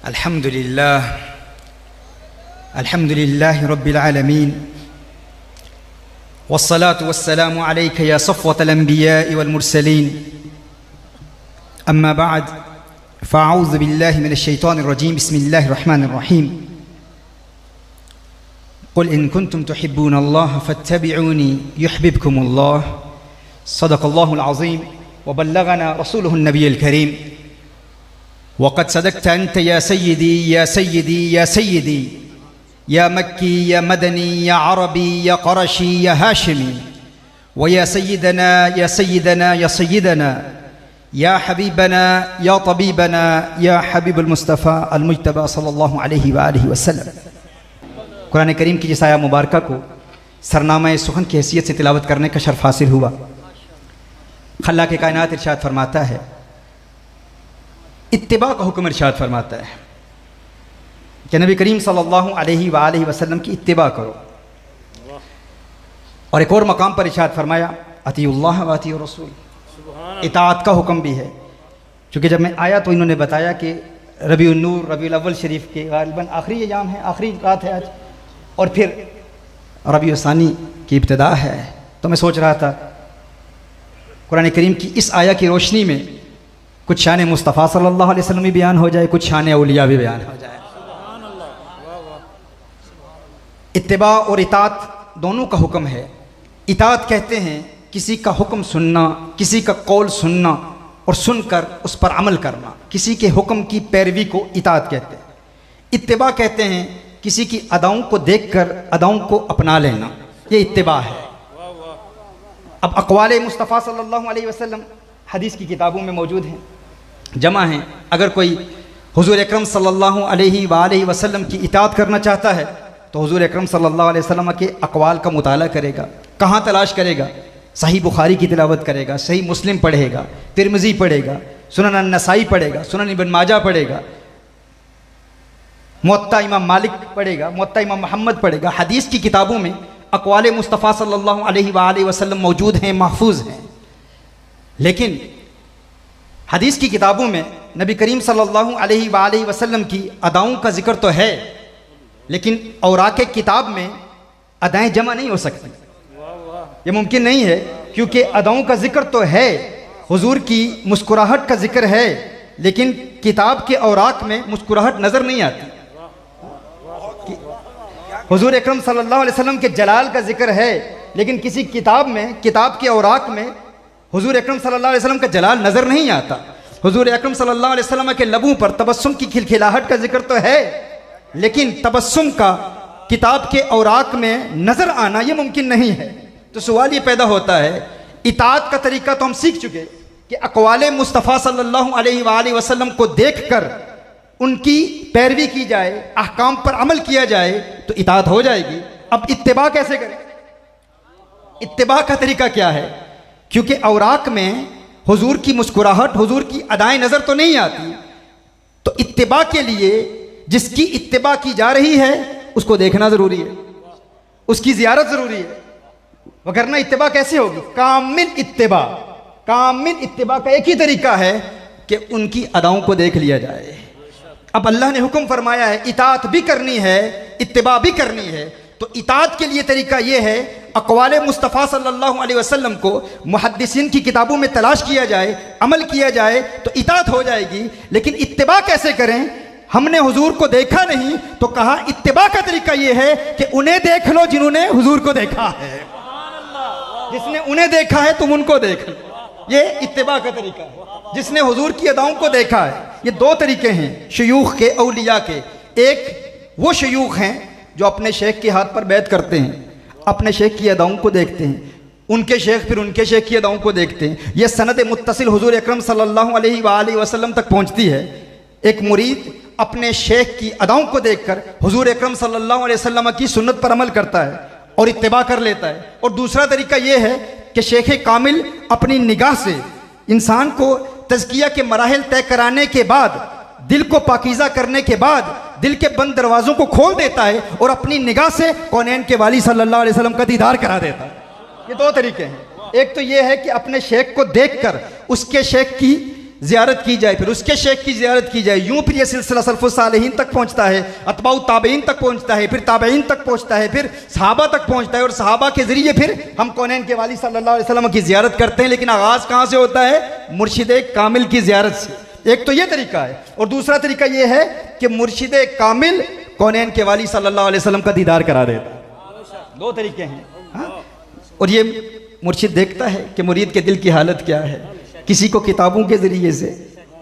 अल्हम्दुलिल्लाह रब्बिल आलमीन वस्सलातु वस्सलामु अलैका या सफ़्वतल अंबिया'i वल मुरसलीन अम्मा बअद फ़अऊज़ु बिल्लाहि मिनश शैतानिर रजीम बिस्मिल्लाहिर रहमानिर रहीम क़ुल इन कुन्तुम तुहिब्बूनल्लाह फ़त्तबिऊनी युहब्बिबकुमुल्लाह सदक़ल्लाहुल अज़ीम व बल्लगना रसूलुहुन नबियुल करीम वक़द सदक़्त अन्त या सय्यदी या सय्यदी या सय्यदी या मक्की या मदनी या अरबी या क़ुरशी या हाशिमी व या सय्यदना या सय्यदना या सय्यदना या हबीबना या तबीबना या हबीबुल मुस्तफ़ा अल मुज्तबा सल्लल्लाहु अलैहि व आलिहि वसल्लम। कुरान करीम की जिस आया मुबारका को सरनामा सुखन की हैसियत से तिलावत करने का शर्फ हासिल हुआ। खल्लाक़ कायनात इरशाद फरमाता है, इत्तिबा का हुक्म इरशाद फरमाता है कि नबी करीम सल्लल्लाहु अलैहि व आलिहि वसल्लम की इत्तिबा करो। और एक और मकाम पर इरशाद फरमाया अतीउल्लाह व अतीउ रसूल, इताअत का हुक्म भी है। क्योंकि जब मैं आया तो इन्होंने बताया कि रबीउन नूर रबीउल अव्वल शरीफ के गालिबन आखिरी अयाम है, आखिरी रात है आज, और फिर रबीउल सानी की इब्तिदा है। तो मैं सोच रहा था कुरान करीम की इस आया की रोशनी में कुछ शान मुस्तफ़ा सल्लल्लाहु अलैहि वसल्लम भी बयान हो जाए, कुछ शान औलिया भी बयान हो जाए। इत्तिबा और इताअत दोनों का हुक्म है। इताअत कहते हैं किसी का हुक्म सुनना, किसी का कौल सुनना और सुनकर उस पर अमल करना, किसी के हुक्म की पैरवी को इताअत कहते हैं। इत्तिबा कहते हैं किसी की अदाओं को देखकर अदाओं को अपना लेना, ये इत्तिबा है। अब अक़वाले मुस्तफ़ा सल्लल्लाहु अलैहि वसल्लम हदीस की किताबों में मौजूद हैं, जमा हैं। अगर कोई हुज़ूर अकरम सल्लल्लाहु अलैहि वसल्लम की इताअत करना चाहता है तो हुज़ूर अकरम सल्लल्लाहु अलैहि वसल्लम के अक़वाल का मुताला करेगा। कहाँ तलाश करेगा? सही बुखारी की तिलावत करेगा, सही मुस्लिम पढ़ेगा, तिरमिज़ी पढ़ेगा, सुनन अन-नसाई पढ़ेगा, सुनन इब्न माजा पढ़ेगा, मुअत्ता इमाम मालिक पढ़ेगा, मुअत्ता इमाम मोहम्मद पढ़ेगा। हदीस की किताबों में अक़वाले मुस्तफ़ा सल्लल्लाहु अलैहि वसल्लम मौजूद हैं, महफूज हैं। लेकिन हदीस की किताबों में नबी करीम सल्लल्लाहु अलैहि वसल्लम की अदाओं का जिक्र तो है, लेकिन औराक़े किताब में अदाएँ जमा नहीं हो सकती, ये मुमकिन नहीं है। क्योंकि अदाओं का जिक्र तो है, हुजूर की मुस्कुराहट का जिक्र है, लेकिन किताब के औराक़ में मुस्कुराहट नज़र नहीं आती। हुजूर अकरम सल्लल्लाहु अलैहि वसल्लम के जलाल का जिक्र है, लेकिन किसी किताब में, किताब के औराक़ में हुजूर अकरम सल्लल्लाहु अलैहि वसल्लम का जलाल नज़र नहीं आता। हुजूर अकरम सल्लल्लाहु अलैहि वसल्लम के लबों पर तबस्सुम की खिलखिलाहट का जिक्र तो है, लेकिन तबस्सुम का किताब के औराक़ में नज़र आना ये मुमकिन नहीं है। तो सवाल ये पैदा होता है, इताअत का तरीका तो हम सीख चुके कि अक़वाले मुस्तफ़ा सल्लल्लाहु अलैहि वसल्लम को देखकर उनकी पैरवी की जाए, अहकाम पर अमल किया जाए तो इताअत हो जाएगी। अब इत्तिबा कैसे करें? इत्तिबा का तरीका क्या है? क्योंकि औराक़ में हुजूर की मुस्कुराहट, हुजूर की अदाएँ नज़र तो नहीं आती। तो इत्तिबा के लिए जिसकी इत्तिबा की जा रही है उसको देखना ज़रूरी है, उसकी ज़ियारत ज़रूरी है, वगरना इत्तिबा कैसे होगी? कामिल इत्तिबा, कामिल इत्तिबा का एक ही तरीका है कि उनकी अदाओं को देख लिया जाए। अब अल्लाह ने हुक्म फरमाया है इताअत भी करनी है, इत्तिबा भी करनी है। तो इताअत के लिए तरीका यह है, अक़वाले मुस्तफ़ा सल्लल्लाहु अलैहि वसल्लम को मुहद्दिसीन की किताबों में तलाश किया जाए, अमल किया जाए तो इताअत हो जाएगी। लेकिन इत्तिबा कैसे करें? हमने हुजूर को देखा नहीं तो कहा इत्तिबा का तरीका यह है कि उन्हें देख लो जिन्होंने हुजूर को देखा है, जिसने उन्हें देखा है तुम उनको देख लो, ये इत्तिबा का तरीका है। जिसने हुजूर की अदाओं को देखा है, ये दो तरीके हैं शयूख के, औलिया के। एक वो शयूख हैं जो अपने शेख के हाथ पर बैत करते हैं, अपने शेख की अदाओं को देखते हैं, उनके शेख फिर उनके शेख की अदाओं को देखते हैं। यह सनद मुत्तसिल हुजूर अकरम सल्लल्लाहु अलैहि वसल्लम तक पहुँचती है। एक मुरीद अपने शेख की अदाओं को देखकर हुजूर अकरम सल्लल्लाहु अलैहि वसल्लम की सुन्नत पर अमल करता है और इत्तिबा कर लेता है। और दूसरा तरीका यह है कि शेख कामिल अपनी निगाह से इंसान को तज़किया के मराहिल तय कराने के बाद, दिल को पाकीज़ा करने के बाद, दिल के बंद दरवाज़ों को खोल देता है और अपनी निगाह से कौनैन के वाली सल्लल्लाहु अलैहि वसल्लम का दीदार करा देता है। ये दो तरीके हैं। एक तो ये है कि अपने शेख को देखकर उसके शेख की ज़ियारत की जाए, फिर उसके शेख की ज़ियारत की जाए, यूं फिर ये सिलसिला सल्फ़ुस सालिहीन तक पहुंचता है, अतबाउ ताबईन तक पहुंचता है, फिर ताबईन तक पहुंचता है, फिर सहाबा तक पहुंचता है, और सहाबा के ज़रिए फिर हम कौनैन के वाली सल्लल्लाहु अलैहि वसल्लम की ज़ियारत करते हैं। लेकिन आगाज़ कहाँ से होता है? मुर्शिद कामिल की ज़ियारत से। एक तो ये तरीका है, और दूसरा तरीका ये है कि मुर्शिद कामिल कौनैन के वाली सल्लल्लाहु अलैहि वसल्लम का दीदार करा देता है। दो तरीके हैं। हाँ? और ये मुर्शिद देखता है कि मुरीद के दिल की हालत क्या है, किसी को किताबों के ज़रिए से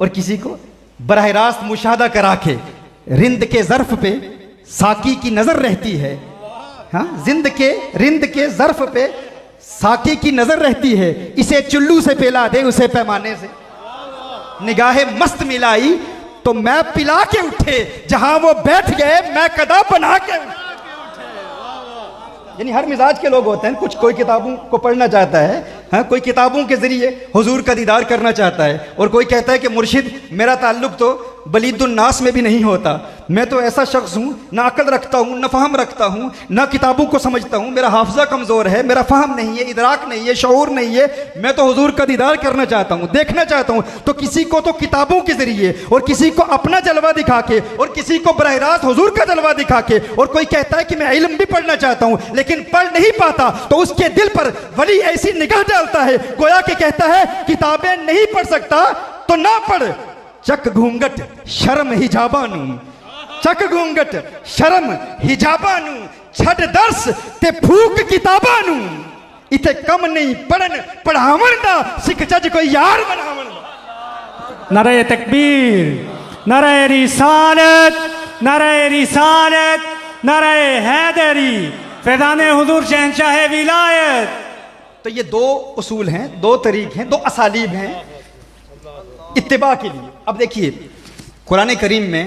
और किसी को बराह रास्त मुशाहदा करा के। रिंद के ज़र्फ़ पे साकी की नज़र रहती है। हाँ, रिंद के ज़र्फ़ पे साकी की नज़र रहती है, इसे चुल्लू से पिला दे उसे पैमाने से। निगाहे मस्त मिलाई तो मैं पिला के उठे, जहां वो बैठ गए मैं कदा बना के उठे। यानी हर मिजाज के लोग होते हैं। कुछ कोई किताबों को पढ़ना चाहता है, हाँ, कोई किताबों के जरिए हुजूर का दीदार करना चाहता है, और कोई कहता है कि मुर्शिद मेरा ताल्लुक तो बलीदुन्नास में भी नहीं होता, मैं तो ऐसा शख्स हूँ ना अकल रखता हूँ ना फहम रखता हूँ ना किताबों को समझता हूँ, मेरा हाफजा कमज़ोर है, मेरा फहम नहीं है, इदराक नहीं है, शऊर नहीं है, मैं तो हुजूर का दीदार करना चाहता हूँ, देखना चाहता हूँ। तो किसी को तो किताबों के जरिए, और किसी को अपना जलवा दिखा के, और किसी को बरह रास्त हुजूर का जलवा दिखा के, और कोई कहता है कि मैं इल्म भी पढ़ना चाहता हूँ लेकिन पढ़ नहीं पाता, तो उसके दिल पर वली ऐसी निगाह डालता है गोया के कहता है किताबें नहीं पढ़ सकता तो ना पढ़, चक घूंघट शर्म हिजाबानू, चक घूंघट शर्म हिजाबानू, छड़ दर्स ते फूक किताबानू, इथे कम नहीं पढ़न पढ़ावन दा, सिख जज कोई यार बनावन दा। नारे तकबीर, नारे रिसालत, नारे रिसालत, नारे हैदरी, फैज़ाने हुजूर शहंशाह विलायत। तो ये दो उसूल हैं, दो तरीक हैं, दो असालीब हैं इत्तिबा के लिए। अब देखिए कुरान करीम में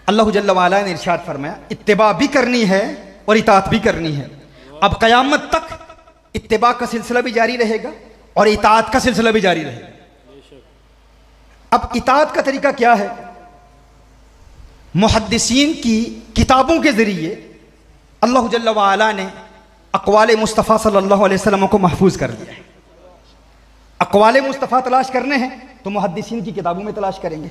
अल्लाह जल्ल वाला ने इरशाद फरमाया इत्तिबा भी करनी है और इताअत भी करनी है। अब क़यामत तक इत्तिबा का सिलसिला भी जारी रहेगा और इताअत का सिलसिला भी जारी रहेगा। अब इताअत का तरीका क्या है? मुहद्दिसीन की किताबों के ज़रिए अल्लाह जल्ल वाला ने अक़वाले मुस्तफ़ा सल्लल्लाहु अलैहि वसल्लम को महफूज कर लिया है। अक़वाले मुस्तफ़ा तलाश करने हैं तो मुहद्दिसीन की किताबों में तलाश करेंगे।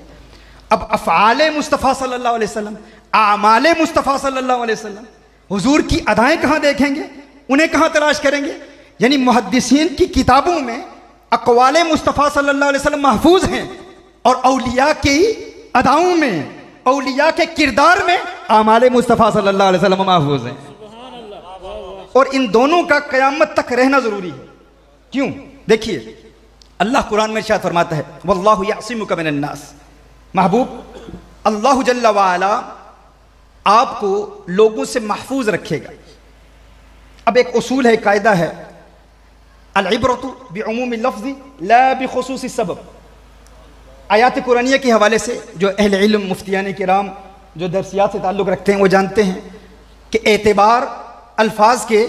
अब अफ़आले मुस्तफ़ा सल्लल्लाहु अलैहि वसल्लम, आमाले मुस्तफ़ा सल्लल्लाहु अलैहि वसल्लम, हुजूर की अदाएँ कहाँ देखेंगे, उन्हें कहाँ तलाश करेंगे? यानी मुहद्दिसीन की किताबों में अक़वाले मुस्तफ़ा सल्लल्लाहु अलैहि वसल्लम महफूज हैं, और औलिया की अदाओं में, औलिया के किरदार में आमाले मुस्तफ़ा सल्लल्लाहु अलैहि वसल्लम महफूज हैं। और इन दोनों का क़यामत तक रहना ज़रूरी है। क्यों? देखिए अल्लाह कुरान में इरशाद फरमाता है वल्लाहु यअसिमुका मिनन नास, महबूब अल्लाह जल्ल वाला आपको लोगों से महफूज रखेगा। अब एक उसूल है, कायदा है, अल इब्रतु बिउमूमि लफ्ज़ि ला बिखुसूसी सबब। आयात कुरानिया के हवाले से जो अहले इल्म मुफ्तियान किराम जो दरसियात से ताल्लुक़ रखते हैं वो जानते हैं कि एतबार अल्फाज के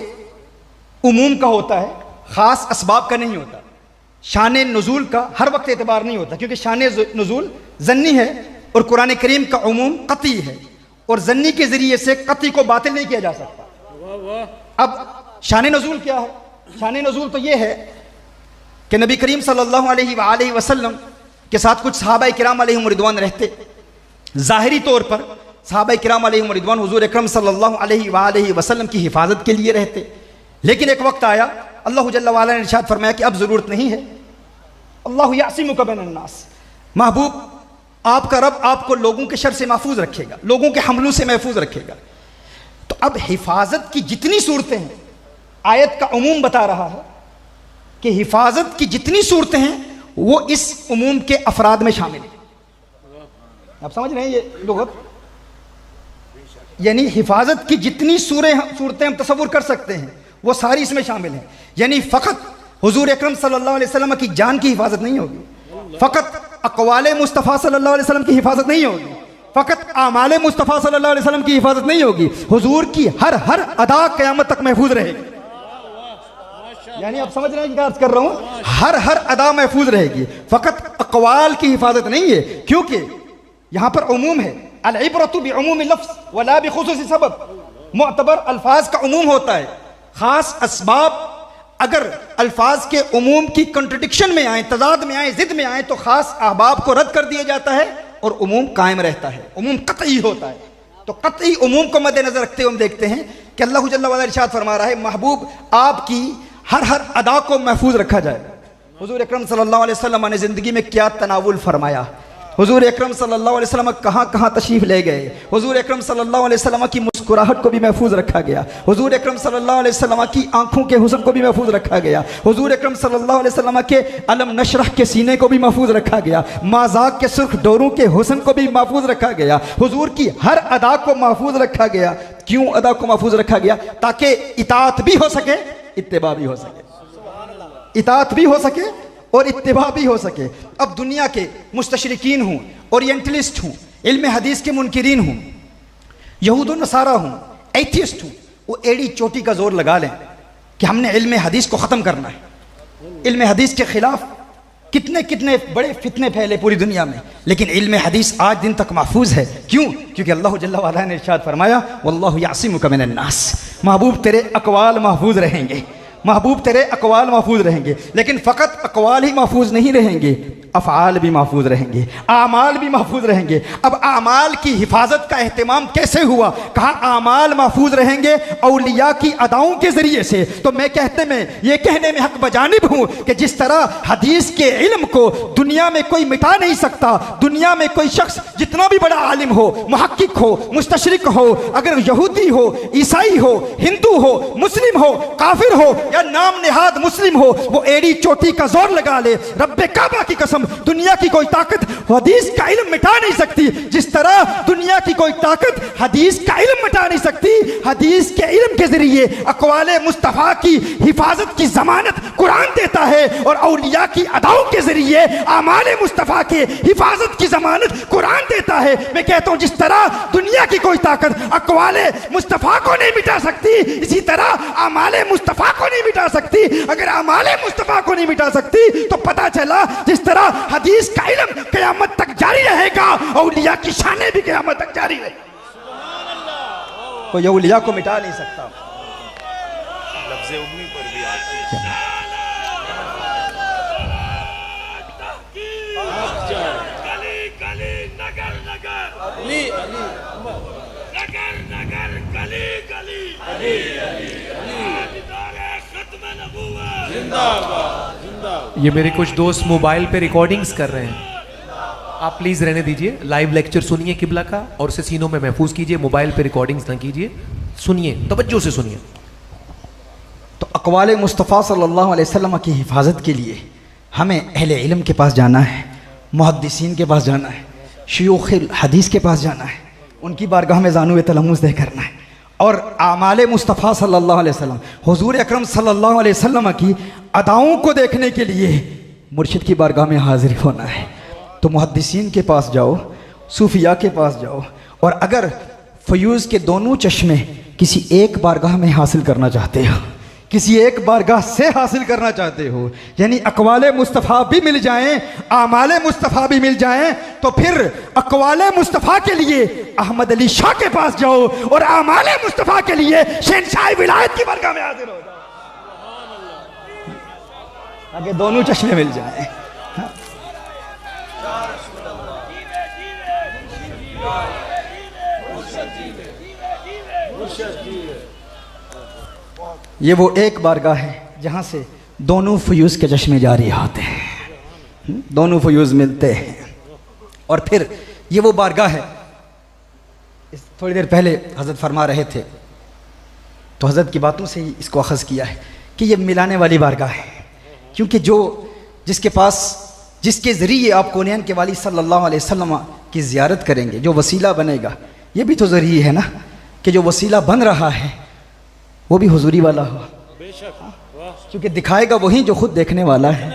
उमूम का होता है, ख़ास असबाब का नहीं होता। शान नुज़ूल का हर वक्त एतबार नहीं होता, क्योंकि शान नुज़ूल ज़न्नी है और कुरान करीम का उमूम क़ती है, और ज़न्नी के ज़रिए से क़ती को बातिल नहीं किया जा सकता। अब शान नुज़ूल क्या है? शान नुज़ूल तो ये है कि नबी करीम सल्लल्लाहु अलैहि वसल्लम के साथ कुछ सहाबा किराम अलैहिम रिदवान रहते। ज़ाहिरी तौर पर सहाबा किराम अलैहिम रिदवान हुज़ूर अकरम सल्लल्लाहु अलैहि वसल्लम की हिफाजत के लिए रहते। लेकिन एक वक्त आया, अल्लाह जल्ल वाला ने इरशाद फरमाया कि अब ज़रूरत नहीं है। अल्लाहु यअसिमुका मिनन नास, महबूब आपका रब आपको लोगों के शर से महफूज रखेगा, लोगों के हमलों से महफूज रखेगा। तो अब हिफाजत की जितनी सूरतें हैं, आयत का उमूम बता रहा है कि हिफाजत की जितनी सूरतें हैं वो इस उमूम के अफराद में शामिल है। आप समझ रहे हैं ये लुगत? यानी हिफाजत की जितनी सूरतें हम तसव्वुर कर सकते हैं वो सारी इसमें शामिल हैं। यानी फ़कत हुजूर अकरम सल्लल्लाहु अलैहि वसल्लम की जान की हिफाजत नहीं होगी, फ़कत अक़वाले मुस्तफ़ा सल्लल्लाहु अलैहि वसल्लम की हिफाजत नहीं होगी, फ़कत आमाले मुस्तफ़ा सल्लल्लाहु अलैहि वसल्लम की हिफाजत नहीं होगी, हुजूर की हर अदा क़यामत तक महफूज रहेगी। यानी आप समझ रहे हैं क्या अर्ज़ कर रहा हूँ? हर अदा महफूज रहेगी, फ़कत अक़वाल की हिफाजत नहीं है, क्योंकि यहाँ पर उमूम है। अल इब्रतु बिउमूमि लफ्ज़ वला बिखुसूसी सबब। मुअतबर अल्फाज का उमूम होता है, ख़ास असबाब अगर अल्फाज के उमूम की कंट्रडिक्शन में आए, तजाद में आए, जिद में आए, तो खास अहबाब को रद्द कर दिया जाता है और उमूम कायम रहता है, उमूम कतई होता है। तो कतई उमूम को मद्देनजर रखते हुए हम देखते हैं कि अल्लाह जल्ल वाला इरशाद फरमा रहा है, महबूब आपकी हर अदा को महफूज रखा जाए। हुजूर अकरम सल्लल्लाहु अलैहि वसल्लम ने ज़िंदगी में क्या तनावुल फरमाया, हुजूर अकरम सल्लल्लाहु अलैहि वसल्लम कहाँ कहाँ तशरीफ़ ले गए, हुजूर अकरम सल्लल्लाहु अलैहि वसल्लम की मुस्कुराहट को भी महफूज रखा गया, हुजूर अकरम सल्लल्लाहु अलैहि वसल्लम की आंखों के हुस्न को भी महफूज रखा गया, हुजूर अकरम सल्लल्लाहु अलैहि वसल्लम के अलम नशरह के सीने को भी महफूज रखा गया, माज़ाक के सुर्ख डोरों के हुस्न को भी महफूज रखा गया, हुजूर की हर अदा को महफूज रखा गया। क्यों अदा को महफूज रखा गया? ताकि इताअत भी हो सके, इत्तिबा भी हो सके, इताअत भी हो सके और इत्तिबा भी हो सके। अब दुनिया के मुस्तशरिकीन हूँ, ओरिएंटलिस्ट हूँ, इल्म हदीस के मुनकिरीन हूँ, यहूद व नसारा हूँ, एथियस्ट हूँ, वो एड़ी चोटी का जोर लगा लें कि हमने इल्म हदीस को ख़त्म करना है। इल्म हदीस के ख़िलाफ़ कितने कितने बड़े फितने फैले पूरी दुनिया में, लेकिन इल्म हदीस आज दिन तक महफूज है। क्यों? क्योंकि अल्लाह जल्ल वाला ने इरशाद फरमाया, वल्लाहु यासिमुका मिनन्नास, महबूब तेरे अक़वाल महफूज रहेंगे, महबूब तेरे अक़वाल महफूज रहेंगे। लेकिन फ़कत अक़वाल ही महफूज नहीं रहेंगे, अफ़आल भी महफूज रहेंगे, आमाल भी महफूज रहेंगे। अब आमाल की हिफाजत का एहतमाम कैसे हुआ? कहा आमाल महफूज रहेंगे औलिया की अदाओं के ज़रिए से। तो मैं ये कहने में हक बजानिब हूँ कि जिस तरह हदीस के इल्म को दुनिया में कोई मिटा नहीं सकता, दुनिया में कोई शख्स जितना भी बड़ा आलिम हो, मुहक्किक हो, मुस्तशरिक हो, अगर यहूदी हो, ईसाई हो, हिंदू हो, मुस्लिम हो, काफिर हो या नाम नेहाद मुस्लिम हो, वो एड़ी चोटी का जोर लगा ले, रब्बे काबा की कसम, दुनिया की कोई ताकत हदीस का इल्म मिटा नहीं सकती। जिस तरह दुनिया की कोई ताकत हदीस का इल्म मिटा नहीं सकती, हदीस के इल्म के जरिए अक़वाले मुस्तफ़ा की हिफाजत की जमानत कुरान देता है और औलिया की अदाओं के जरिए आमाले मुस्तफ़ा के हिफाजत की जमानत कुरान देता है। मैं कहता हूँ जिस तरह दुनिया की कोई ताकत अक़वाले मुस्तफ़ा को नहीं मिटा सकती, इसी तरह आमाले मुस्तफ़ा को नहीं मिटा सकती। अगर आमाले मुस्तफ़ा को नहीं मिटा सकती तो पता चला जिस तरह हदीस का इल्म क़यामत तक जारी रहेगा, औलिया की शानें भी क़यामत तक जारी रहेगी। कोई औलिया को मिटा नहीं सकता। लफ्ज़े उम्मी पर भी आती है। गली गली नगर नगर अली अली नगर नगर गली गली अली अली खत्म नबूवत जिंदाबाद जिंदाबाद। ये मेरे कुछ दोस्त मोबाइल पे रिकॉर्डिंग्स कर रहे हैं, आप प्लीज़ रहने दीजिए। लाइव लेक्चर सुनिए किबला का और उसे सीनों में महफूज कीजिए, मोबाइल पे रिकॉर्डिंग्स ना कीजिए, सुनिए, तवज्जो से सुनिए। तो अक़वाले मुस्तफ़ा सल्लल्लाहु अलैहि वसल्लम की हिफाजत के लिए हमें अहले इल्म के पास जाना है, मुहद्दिसीन के पास जाना है, शयूख़ हदीस के पास जाना है, उनकी बारगाह में ज़ानुए तलम्मुस दे करना है और आमाले मुस्तफ़ा सल्लल्लाहु अलैहि वसल्लम, हुज़ूर अकरम सल्लल्लाहु अलैहि वसल्लम की अदाओं को देखने के लिए मुर्शिद की बारगाह में हाजिर होना है। तो मुहद्दिसीन के पास जाओ, सूफिया के पास जाओ, और अगर फ़यूज़ के दोनों चश्मे किसी एक बारगाह में हासिल करना चाहते हो, किसी एक बारगाह से हासिल करना चाहते हो, यानी अक़वाले मुस्तफ़ा भी मिल जाएं, आमाले मुस्तफ़ा भी मिल जाएं, तो फिर अक़वाले मुस्तफ़ा के लिए अहमद अली शाह के पास जाओ और आमाले मुस्तफ़ा के लिए शहंशाह विलायत की बारगाह में हाजिर हो जाओ, ताकि दोनों चश्मे मिल जाएं। ये वो एक बारगाह है जहाँ से दोनों फ़यूज़ के चश्मे जारी होते हैं, दोनों फ़यूज़ मिलते हैं। और फिर ये वो बारगाह है, थोड़ी देर पहले हज़रत फरमा रहे थे तो हज़रत की बातों से ही इसको अख़ज़ किया है कि ये मिलाने वाली बारगाह है, क्योंकि जिसके ज़रिए आप कौनैन के वाली सल्लल्लाहु अलैहि वसल्लम की ज़ियारत करेंगे, जो वसीला बनेगा, ये भी तो ज़रिए है ना कि जो वसीला बन रहा है वो भी हुजूरी वाला हो, क्योंकि दिखाएगा वही जो खुद देखने वाला है।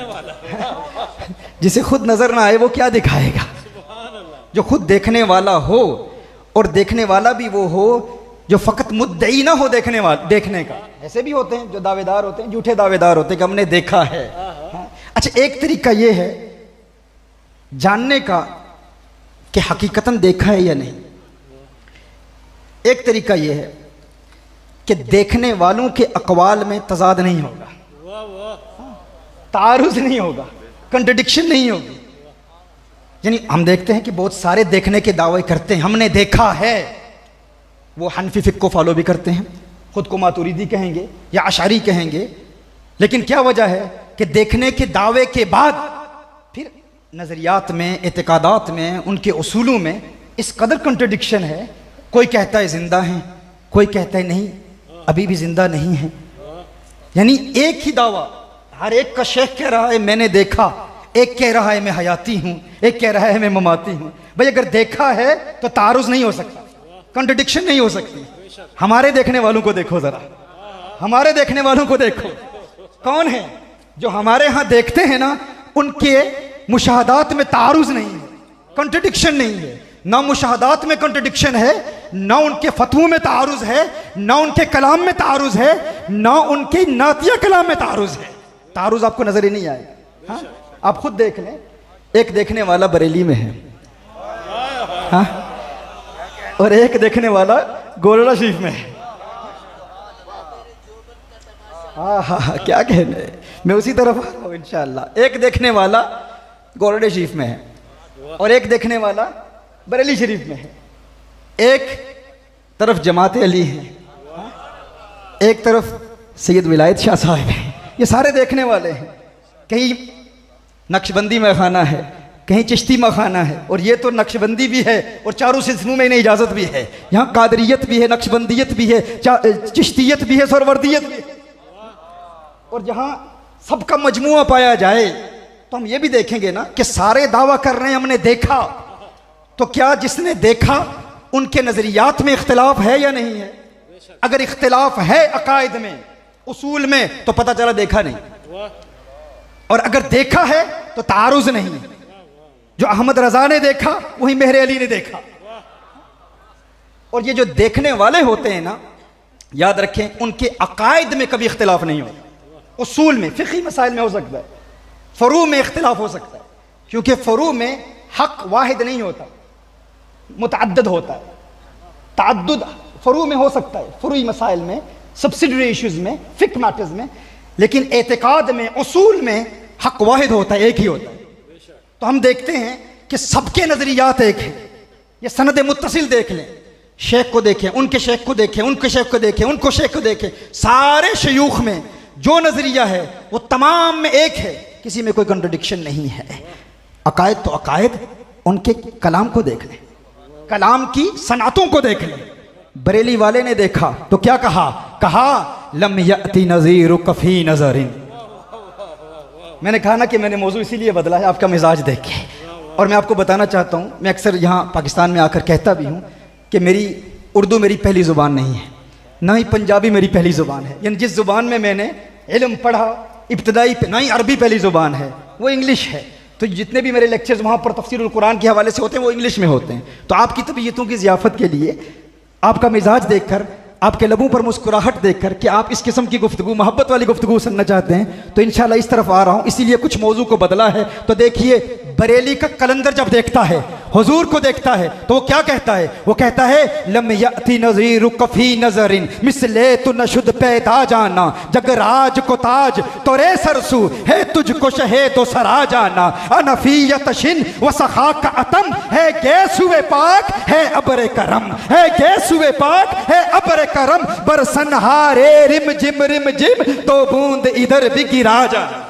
जिसे खुद नजर ना आए वो क्या दिखाएगा? जो खुद देखने वाला हो, और देखने वाला भी वो हो जो फ़कत मुद्दई ना हो देखने का। ऐसे भी होते हैं जो दावेदार होते हैं, झूठे दावेदार होते हैं कि हमने देखा है। अच्छा, एक तरीका ये है जानने का कि हकीकतन देखा है या नहीं। एक तरीका ये है कि देखने वालों के अक़वाल में तज़ाद नहीं होगा। तारुज नहीं होगा, कंट्रडिक्शन नहीं होगी। यानी हम देखते हैं कि बहुत सारे देखने के दावे करते हैं, हमने देखा है, वो हनफी फिक को फॉलो भी करते हैं, खुद को मातुरीदी कहेंगे या अशारी कहेंगे, लेकिन क्या वजह है कि देखने के दावे के बाद फिर नज़रियात में, एतकादात में, उनके उसूलों में इस कदर कंट्रडिक्शन है। कोई कहता है जिंदा हैं, कोई कहता है नहीं अभी भी जिंदा नहीं है। यानी एक ही दावा, हर एक का शेख कह रहा है मैंने देखा, एक कह रहा है मैं हयाती हूं, एक कह रहा है मैं ममाती हूं। भाई अगर देखा है तो तारुज नहीं हो सकता, कंट्रडिक्शन नहीं हो सकती। हमारे देखने वालों को देखो जरा, हमारे देखने वालों को देखो, कौन है जो हमारे यहां देखते हैं ना, उनके मुशाहदात में तारुज नहीं है, कंट्रडिक्शन नहीं है। ना मुशाहदात में कंट्रडिक्शन है, ना उनके फतवों में तारुज है, ना उनके कलाम में तारुज है, ना उनके नातिया कलाम में तारुज है। तारुज आपको नजर ही नहीं आएगा। हाँ? आप खुद देख लें, एक देखने वाला बरेली में है, हाँ? और एक देखने वाला गोलड़ा शरीफ में है। हाँ हाँ, क्या कहने, मैं उसी तरफ आ रहा हूँ इंशाअल्लाह। एक देखने वाला गोलड़े शरीफ में है और एक देखने वाला बरेली शरीफ में है। एक तरफ जमात अली है, एक तरफ सैयद विलायत शाह साहब है। ये सारे देखने वाले हैं। कहीं नक्शबंदी में खाना है, कहीं चिश्ती में खाना है, और ये तो नक्शबंदी भी है और चारों सिलसिलों में इन्हें इजाज़त भी है। यहाँ कादरियत भी है, नक्शबंदियत भी है, चिश्तियत भी है, सरवर्दियत भी है। और जहाँ सबका मजमुआ पाया जाए तो हम ये भी देखेंगे ना कि सारे दावा कर रहे हैं हमने देखा, तो क्या जिसने देखा उनके नजरियात में इख्तिलाफ है या नहीं है? अगर इख्तिलाफ है अकायद में, उसूल में, तो पता चला देखा नहीं। और अगर देखा है तो तारुज नहीं। जो अहमद रजा ने देखा वही मेहर अली ने देखा। और ये जो देखने वाले होते हैं ना, याद रखें उनके अकायद में कभी इख्तिलाफ नहीं होता। उसूल में, फिक़ही मसाइल में हो सकता है, फरू में इख्तिलाफ हो सकता है, क्योंकि फरू में हक वाहिद नहीं होता, मुतअद्दिद होता है। तअद्दुद फरू में हो सकता है, फरूई मसाइल में, सब्सिडरी इश्यूज में, फिक मैटर्स में, लेकिन एतकाद में, उसूल में हक वाहिद होता है, एक ही होता है। तो हम देखते हैं कि सबके नजरियात एक है। ये सनद मुत्तसिल देख लें, शेख को देखें, उनके शेख को देखें, उनके शेख को देखें, उनको शेख को देखें, सारे शयूख में जो नजरिया है वो तमाम में एक है, किसी में कोई कंट्रडिक्शन नहीं है। अकायद तो अकायद, उनके कलाम को देख लें, कलाम की सनातों को देख लें। बरेली वाले ने देखा तो क्या कहा? कहा लम यअति नज़ीरु कफ़ी नज़रिन। मैंने कहा ना कि मैंने मौजू इसीलिए बदला है आपका मिजाज देख के। और मैं आपको बताना चाहता हूँ, मैं अक्सर यहाँ पाकिस्तान में आकर कहता भी हूँ कि मेरी उर्दू मेरी पहली ज़ुबान नहीं है, ना ही पंजाबी मेरी पहली ज़ुबान है। यानी जिस ज़ुबान में मैंने इल्म पढ़ा इब्तदाई, ना ही अरबी पहली ज़ुबान है, वो इंग्लिश है। तो जितने भी मेरे लेक्चर्स वहाँ पर तफसीरुल कुरान के हवाले से होते हैं वो इंग्लिश में होते हैं। तो आपकी तबीयतों की ज़ियाफ़त के लिए, आपका मिजाज देखकर, आपके लबों पर मुस्कुराहट देखकर कि आप इस किस्म की गुफ्तगू, मोहब्बत वाली गुफ्तगू सुनना चाहते हैं, तो इंशाल्लाह इस तरफ आ रहा हूँ, इसीलिए कुछ मौजू को बदला है। तो देखिए, बरेली का कलंदर जब देखता है, हुजूर को देखता है, तो वो क्या कहता है? वो कहता है लम यअति नज़ीरु कफ़ी नज़रिन मिसले तु नशुद पैदा जाना, जगराज को ताज तोरे सरसू है, तुझको शहे तो सरा जाना, अनफियत शिन व सखा का अतम है, गैसुए पाक है अबरे करम, है गैसुए पाक है अबरे करम, बरसन हारे रिम जिम तो बूंद इधर भी गिरा जाना।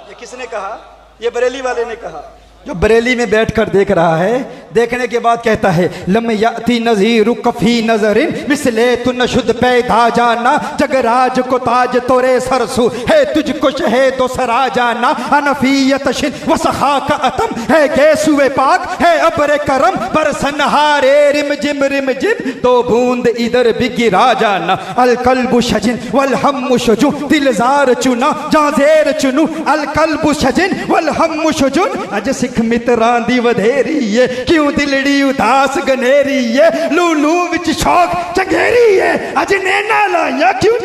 ये किसने कहा? ये बरेली वाले ने कहा, जो बरेली में बैठकर देख रहा है। देखने के बाद कहता है लम यअति नज़ीरु कफ़ी नज़रिन मिसले तु नशुद पैदा जाना, जगराज को ताज तोरे सरसू है, तुझको शहे तो सरा जाना, अनफियत शिन व सखा का अतम है, गैसुए पाक है अबरे करम, बरसन हारे रिम जिम तो बूंद इधर भी गिरा जाना, अल कल्बु शजिन वल हम्मु शुजू, दिलजार चुना जाजेर चुनू, अल कल्बु शजिन वल हम्मु शुजुन, अज सिख मित्रां दी वधेरी है, क्यों दिलड़ी उदास गनेरी है, लूलू विच शौक चंगेरी है, अज नैना लाया क्यों।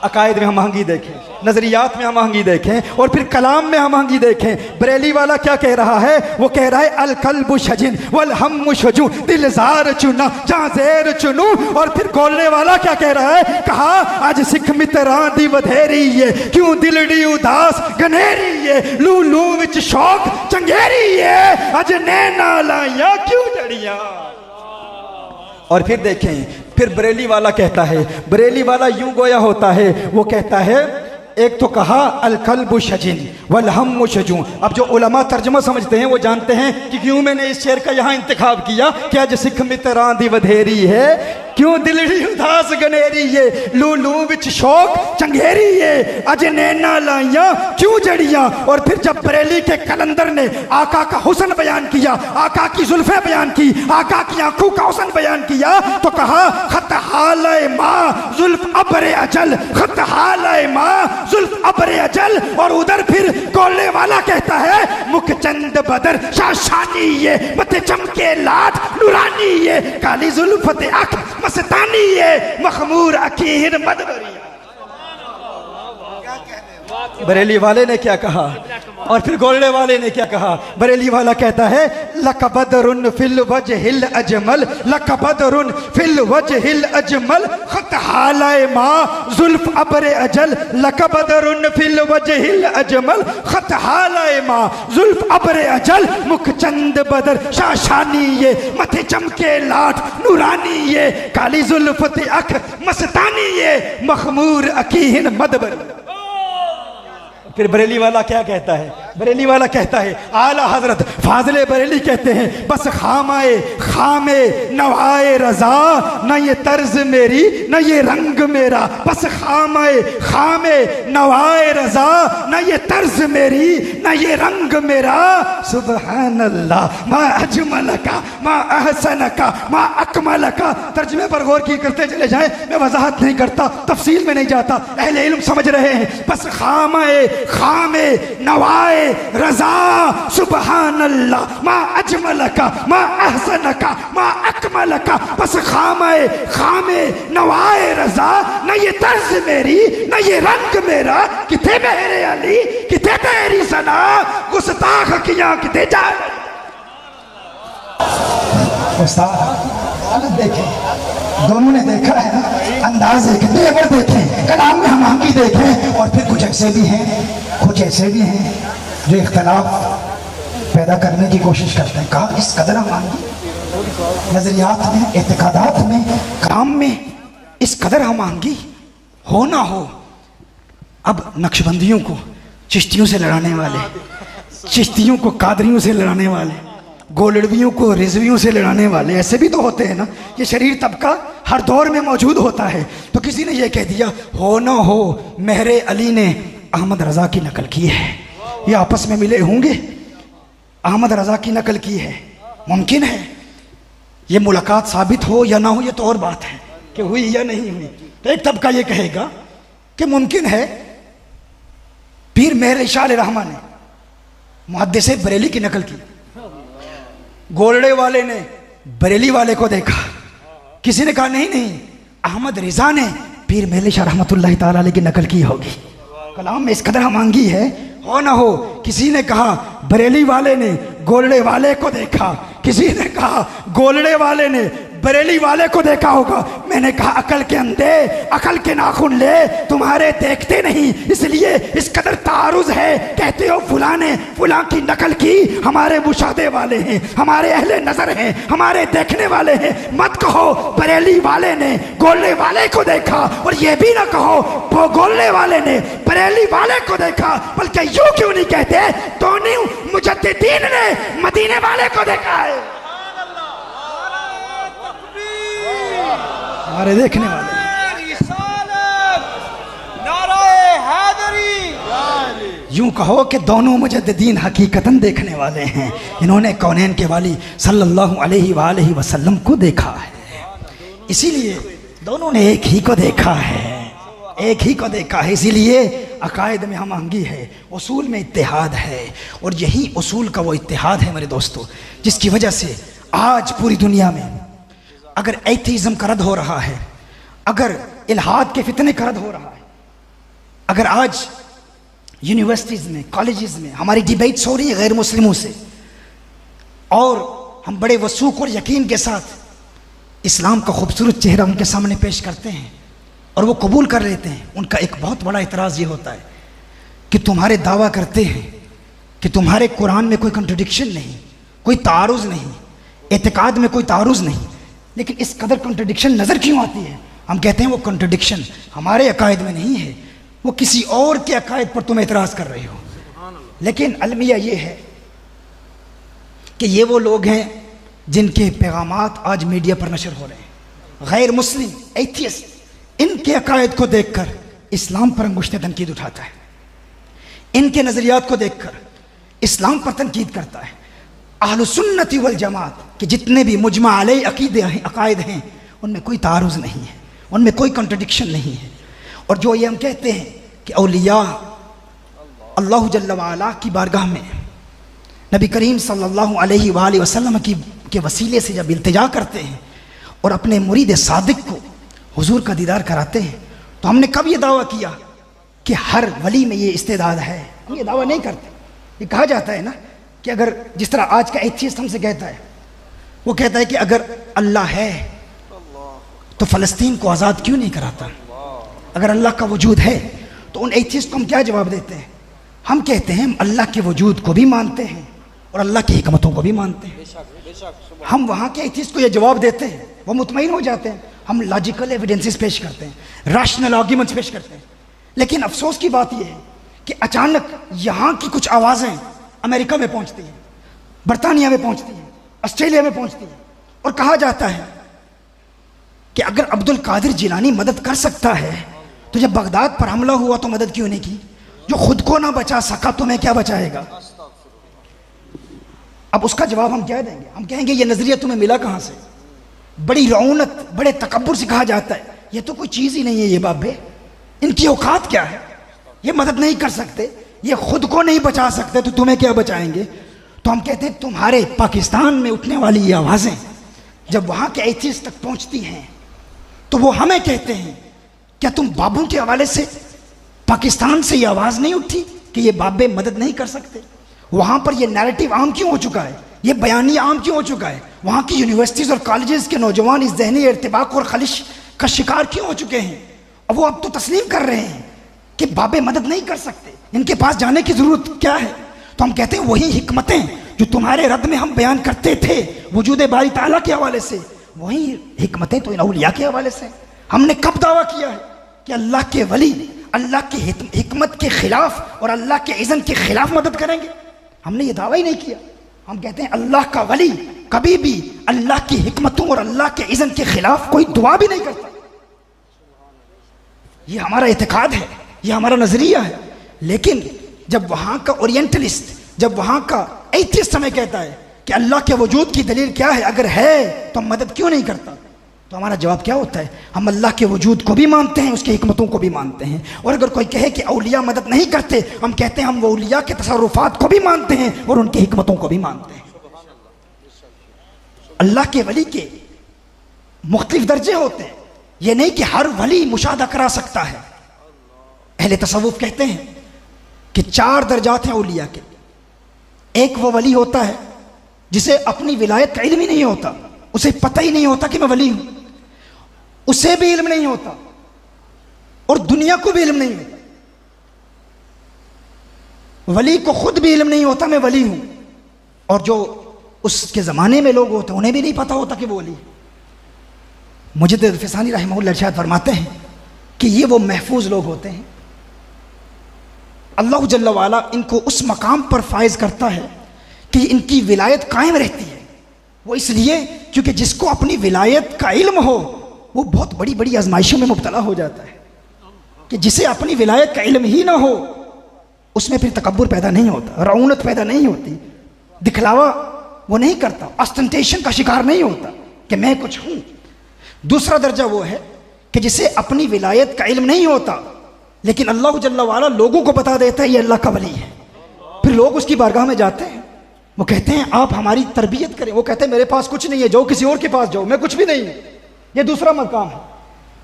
अकायद में हम आहंगी देखें, नजरियात में हम आहंगी देखें, और फिर कलाम में हम आहंगी देखें। बरेली वाला क्या कह रहा है? वो कह रहा है अल कल्बु शजिन वल हम्मु शजू, दिलजार चुना जहां जेर चुनू। और फिर गोलने वाला क्या कह रहा है? कहा आज सिख मित्रा दी वधेरी है, क्यों दिलड़ी उदास गनेरी है, लू लू विच शौक चंगेरी है, अज नैना लाया क्यों जड़िया। और फिर देखें, फिर बरेली वाला कहता है, बरेली वाला यूं गोया होता है, वो कहता है एक तो कहा अल कल्बु शजिन वल हम्मु शजू। अब जो उलमा तर्जमा समझते हैं वो जानते हैं कि क्यों मैंने इस शेर का यहाँ इंतखाब किया कि आज सिख मित्रा दी वधेरी है, क्यों दिलड़ी उदास गनेरी है, लू लू विच शौक चंगेरी है, अज नैना लाइया क्यों जड़िया। और फिर जब बरेली के कलंदर ने आका का हुस्न बयान किया, आका की जुल्फें बयान की, आका की आंखों का हुस्न बयान किया, तो कहा खत हाले माँ जुल्फ अबरे अजल, खत हाले माँ जुल्फ अबरे अजल। और उधर फिर कोल्ले वाला कहता है मुख चंद बदर शाशानी ये, मथे चमके लाट नूरानी ये, काली जुल्फ ते आँख मस्तानी ये, मखमूर अकीर मदबरिया। बरेली वाले ने क्या कहा और फिर गोलने वाले ने क्या कहा? बरेली वाला कहता है लकबदरुन फिल वजहिल अजमल, लकबदरुन फिल वजहिल अजमल, खत हालाए माँ जुल्फ अबरे अजल, लकबदरुन फिल वजहिल अजमल, खत हालाए माँ जुल्फ अबरे अजल, मुख चंद बदर शाशानी ये, मथे चमके लाट नूरानी ये, काली जुल्फ ते अख मस्तानी ये, मखमूर अकीहिन मदबर। फिर बरेली वाला क्या कहता है? बरेली वाला कहता है आला हजरत फाजले बरेली कहते हैं बस खामाए खामे नवाए रजा, न ये तर्ज मेरी न ये रंग मेरा, बस खामाए खामे नवाए रजा, न ये तर्ज मेरी न ये रंग मेरा। सुबहान अल्लाह मा अजमल का मा अहसन का मा अकमल का। तर्जमे पर गौर की करते चले जाएं, मैं वजाहत नहीं करता, तफसील में नहीं जाता, अहले इल्म समझ रहे हैं। बस खामाए खामे नवाए रजा, सुबहान अल्लाह मा अजमल का मा अहसन का मा अकमल का, बस खामे खामे नवाए रजा, न ये तर्ज मेरी न ये रंग मेरा, किथे मेरे अली किथे तेरी सना, गुस्ताख किया किथे जा। देखें दोनों ने देखा है ना, अंदाज देखें, तेवर देखें, कलाम में हम आहंगी देखें। और फिर कुछ ऐसे भी हैं, कुछ ऐसे भी हैं जो इख्तलाफ पैदा करने की कोशिश करते हैं। कहा इस कदर हम आहंगी नजरियात में, एतकादात में, काम में इस कदर हम आहंगी हो ना हो। अब नक्शबंदियों को चिश्तियों से लड़ाने वाले, चिश्तियों को कादरियों से लड़ाने वाले, गोलड़वियों को रिजवियों से लड़ाने वाले ऐसे भी तो होते हैं ना। ये शरीर तबका हर दौर में मौजूद होता है। तो किसी ने ये कह दिया हो ना हो मेहरे अली ने अहमद रजा की नकल की है, ये आपस में मिले होंगे, अहमद रजा की नकल की है। मुमकिन है ये मुलाकात साबित हो या ना हो, ये तो और बात है कि हुई या नहीं हुई। तो एक तबका ये कहेगा कि मुमकिन है पीर मेहर इशाल रहमा ने मुहद्दिस बरेली की नकल की, गोलड़े वाले ने बरेली वाले को देखा, किसी ने कहा नहीं नहीं अहमद रिजा ने पीर मेहर शाह रहमतुल्लाह ताला अलैह की नकल की होगी। कलाम में इस कदर मांगी है हो ना हो। किसी ने कहा बरेली वाले ने गोलड़े वाले को देखा, किसी ने कहा गोलड़े वाले ने बरेली वाले को देखा होगा। मैंने कहा अकल के अंधे अकल के नाखून ले, तुम्हारे देखते नहीं इसलिए इस कदर तारुज है। कहते हो फुला ने फुला की नकल की, हमारे मुशादे वाले हैं, हमारे अहले नजर हैं, हमारे देखने वाले हैं। मत कहो बरेली वाले ने गोलने वाले को देखा, और ये भी ना कहो वो गोलने वाले ने बरेली वाले को देखा। बल्कि यूं क्यों नहीं कहते दोनों मुजद्दिदीन ने मदीने वाले को देखा है, हमारे देखने वाले। यूं कहो कि दोनों मुजद्दिदीन हकीकतन देखने वाले हैं। इन्होंने कौनैन के वाली सल्लल्लाहु अलैहि वसल्लम को देखा है, इसीलिए दोनों ने एक ही को देखा है, एक ही को देखा है। इसीलिए अकायद में हम आहंगी है, उसूल में इत्तेहाद है, और यही उसूल का वो इत्तेहाद है मेरे दोस्तों जिसकी वजह से आज पूरी दुनिया में अगर एथीज़म का रद्द हो रहा है, अगर इल्हाद के फितने का रद्द हो रहा है, अगर आज यूनिवर्सिटीज़ में, कॉलेजेस में हमारी डिबेट्स हो रही है गैर मुस्लिमों से, और हम बड़े वसूख और यकीन के साथ इस्लाम का खूबसूरत चेहरा उनके सामने पेश करते हैं और वो कबूल कर लेते हैं, उनका एक बहुत बड़ा इतराज़ ये होता है कि तुम्हारे दावा करते हैं कि तुम्हारे कुरान में कोई कंट्रडिक्शन नहीं, कोई तारुज़ नहीं, एतकाद में कोई तारुज़ नहीं, लेकिन इस कदर कंट्रडिक्शन नज़र क्यों आती है? हम कहते हैं वो कंट्रडिक्शन हमारे अकायद में नहीं है, वो किसी और के अकायद पर तुम एतराज़ कर रहे हो। लेकिन अलमिया ये है कि ये वो लोग हैं जिनके पैगामात आज मीडिया पर नशर हो रहे हैं। गैर मुस्लिम एथियस्ट इनके अकायद को देखकर इस्लाम पर अंगुश्त तनकीद उठाता है, इनके नज़रियात को देखकर इस्लाम पर तनकीद करता है। अहलुसुन्नती वल जमात के जितने भी मुजमा अलैह अकीदे हैं, अकायद हैं, उनमें कोई तारुज़ नहीं है, उनमें कोई कंट्रडिक्शन नहीं है। और जो ये हम कहते हैं कि औलिया अल्लाह जल्ल व अला की बारगाह में नबी करीम सल्लल्लाहु अलैहि वसल्लम के वसीले से जब इल्तिजा करते हैं और अपने मुरीद सादिक को हुजूर का दीदार कराते हैं, तो हमने कब ये दावा किया कि हर वली में ये इस्तेदाद है? हम ये दावा नहीं करते। ये कहा जाता है ना कि अगर जिस तरह आज का एथियस्ट हमसे कहता है, वो कहता है कि अगर अल्लाह है तो फ़लस्तीन को आज़ाद क्यों नहीं कराता? अगर अल्लाह का वजूद है तो उन एथियस्ट को हम क्या जवाब देते हैं? हम कहते हैं हम अल्लाह के वजूद को भी मानते हैं और अल्लाह की हिकमतों को भी मानते हैं। हम वहाँ के एथियस्ट को ये जवाब देते हैं, वो मुतमईन हो जाते हैं। हम लॉजिकल एविडेंसेस पेश करते हैं, रैशनल आर्ग्यूमेंट्स पेश करते हैं। लेकिन अफसोस की बात यह है कि अचानक यहाँ की कुछ आवाज़ें अमेरिका में पहुँचती हैं, बरतानिया में पहुँचती हैं, ऑस्ट्रेलिया में पहुँचती हैं, और कहा जाता है कि अगर अब्दुल कादिर जिलानी मदद कर सकता है तो जब बगदाद पर हमला हुआ तो मदद क्यों नहीं की? जो खुद को ना बचा सका तो मैं क्या बचाएगा? अब उसका जवाब हम क्या देंगे? हम कहेंगे ये नजरिया तुम्हें मिला कहां से? बड़ी रौनत, बड़े तकब्बुर से कहा जाता है ये तो कोई चीज ही नहीं है, ये बाबे इनकी औकात क्या है? ये मदद नहीं कर सकते, ये खुद को नहीं बचा सकते, तो तुम्हें क्या बचाएंगे? तो हम कहते हैं तुम्हारे पाकिस्तान में उठने वाली ये आवाजें जब वहां के एथियस्ट तक पहुंचती हैं तो वो हमें कहते हैं क्या तुम बाबू के हवाले से पाकिस्तान से ये आवाज़ नहीं उठी कि ये बाबे मदद नहीं कर सकते? वहाँ पर ये नैरेटिव आम क्यों हो चुका है? ये बयानिया आम क्यों हो चुका है? वहाँ की यूनिवर्सिटीज़ और कॉलेजेस के नौजवान इस ज़हनी इर्तिबाक और खलिश का शिकार क्यों हो चुके हैं? और वो अब तो तस्लीम कर रहे हैं कि बाबे मदद नहीं कर सकते, इनके पास जाने की ज़रूरत क्या है? तो हम कहते हैं वही हिकमतें जो तुम्हारे रद्द में हम बयान करते थे वजूद बारी ताला के हवाले से, वही हिकमतें तो इन औलिया के हवाले से। हमने कब दावा किया है कि अल्लाह के वली अल्लाह की हिकमत के खिलाफ और अल्लाह के इज़्न के खिलाफ मदद करेंगे? हमने ये दावा ही नहीं किया। हम कहते हैं अल्लाह का वली कभी भी अल्लाह की हिकमतों और अल्लाह के इज़्न के खिलाफ कोई दुआ भी नहीं करता। ये हमारा इत्तेकाद है, ये हमारा नजरिया है। लेकिन जब वहां का ओरिएंटलिस्ट, जब वहां का एथियस्ट हमें कहता है कि अल्लाह के वजूद की दलील क्या है, अगर है तो हम मदद क्यों नहीं करता, तो हमारा जवाब क्या होता है? हम अल्लाह के वजूद को भी मानते हैं, उसकी हिकमतों को भी मानते हैं। और अगर कोई कहे कि औलिया मदद नहीं करते, हम कहते हैं हम वो औलिया के तसर्रुफात को भी मानते हैं और उनकी हिकमतों को भी मानते हैं। अल्लाह के वली के मुख्तलिफ दर्जे होते हैं, ये नहीं कि हर वली मुशाहदा करा सकता है। अहले तसव्वुफ कहते हैं कि 4 दर्जात हैं औलिया के। एक वो वली होता है जिसे अपनी विलायत का इल्म ही नहीं होता, उसे पता ही नहीं होता कि मैं वली हूं, उसे भी इल्म नहीं होता और दुनिया को भी इल्म नहीं होता। वली को खुद भी इल्म नहीं होता मैं वली हूं, और जो उसके ज़माने में लोग होते हैं उन्हें भी नहीं पता होता कि वो वली। मुजद्दिद अल-फिसानी रहमहुल्लाह इरशाद फरमाते हैं कि ये वो महफूज लोग होते हैं, अल्लाह जल्ल वाला इनको उस मकाम पर फायज करता है कि इनकी विलायत कायम रहती है। वो इसलिए क्योंकि जिसको अपनी विलायत का इल्म हो वो बहुत बड़ी बड़ी आजमाइशों में मुब्तला हो जाता है, कि जिसे अपनी विलायत का इल्म ही ना हो उसमें फिर तकब्बुर पैदा नहीं होता, रऊनत पैदा नहीं होती, दिखलावा वो नहीं करता, ऑस्टेंटेशन का शिकार नहीं होता कि मैं कुछ हूं। दूसरा दर्जा वो है कि जिसे अपनी विलायत का इल्म नहीं होता लेकिन अल्लाह जल्ल वाला लोगों को बता देता है ये अल्लाह का वली है। फिर लोग उसकी बारगाह में जाते हैं, वो कहते हैं आप हमारी तरबियत करें। वो कहते हैं मेरे पास कुछ नहीं है, जाओ किसी और के पास जाओ, मैं कुछ भी नहीं हूं। ये दूसरा मकाम है।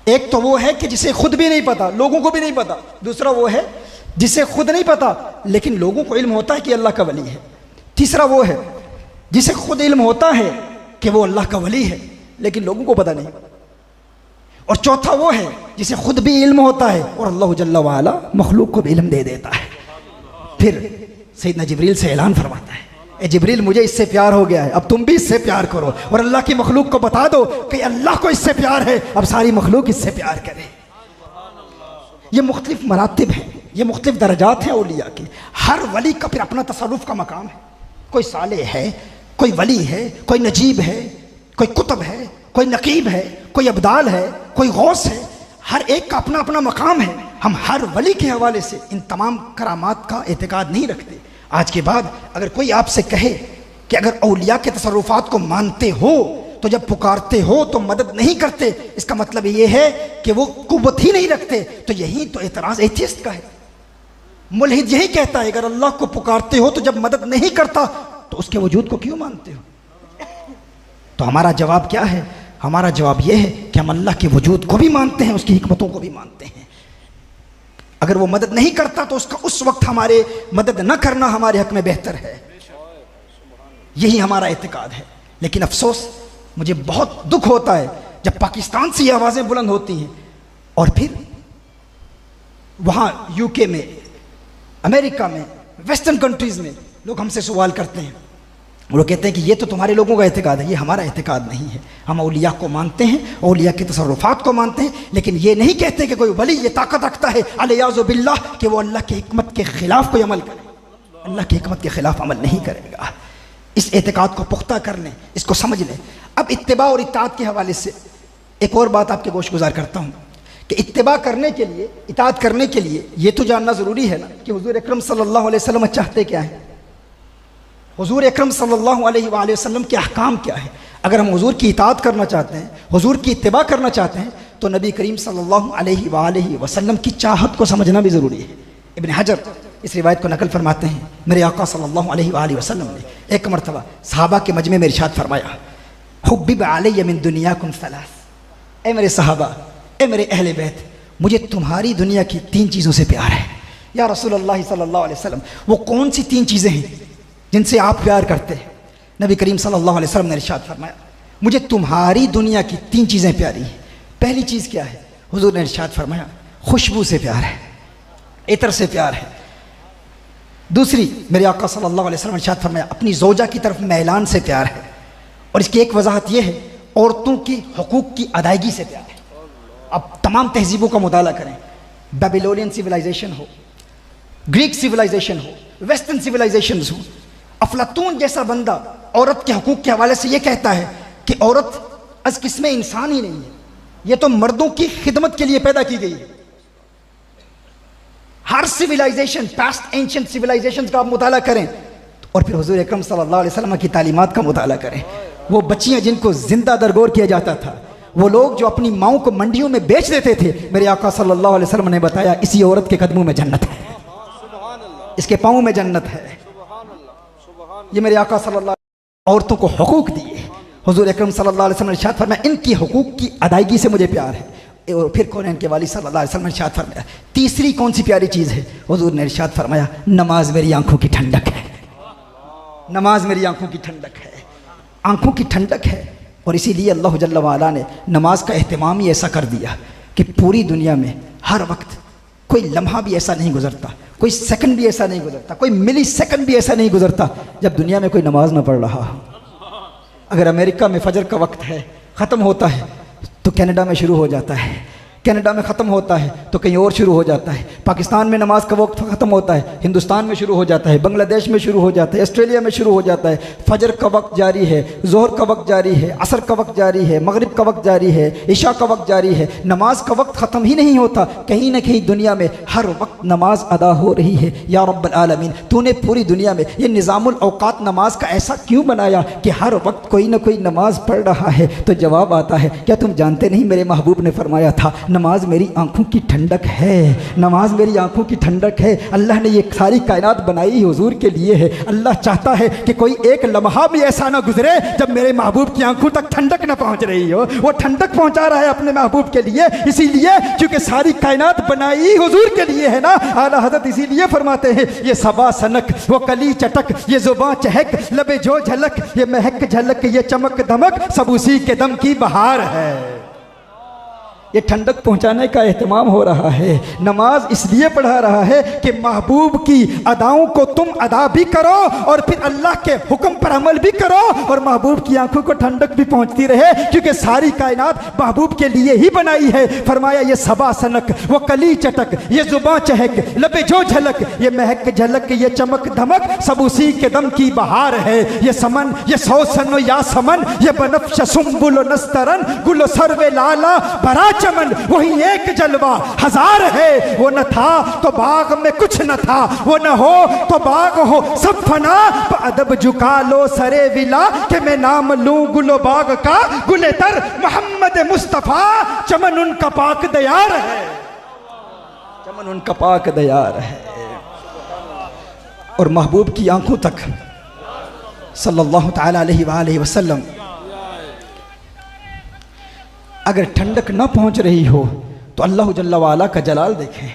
एक तो वो है कि जिसे खुद भी नहीं पता, लोगों को भी नहीं पता। दूसरा वो है जिसे खुद नहीं पता लेकिन लोगों को इल्म होता है कि अल्लाह का वली है। तीसरा वो है जिसे खुद इल्म होता है कि वो अल्लाह का वली है लेकिन लोगों को पता नहीं। और चौथा वो है जिसे खुद भी इल्म होता है और अल्लाह जल्ला वाला मखलूक को भी इल्म दे देता है। फिर सैयदना जिब्रील से ऐलान फरमाता है, ए जिब्रील मुझे इससे प्यार हो गया है, अब तुम भी इससे प्यार करो और अल्लाह की मखलूक को बता दो कि अल्लाह को इससे प्यार है, अब सारी मखलूक इससे प्यार करे। ये मुख्तलिफ मरातिब हैं, ये मुख्तलिफ दर्जात हैं औलिया के। हर वली का फिर अपना तसर्रुफ का मकाम है। कोई साले है, कोई वली है, कोई नजीब है, कोई कुतुब है, कोई नकीब है, कोई अब्दाल है, कोई गौस है। हर एक का अपना अपना मकाम है। हम हर वली के हवाले से इन तमाम करामात का एतकाद नहीं रखते। आज के बाद अगर कोई आपसे कहे कि अगर औलिया के तसर्रुफात को मानते हो तो जब पुकारते हो तो मदद नहीं करते, इसका मतलब ये है कि वो कुव्वत ही नहीं रखते, तो यही तो एतराज़ एथियस्ट का है। मुल्हिद यही कहता है अगर अल्लाह को पुकारते हो तो जब मदद नहीं करता तो उसके वजूद को क्यों मानते हो? तो हमारा जवाब क्या है? हमारा जवाब यह है कि हम अल्लाह के वजूद को भी मानते हैं, उसकी हिकमतों को भी मानते हैं। अगर वो मदद नहीं करता तो उसका उस वक्त हमारे मदद न करना हमारे हक में बेहतर है। यही हमारा एतकाद है। लेकिन अफसोस, मुझे बहुत दुख होता है जब पाकिस्तान से ये आवाज़ें बुलंद होती हैं और फिर वहाँ यूके में, अमेरिका में, वेस्टर्न कंट्रीज़ में लोग हमसे सवाल करते हैं। वो कहते हैं कि ये तो तुम्हारे लोगों का एतकाद है, ये हमारा एतकाद नहीं है। हम औलिया को मानते हैं, औलिया के तसर्रुफात को मानते हैं, लेकिन ये नहीं कहते कि कोई वली ये ताकत रखता है अलियाज़ु बिल्लाह कि वो अल्लाह की हिकमत के ख़िलाफ़ कोई अमल करे। अल्लाह की हिकमत के ख़िलाफ़ अमल नहीं करेगा। इस एतकाद को पुख्ता कर लें, इसको समझ लें। अब इत्तिबा और इताअत के हवाले से एक और बात आपके गोश गुजार करता हूँ कि इत्तिबा करने के लिए, इताअत करने के लिए ये तो जानना ज़रूरी है ना कि हुज़ूर अकरम सल्लल्लाहु अलैहि वसल्लम चाहते क्या है, हुज़ूर अकरम सल्लल्लाहु अलैहि वसल्लम के अहकाम क्या है। अगर हम हुज़ूर की इताअत करना चाहते हैं, हुज़ूर की इत्तिबा करना चाहते हैं, तो नबी करीम सल्लल्लाहु अलैहि वसल्लम की चाहत को समझना भी ज़रूरी है। इब्न हजर इस रिवायत को नकल फरमाते हैं, मेरे आका सल्लल्लाहु अलैहि वसल्लम ने एक मरतबा सहाबा के मजमे में इरशाद फरमाया, हुब्बिब अलैया मिन दुनियाकुम सलास, ए मेरे सहाबा, ए मेरे अहले बैत, मुझे तुम्हारी दुनिया की 3 चीज़ों से प्यार है। या रसूलुल्लाह सल्लल्लाहु अलैहि वसल्लम, वो कौन सी 3 चीज़ें हैं जिनसे आप प्यार करते हैं? नबी करीम सल्लल्लाहु अलैहि वसल्लम ने इरशाद फरमाया, मुझे तुम्हारी दुनिया की 3 चीज़ें प्यारी हैं। पहली चीज़ क्या है? हुजूर ने इरशाद फरमाया, खुशबू से प्यार है, इतर से प्यार है। दूसरी, मेरे आका सल्लल्लाहु अलैहि वसल्लम ने इरशाद फरमाया, अपनी ज़ौजा की तरफ मैलान से प्यार है। और इसकी एक वजाहत यह है, औरतों की हुकूक की अदायगी से प्यार है। अब तमाम तहजीबों का मुताला करें, बेबीलोनियन सिविलाइजेशन हो, ग्रीक सिविलाइजेशन हो, वेस्टर्न सिविलाइजेशन हो, अफलातून जैसा बंदा औरत के हकूक़ के हवाले से ये कहता है कि औरत अज़ किस्म इंसान ही नहीं है, ये तो मर्दों की खिदमत के लिए पैदा की गई है। हर सिविलाइजेशन, पास्ट एंशिएंट सिविलाइजेशन का आप मुताला करें और फिर हुज़ूर अकरम सल्लल्लाहु अलैहि वसल्लम की तालीमात का मुताला करें। वो बच्चियां जिनको जिंदा दरगोर किया जाता था, वो लोग जो अपनी माओं को मंडियों में बेच देते थे, मेरे आका सल्लल्लाहु अलैहि वसल्लम ने बताया, इसी औरत के कदमों में जन्नत है, इसके पाँव में जन्नत है। ये मेरे आका सल्लल्लाहु औरतों को हुकूक दिए। हुज़ूर अकरम सल्लल्लाहु अलैहि वसल्लम ने इरशाद फरमाया, इनकी हुकूक की अदायगी से मुझे प्यार है। और फिर कौन है इनके वाली सल्लल्लाहु अलैहि वसल्लम ने इरशाद फरमाया, तीसरी कौन सी प्यारी चीज़ है? हुज़ूर ने इरशाद फरमाया, नमाज मेरी आंखों की ठंडक है। नमाज मेरी आंखों की ठंडक है, आंखों की ठंडक है। और इसीलिए अल्लाह जल्ल वाला ने नमाज का एहतमाम ही ऐसा कर दिया कि पूरी दुनिया में हर वक्त कोई लम्हा भी ऐसा नहीं गुजरता, कोई सेकंड भी ऐसा नहीं गुजरता, कोई मिली सेकंड भी ऐसा नहीं गुजरता जब दुनिया में कोई नमाज ना पढ़ रहा हो। अगर अमेरिका में फजर का वक्त है, ख़त्म होता है, तो कनाडा में शुरू हो जाता है, कनाडा में ख़त्म होता है तो कहीं और शुरू हो जाता है। पाकिस्तान में नमाज का वक्त ख़त्म होता है, हिंदुस्तान में शुरू हो जाता है, बांग्लादेश में शुरू हो जाता है, ऑस्ट्रेलिया में शुरू हो जाता है। फजर का वक्त जारी है, ज़ोहर का वक्त जारी है, असर का वक्त जारी है, मगरिब का वक्त जारी है, इशा का वक्त जारी है। नमाज का वक्त ख़त्म ही नहीं होता। कहीं ना कहीं दुनिया में हर वक्त नमाज अदा हो रही है। या रब्बल आलमीन, तूने पूरी दुनिया में ये निज़ामुल औकात नमाज का ऐसा क्यों बनाया कि हर वक्त कोई ना कोई नमाज पढ़ रहा है? तो जवाब आता है, क्या तुम जानते नहीं मेरे महबूब ने फरमाया था, नमाज मेरी आंखों की ठंडक है, नमाज मेरी आंखों की ठंडक है। अल्लाह ने ये सारी कायनात बनाई हुजूर के लिए है। अल्लाह चाहता है कि कोई एक लम्हा भी ऐसा ना गुजरे जब मेरे महबूब की आंखों तक ठंडक ना पहुंच रही हो। वो ठंडक पहुंचा रहा है अपने महबूब के लिए, इसीलिए क्योंकि सारी कायनात बनाई हुजूर के लिए है ना। आला हज़रत इसीलिए फरमाते हैं, ये सबा सनक, वो कली चटक, ये जुबां चहक, लबे जो झलक, ये महक झलक, ये चमक धमक, सब उसी के दम की बहार है। ये ठंडक पहुंचाने का एहतमाम हो रहा है। नमाज इसलिए पढ़ा रहा है कि महबूब की अदाओं को तुम अदा भी करो और फिर अल्लाह के हुक्म पर अमल भी करो और महबूब की आंखों को ठंडक भी पहुंचती रहे, क्योंकि सारी कायनात महबूब के लिए ही बनाई है। फरमाया ये सबा सनक, वो कली चटक, ये जुबां चहक, लबे जो झलक, ये महक झलक, ये चमक धमक, सब उसी के दम की बहार है। ये समन, ये सौसन या समन, ये बनफ्श सुम्बुल नस्तरन, गुल सरवे लाला बरा चमन, वही एक जलवा हजार है। वो न था तो बाग में कुछ न था, वो न हो तो बाग हो सब फना, अदब झुका लो सरे विला कि मैं नाम लूं गुलो बाग का, गुले तर मोहम्मद मुस्तफा, चमन उनका पाक दयार है, चमन उनका पाक दयार है। और महबूब की आंखों तक सल्लल्लाहु तआला अलैहि वसल्लम अगर ठंडक न पहुंच रही हो तो अल्लाह जल्ला वाला का जलाल देखें,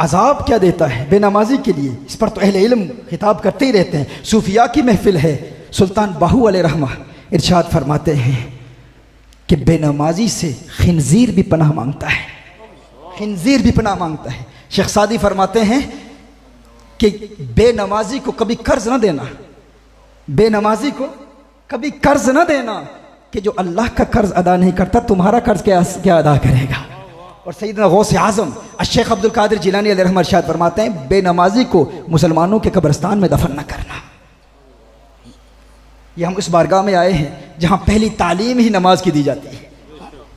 अजाब क्या देता है बेनमाजी के लिए। इस पर तो अहले इल्म खिताब करते ही रहते हैं। सूफिया की महफिल है, सुल्तान बाहू अलैहिर्रहमा इरशाद फरमाते हैं कि बेनमाजी से खिंजीर भी पनाह मांगता है, खिंजीर भी पनाह मांगता है। शेख सादी फरमाते हैं कि बेनमाजी को कभी कर्ज न देना, बेनमाजी को कभी कर्ज न देना, कि जो अल्लाह का कर्ज अदा नहीं करता तुम्हारा कर्ज क्या अदा करेगा। और सैयदना गौस आज़म शेख अब्दुल कादिर जिलानी अलैहिर्रहमत इरशाद फरमाते हैं, बेनमाजी को मुसलमानों के कब्रिस्तान में दफन न करना। ये हम उस बारगाह में आए हैं जहाँ पहली तालीम ही नमाज की दी जाती है,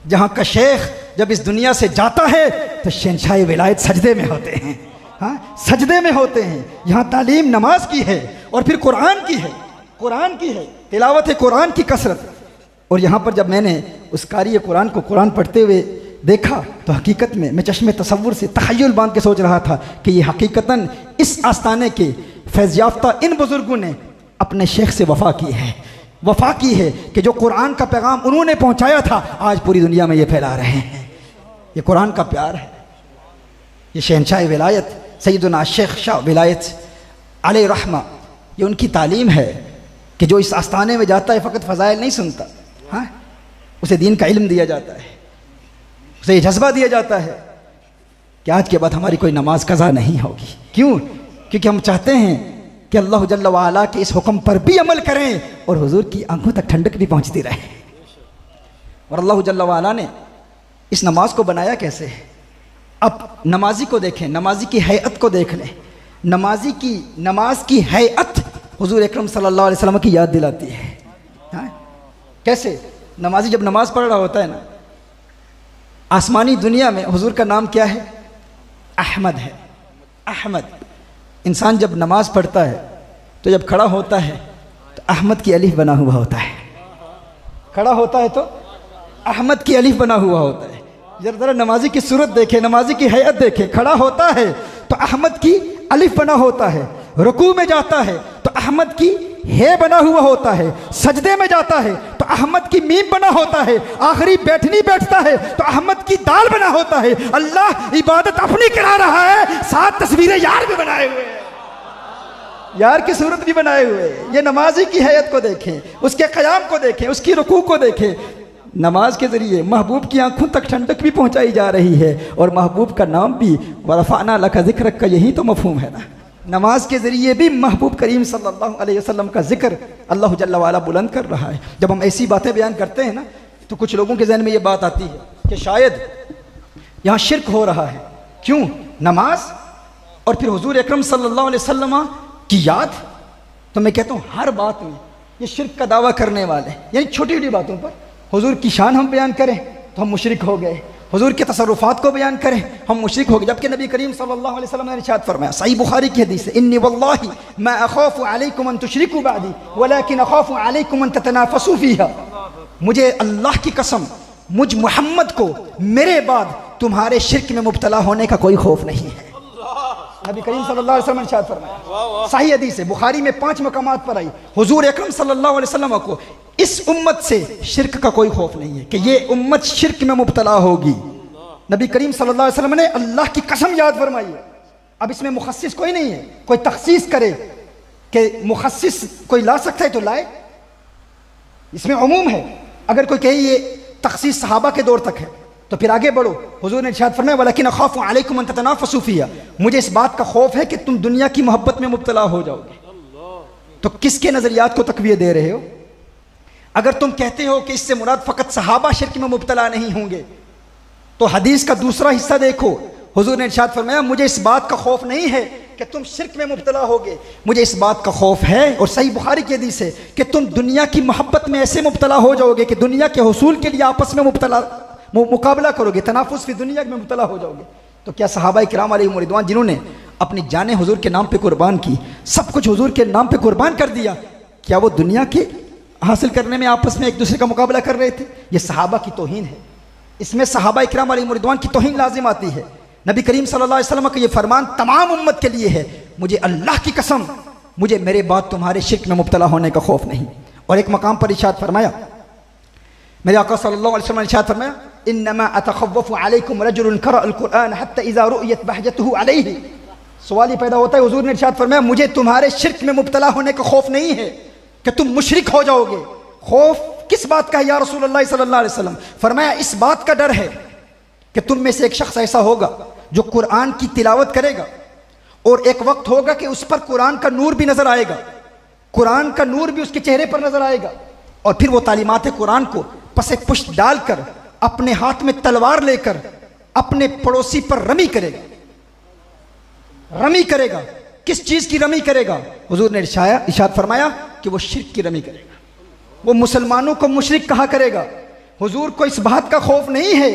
जहाँ का शेख जब इस दुनिया से जाता है तो शहंशाह विलायत सजदे में होते हैं, हाँ सजदे में होते हैं। यहाँ तालीम नमाज की है और फिर कुरान की है, कुरान की है, तिलावत है कुरान की कसरत। और यहाँ पर जब मैंने उस कारी कुरान को कुरान पढ़ते हुए देखा तो हकीकत में मैं चश्मे तसव्वुर से तख़य्युल बांध के सोच रहा था कि ये हकीकतन इस आस्थाने के फैज़ याफ्ता इन बुज़ुर्गों ने अपने शेख से वफ़ा की है, वफ़ा की है कि जो कुरान का पैगाम उन्होंने पहुँचाया था आज पूरी दुनिया में ये फैला रहे हैं। ये कुरान का प्यार है। ये शहंशाह विलायत सैयदना शेख शाह विलायत अलैहिर्रहमा, ये उनकी तालीम है कि जो इस आस्थाने में जाता है फ़कत फ़ज़ाइल नहीं सुनता, हाँ उसे दीन का इल्म दिया जाता है, उसे ये जज्बा दिया जाता है कि आज के बाद हमारी कोई नमाज कज़ा नहीं होगी। क्यों? क्योंकि हम चाहते हैं कि अल्लाह जल्ला वाला के इस हुक्म पर भी अमल करें और हुजूर की आंखों तक ठंडक भी पहुंचती रहे। और अल्लाह जल्ला वाला ने इस नमाज को बनाया कैसे है? अब नमाजी को देखें, नमाजी की हैअत को देख लें। नमाजी की नमाज की हैअत हुजूर अकरम सल्लल्लाहु अलैहि वसल्लम की याद दिलाती है। हाँ? कैसे? नमाजी जब नमाज पढ़ रहा होता है ना, आसमानी दुनिया में हुजूर का नाम क्या है? अहमद है, अहमद। इंसान जब नमाज पढ़ता है तो जब खड़ा होता है तो अहमद की अलिफ बना हुआ होता है, खड़ा होता है तो अहमद की अलिफ बना हुआ होता है। जरा नमाजी की सूरत देखे, नमाजी की हैयत देखे, खड़ा होता है तो अहमद की अलिफ बना होता है, रुकू में जाता है तो अहमद की हे बना हुआ होता है, सजदे में जाता है तो अहमद की मीम बना होता है, आखिरी बैठनी बैठता है तो अहमद की दाल बना होता है। अल्लाह इबादत अपनी करा रहा है, साथ तस्वीरें यार भी बनाए हुए हैं, यार की सूरत भी बनाए हुए हैं। ये नमाजी की हैयत को देखें, उसके क़याम को देखें, उसकी रुकू को देखें। नमाज के ज़रिए महबूब की आंखों तक ठंडक भी पहुंचाई जा रही है और महबूब का नाम भी वरफ़अना लका ज़िक्रक का यही तो मफ़हूम है ना। नमाज के ज़रिए भी महबूब करीम सल्लल्लाहु अलैहि वसल्लम का जिक्र अल्लाह जल्ला वाला बुलंद कर रहा है। जब हम ऐसी बातें बयान करते हैं ना तो कुछ लोगों के जहन में ये बात आती है कि शायद यहाँ शिरक हो रहा है। क्यों? नमाज और फिर हुजूर अकरम सल्लल्लाहु अलैहि वसल्लम की याद। तो मैं कहता हूँ हर बात में ये शिरक का दावा करने वाले, यानी छोटी छोटी बातों पर हुजूर की शान हम बयान करें तो हम मुशरिक हो गए, हुजूर के तसर्रुफात को बयान करें हम मुशरिक हो गए। जबकि नबी करीम सल्लल्लाहु अलैहि वसल्लम ने इरशाद फरमाया, सही बुखारी की हदीस है, इन्नी वल्लाहि मा अखाफु अलैकुम अन तुशरिकू बअदी वलाकिन अखाफु अलैकुम अन ततनाफसू फीहा। मुझे अल्लाह की कसम, मुझ मोहम्मद को मेरे बाद तुम्हारे शिर्क में मुब्तला होने का कोई खौफ नहीं है। नबी करीम सल्लल्लाहु अलैहि वसल्लम ने इरशाद फरमाया, सही हदीस है, बुखारी में 5 मकामात पर आई, हुजूर अकरम सल्लल्लाहु अलैहि वसल्लम को इस उम्मत से शिर्क का कोई खौफ नहीं है कि ये उम्मत शिर्क में मुब्तला होगी। नबी करीम सल्लल्लाहु अलैहि वसल्लम ने अल्लाह की कसम याद फरमाई है। अब इसमें मुखस्सिस कोई नहीं है, कोई तखसीस करे कि मुखस्सिस कोई ला सकता है तो लाए, इसमें उमूम है। अगर कोई कहे ये तखसीस सहाबा के दौर तक है तो फिर आगे बढ़ो। हुजूर ने इरशाद फरमाया, वलकिन अखाफु अलैकुम अन ततनाफसू फिहा, मुझे इस बात का खौफ है कि तुम दुनिया की मोहब्बत में मुब्तला हो जाओगे। तो किसके नजरियात को तकवीह दे रहे हो? अगर तुम कहते हो कि इससे मुराद फकत सहाबा शिर्क में मुब्तला नहीं होंगे, तो हदीस का दूसरा हिस्सा देखो। हुजूर ने इरशाद फरमाया, मुझे इस बात का खौफ नहीं है कि तुम शिर्क में मुब्तला होगे, मुझे इस बात का खौफ है, और सही बुखारी की हदीस है, कि तुम दुनिया की मोहब्बत में ऐसे मुब्तला हो जाओगे कि दुनिया के हुसूल के लिए आपस में मुकाबला करोगे, तनाफुस की दुनिया में मुब्तला हो जाओगे। तो क्या सहाबा किराम अलैहिम रिदवान जिन्होंने अपनी जानें हुजूर के नाम पे कुर्बान की, सब कुछ हुजूर के नाम पे कुर्बान कर दिया, क्या वो दुनिया के हासिल करने में आपस में एक दूसरे का मुकाबला कर रहे थे? ये सहाबा की तौहीन है, इसमें सहाबा किराम अलैहिम रिदवान की तौहीन लाजिम आती है। नबी करीम सल्लल्लाहु अलैहि वसल्लम का ये फरमान तमाम उम्मत के लिए है, मुझे अल्लाह की कसम, मुझे मेरे बाद तुम्हारे शिर्क में मुब्तला होने का खौफ नहीं। और एक मकाम पर इरशाद फरमाया, मेरे आका सल्लल्लाहु अलैहि वसल्लम ने इरशाद फरमाया, इन्नमा अतखव्वफु अलैकुम रजुलन क़रअल कुरआन हत्ता इज़ा रुयत बहजतहु अलैहि। सवाल ये पैदा होता है, हुजूर ने इरशाद फरमाया, मुझे तुम्हारे शिर्क में मुब्तला होने का खौफ नहीं है कि तुम मुशरिक हो जाओगे। खौफ किस बात का है या रसूल अल्लाह सल्लल्लाहु अलैहि वसल्लम? फरमाया, इस बात का डर है कि तुम में से एक शख्स ऐसा होगा जो कुरान की तिलावत करेगा, और एक वक्त होगा कि उस पर कुरान का नूर भी नजर आएगा, कुरान का नूर भी उसके चेहरे पर नजर आएगा, और फिर वो तालीमात कुरान को पसे पुष्ट डालकर अपने हाथ में तलवार लेकर अपने पड़ोसी पर रमी करेगा। रमी करेगा, किस चीज की रमी करेगा? हुजूर ने इरशाद फरमाया कि वो शिर्क की रमी करेगा, वो मुसलमानों को मुशरिक कहा करेगा। हुजूर को इस बात का खौफ नहीं है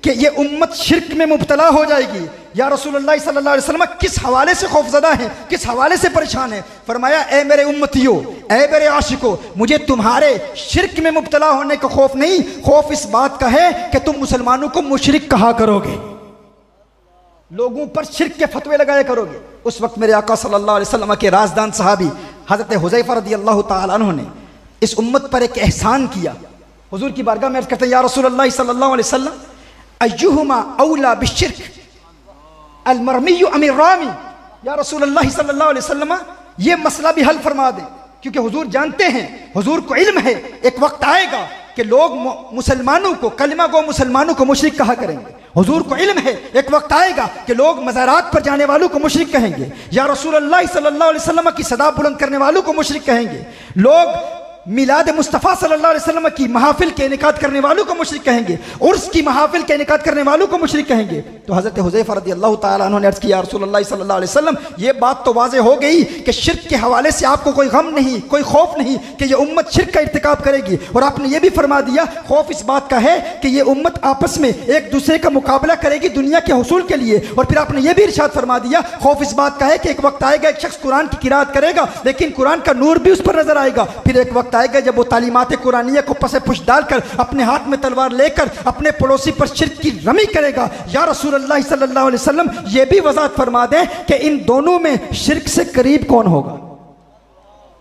कि ये उम्मत शिर्क में मुब्तला हो जाएगी। या रसूलुल्लाह सल्लल्लाहु अलैहि वसल्लम किस हवाले से खौफजदा है, किस हवाले से परेशान है? फरमाया, ए मेरे उम्मतियों, ए मेरे आशिकों, मुझे तुम्हारे शिर्क में मुब्तला होने का खौफ नहीं, खौफ इस बात का है कि तुम मुसलमानों को मुशरिक कहा करोगे, लोगों पर शिर्क के फतवे लगाया करोगे। उस वक्त मेरे आका सल्लल्लाहु अलैहि वसल्लम के राजदान सहाबी हजरत हुज़ैफा रज़ियल्लाहु ताला अन्हु ने इस उम्मत पर एक एहसान किया। हुजूर की बारगाह में अर्ज़ करते हैं, या रसूलल्लाह सल्लल्लाहु अलैहि वसल्लम, अय्युहुमा औला बिश्शिर्क अलमरमिय्यु अमिर रामी। या रसूलल्लाह सल्लल्लाहु अलैहि वसल्लम, ये मसला भी हल फरमा दे, क्योंकि हुजूर जानते हैं, हुजूर को इल्म है, एक वक्त आएगा कि लोग मुसलमानों को, कलिमा गो मुसलमानों को मुशरिक कहा करेंगे। हुजूर को इल्म है, एक वक्त आएगा कि लोग मज़ारात पर जाने वालों को मुशरिक कहेंगे, या रसूलुल्लाह सल्लल्लाहु अलैहि वसल्लम की सदा बुलंद करने वालों को मुशरिक कहेंगे, लोग मिलाद मुस्तफ़ा सल्लल्लाहु अलैहि वसल्लम की महफिल के इनेकाद करने वालों को मुशरिक कहेंगे, उर्स की महफिल के इनेकाद करने वालों को मुशरिक कहेंगे। तो हज़रत हुज़ैफा रज़ियल्लाहु ताला अन्हु ने अर्ज़ किया, रसूलुल्लाह सल्लल्लाहु अलैहि वसल्लम, ये बात तो वाज़ेह हो गई कि शिर्क के हवाले से आपको कोई गम नहीं, कोई खौफ नहीं कि ये उम्मत शिर्क का इर्तिकाब करेगी। और आपने ये भी फरमा दिया, खौफ इस बात का है कि ये उम्मत आपस में एक दूसरे का मुकाबला करेगी दुनिया के हुसूल के लिए। और फिर आपने ये भी इरशाद फरमा दिया, खौफ इस बात का है कि एक वक्त आएगा, एक शख्स कुरान की किरात करेगा, लेकिन कुरान का नूर भी उस पर नजर आएगा। फिर एक वक्त आएगा जब वो तालीमात कुरानिया को पसे पुश डालकर अपने हाथ में तलवार लेकर अपने पड़ोसी पर शिर्क की रमी करेगा। या रसूलुल्लाह सल्लल्लाहु अलैहि वसल्लम, ये भी वजाहत फरमा दें कि इन दोनों में शिर्क से करीब कौन होगा?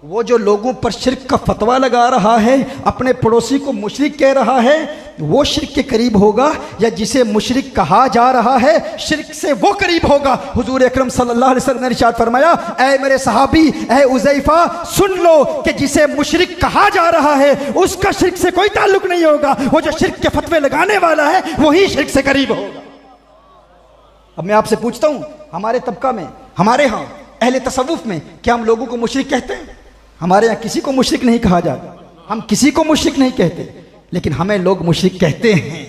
वो जो लोगों पर शिर्क का फतवा लगा रहा है, अपने पड़ोसी को मुशरिक कह रहा है, वो शिर्क के करीब होगा, या जिसे मुशरिक कहा जा रहा है शिर्क से वो करीब होगा? हुजूर अकरम सल्लल्लाहु अलैहि वसल्लम ने इरशाद फरमाया, ऐ मेरे सहाबी, ऐ उज़ैफा, सुन लो कि जिसे मुशरिक कहा जा रहा है उसका शिर्क से कोई ताल्लुक नहीं होगा, वो जो शिर्क के फतवे लगाने वाला है वही शिर्क से करीब होगा। अब मैं आपसे पूछता हूँ, हमारे तबका में, हमारे यहाँ अहले तसव्वुफ में, क्या हम लोगों को मुशरिक कहते हैं? हमारे यहाँ किसी को मुशरिक नहीं कहा जाता, हम किसी को मुशरिक नहीं कहते, लेकिन हमें लोग मुशरिक कहते हैं।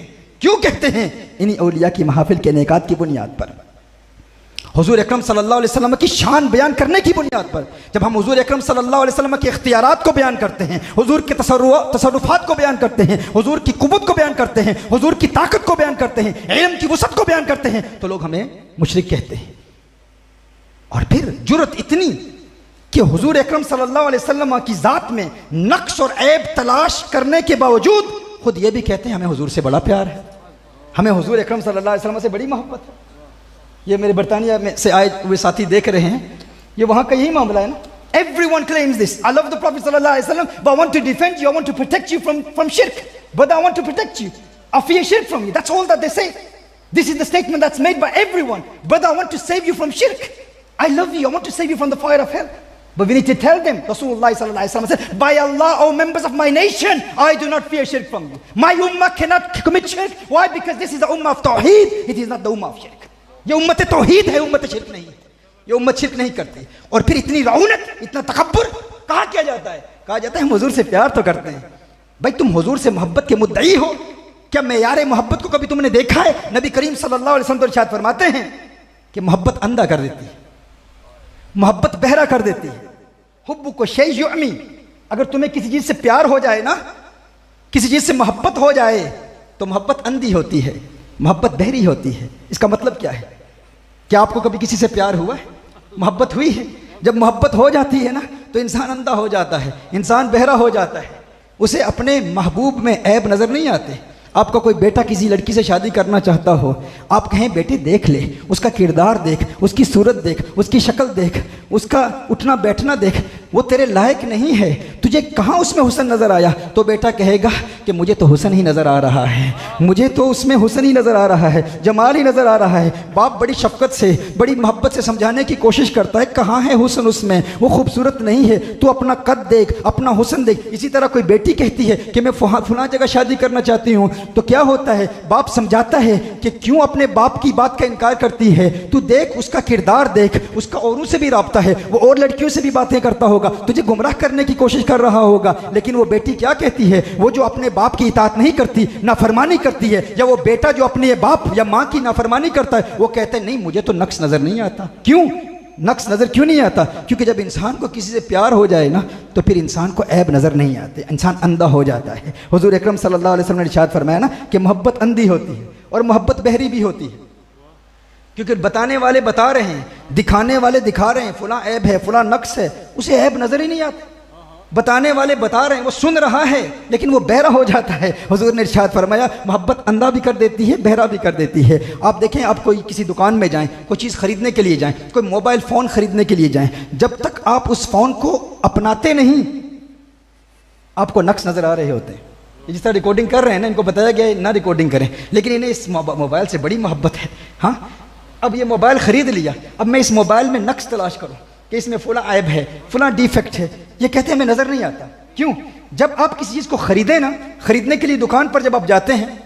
क्यों कहते हैं? इन्हीं औलिया की महफिल के नेकात की बुनियाद पर, हुजूर अकरम सल्लल्लाहु अलैहि वसल्लम की शान बयान करने की बुनियाद पर। जब हम हुजूर अकरम सल्लल्लाहु अलैहि वसल्लम के इख्तियारात को बयान करते हैं, हुजूर के तसर्रुफात को बयान करते हैं, हुजूर की कुव्वत को बयान करते हैं, हुजूर की ताकत को बयान करते हैं, इल्म की वसअत को बयान करते हैं, तो लोग हमें मुशरिक कहते हैं। और फिर जुर्रत इतनी कि हुजूर अकरम सल्लल्लाहु अलैहि वसल्लम की ज़ात में नक्श और ऐब तलाश करने के बावजूद खुद ये भी कहते हैं हमें हुजूर से बड़ा प्यार है, हमें हुजूर अकरम सल्लल्लाहु अलैहि वसल्लम से बड़ी मोहब्बत है। ये मेरे बरतानिया में से आए हुए साथी देख रहे हैं, ये वहाँ का यही मामला है ना। Everyone claims this. I love the Prophet sallallahu alaihi wasallam, but I want to defend you. I want to protect you from shirk. But I want to protect you. I fear shirk from you. That's all that they say. This is the statement that's made by everyone. But I want to save you from shirk. I love you. I want to save you from the fire of hell. But we need to tell them. Rasulullah sallallahu alaihi wasallam said, "By Allah, O members of my nation, I do not fear shirk from you. My ummah cannot commit shirk. Why? Because this is the ummah of tawheed. It is not the ummah of shirk. ये उम्मत तौहीद है, उम्मत शिरक नहीं है। ये उम्मत शिरक नहीं करती। और फिर इतनी रऊनत, इतना तकब्बुर कहा किया जाता है? कहा जाता है हम हुजूर से प्यार तो करते हैं। भाई तुम हुजूर से मोहब्बत के मुद्दई हो, क्या मेयार मोहब्बत को कभी तुमने देखा है? नबी करीम सल्लल्लाहु अलैहि वसल्लम तो इरशाद फरमाते हैं कि मोहब्बत अंधा कर देती है, मोहब्बत बहरा कर देती है। हुब्बु को शै युअमी, अगर तुम्हें किसी चीज से प्यार हो जाए ना, किसी चीज से मोहब्बत हो जाए, तो मोहब्बत अंधी होती है, मोहब्बत बहरी होती है। इसका मतलब क्या है? क्या आपको कभी किसी से प्यार हुआ है? मोहब्बत हुई है? जब मोहब्बत हो जाती है ना, तो इंसान अंधा हो जाता है, इंसान बहरा हो जाता है, उसे अपने महबूब में ऐब नजर नहीं आते। आपका कोई बेटा किसी लड़की से शादी करना चाहता हो, आप कहें बेटे देख ले, उसका किरदार देख, उसकी सूरत देख, उसकी शक्ल देख, उसका उठना बैठना देख, वो तेरे लायक नहीं है, तुझे कहाँ उसमें हुस्न नज़र आया? तो बेटा कहेगा कि मुझे तो हुस्न ही नज़र आ रहा है, मुझे तो उसमें हुस्न ही नज़र आ रहा है, जमाल ही नज़र आ रहा है। बाप बड़ी शफकत से, बड़ी मोहब्बत से समझाने की कोशिश करता है, कहाँ है हुस्न उसमें, वो खूबसूरत नहीं है, तू अपना कद देख, अपना हुस्न देख। इसी तरह कोई बेटी कहती है कि मैं फलां जगह शादी करना चाहती हूँ, तो क्या होता है? बाप समझाता है कि क्यों अपने बाप की बात का इनकार करती है, तू देख उसका किरदार देख, उसका औरों से भी राब्ता है, वो और लड़कियों से भी बातें करता होगा, तुझे गुमराह करने की कोशिश कर रहा होगा। लेकिन वो बेटी क्या कहती है? वो जो अपने बाप की इताअत नहीं करती, नाफरमानी करती है, या वो बेटा जो अपने बाप या माँ की नाफरमानी करता है, वो कहते हैं नहीं मुझे तो नक्श नजर नहीं आता। क्यों नक्श नजर क्यों नहीं आता? क्योंकि जब इंसान को किसी से प्यार हो जाए ना, तो फिर इंसान को ऐब नजर नहीं आते, इंसान अंधा हो जाता है। हुजूर अकरम सल्लल्लाहु अलैहि वसल्लम ने इरशाद फरमाया ना कि मोहब्बत अंधी होती है और मोहब्बत बहरी भी होती है। क्योंकि बताने वाले बता रहे हैं, दिखाने वाले दिखा रहे हैं, फुला ऐब है, फुला नक्श है, उसे ऐब नजर ही नहीं आता। बताने वाले बता रहे हैं, वो सुन रहा है, लेकिन वो बहरा हो जाता है। हुजूर ने इरशाद फरमाया मोहब्बत अंधा भी कर देती है, बहरा भी कर देती है। आप देखें, आप कोई किसी दुकान में जाएं, कोई चीज़ खरीदने के लिए जाएं, कोई मोबाइल फ़ोन खरीदने के लिए जाएं, जब तक आप उस फ़ोन को अपनाते नहीं, आपको नक्श नज़र आ रहे होते हैं। जिस तरह रिकॉर्डिंग कर रहे हैं ना, इनको बताया गया है ना रिकॉर्डिंग करें, लेकिन इन्हें इस मोबाइल से बड़ी मोहब्बत है। हाँ, अब ये मोबाइल ख़रीद लिया, अब मैं इस मोबाइल में नक्श तलाश करूँ कि इसमें फुला ऐब है, फुला डिफेक्ट है, ये कहते हैं हमें नज़र नहीं आता। क्यों? जब आप किसी चीज़ को ख़रीदें ना, ख़रीदने के लिए दुकान पर जब आप जाते हैं,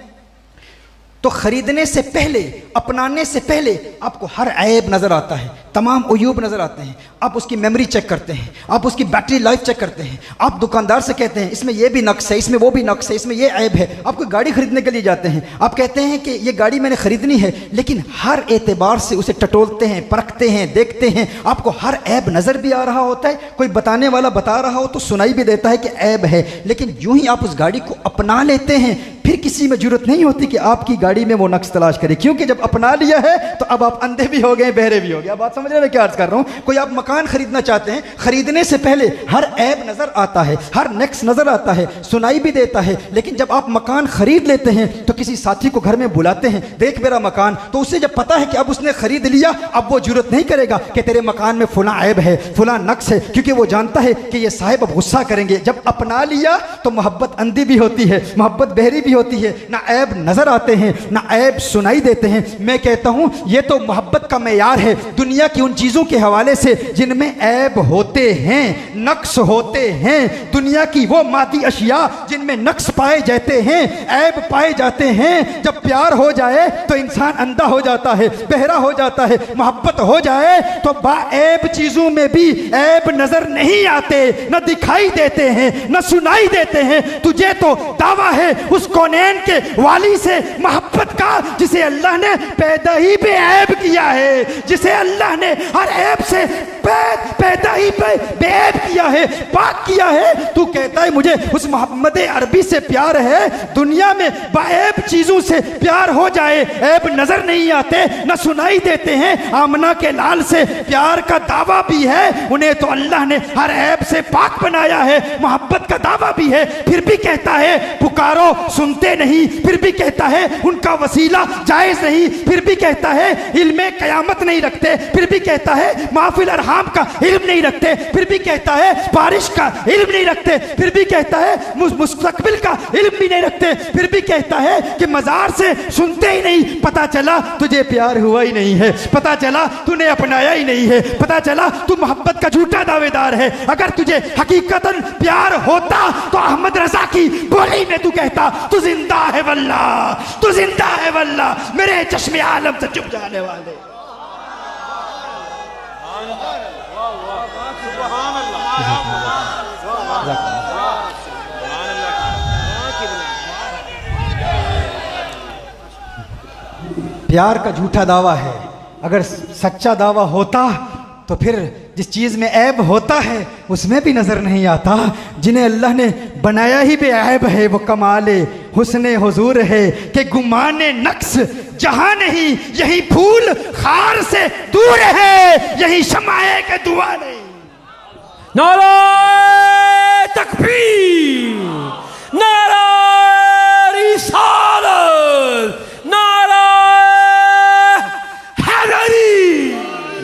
तो ख़रीदने से पहले, अपनाने से पहले आपको हर ऐब नज़र आता है, तमाम उयूब नज़र आते हैं। आप उसकी मेमोरी चेक करते हैं, आप उसकी बैटरी लाइफ चेक करते हैं, आप दुकानदार से कहते हैं इसमें ये भी नक्श है, इसमें वो भी नक्श है, इसमें ये ऐब है। आप कोई गाड़ी खरीदने के लिए जाते हैं, आप कहते हैं कि ये गाड़ी मैंने खरीदनी है, लेकिन हर एतबार से उसे टटोलते हैं, परखते हैं, देखते हैं, आपको हर ऐब नज़र भी आ रहा होता है। कोई बताने वाला बता रहा हो तो सुनाई भी देता है कि ऐब है, लेकिन यूं ही आप उस गाड़ी को अपना लेते हैं, फिर किसी में जरूरत नहीं होती कि आपकी गाड़ी में वो नक्श तलाश करे, क्योंकि जब अपना लिया है तो अब आप अंधे भी हो गए, बहरे भी हो गए। आप बात समझ रहे हैं मैं क्या अर्ज कर रहा हूं? कोई आप मकान खरीदना चाहते हैं, खरीदने से पहले हर ऐब नजर आता है, हर नक्श नजर आता है, सुनाई भी देता है, लेकिन जब आप मकान खरीद लेते हैं तो किसी साथी को घर में बुलाते हैं, देख मेरा मकान, तो उसे जब पता है कि अब उसने खरीद लिया, अब वो जरूरत नहीं करेगा कि तेरे मकान में फुला ऐब है, फुला नक्श है, क्योंकि वो जानता है कि ये साहिब अब गुस्सा करेंगे। जब अपना लिया तो मोहब्बत अंधी भी होती है, मोहब्बत बहरी भी होती है, ना ऐब नजर आते हैं, ना ऐब सुनाई देते हैं। मैं कहता हूं ये तो मोहब्बत का मेयार है। दुनिया की उन चीजों के हवाले से जिनमें ऐब होते हैं, नक्श होते हैं, दुनिया की वो मादी अशिया जिनमें नक्श पाए जाते हैं, ऐब पाए जाते हैं, जब प्यार हो जाए तो इंसान अंधा हो जाता है, बहरा हो जाता है। मोहब्बत हो जाए तो बाऐब चीजों में भी ऐब नजर नहीं आते, न दिखाई देते हैं, न सुनाई देते हैं। तुझे तो दावा है उस कौनैन के वाली से मोहब्बत का जिसे अल्लाह ने पैदा ही बेऐब किया है, जिसे अल्लाह ने हर ऐब से पैदा ही बेऐब किया है, पाक किया है। तू कहता है मुझे उस मोहम्मद अरबी से प्यार है। दुनिया में बाऐब चीजों से प्यार हो जाए, ऐब नजर नहीं आते, न सुनाई देते हैं। आमना के लाल से प्यार का दावा भी है, उन्हें तो अल्लाह ने हर ऐब से पाक बनाया है, मोहब्बत का दावा भी है, फिर भी कहता है पुकारो सुनते नहीं फिर भी कहता है उनका वसीला जायज़ नहीं, फिर भी कहता है इल्मे क़यामत नहीं रखते, फिर भी कहता है माफिल अरहाम का इल्म नहीं रखते, फिर भी कहता है बारिश का इल्म नहीं रखते, फिर भी कहता है मुस्तकबिल का इल्म भी नहीं रखते, फिर भी कहता है कि मज़ार से सुनते ही नहीं। पता चला तुझे प्यार हुआ ही नहीं है, पता चला तूने अपनाया ही नहीं है, पता चला तू मोहब्बत का झूठा दावेदार है। अगर तुझे हकीकतन प्यार होता तो अहमद रजा की बोली में तू कहता तू जिंदा है वल्ला, तू जिंदा है वल्ला, मेरे चश्मे आलम से चुप जाने वाले। प्यार का झूठा दावा है। अगर सच्चा दावा होता तो फिर जिस चीज़ में ऐब होता है उसमें भी नज़र नहीं आता। जिन्हें अल्लाह ने बनाया ही बेऐब है वो कमाले हुस्ने हुजूर है कि गुमाने नक्स जहां नहीं, यही फूल खार से दूर है, यही शमाए के दुआ नहीं। नारे तकबीर, नारे रिसालत, नारे हैदरी।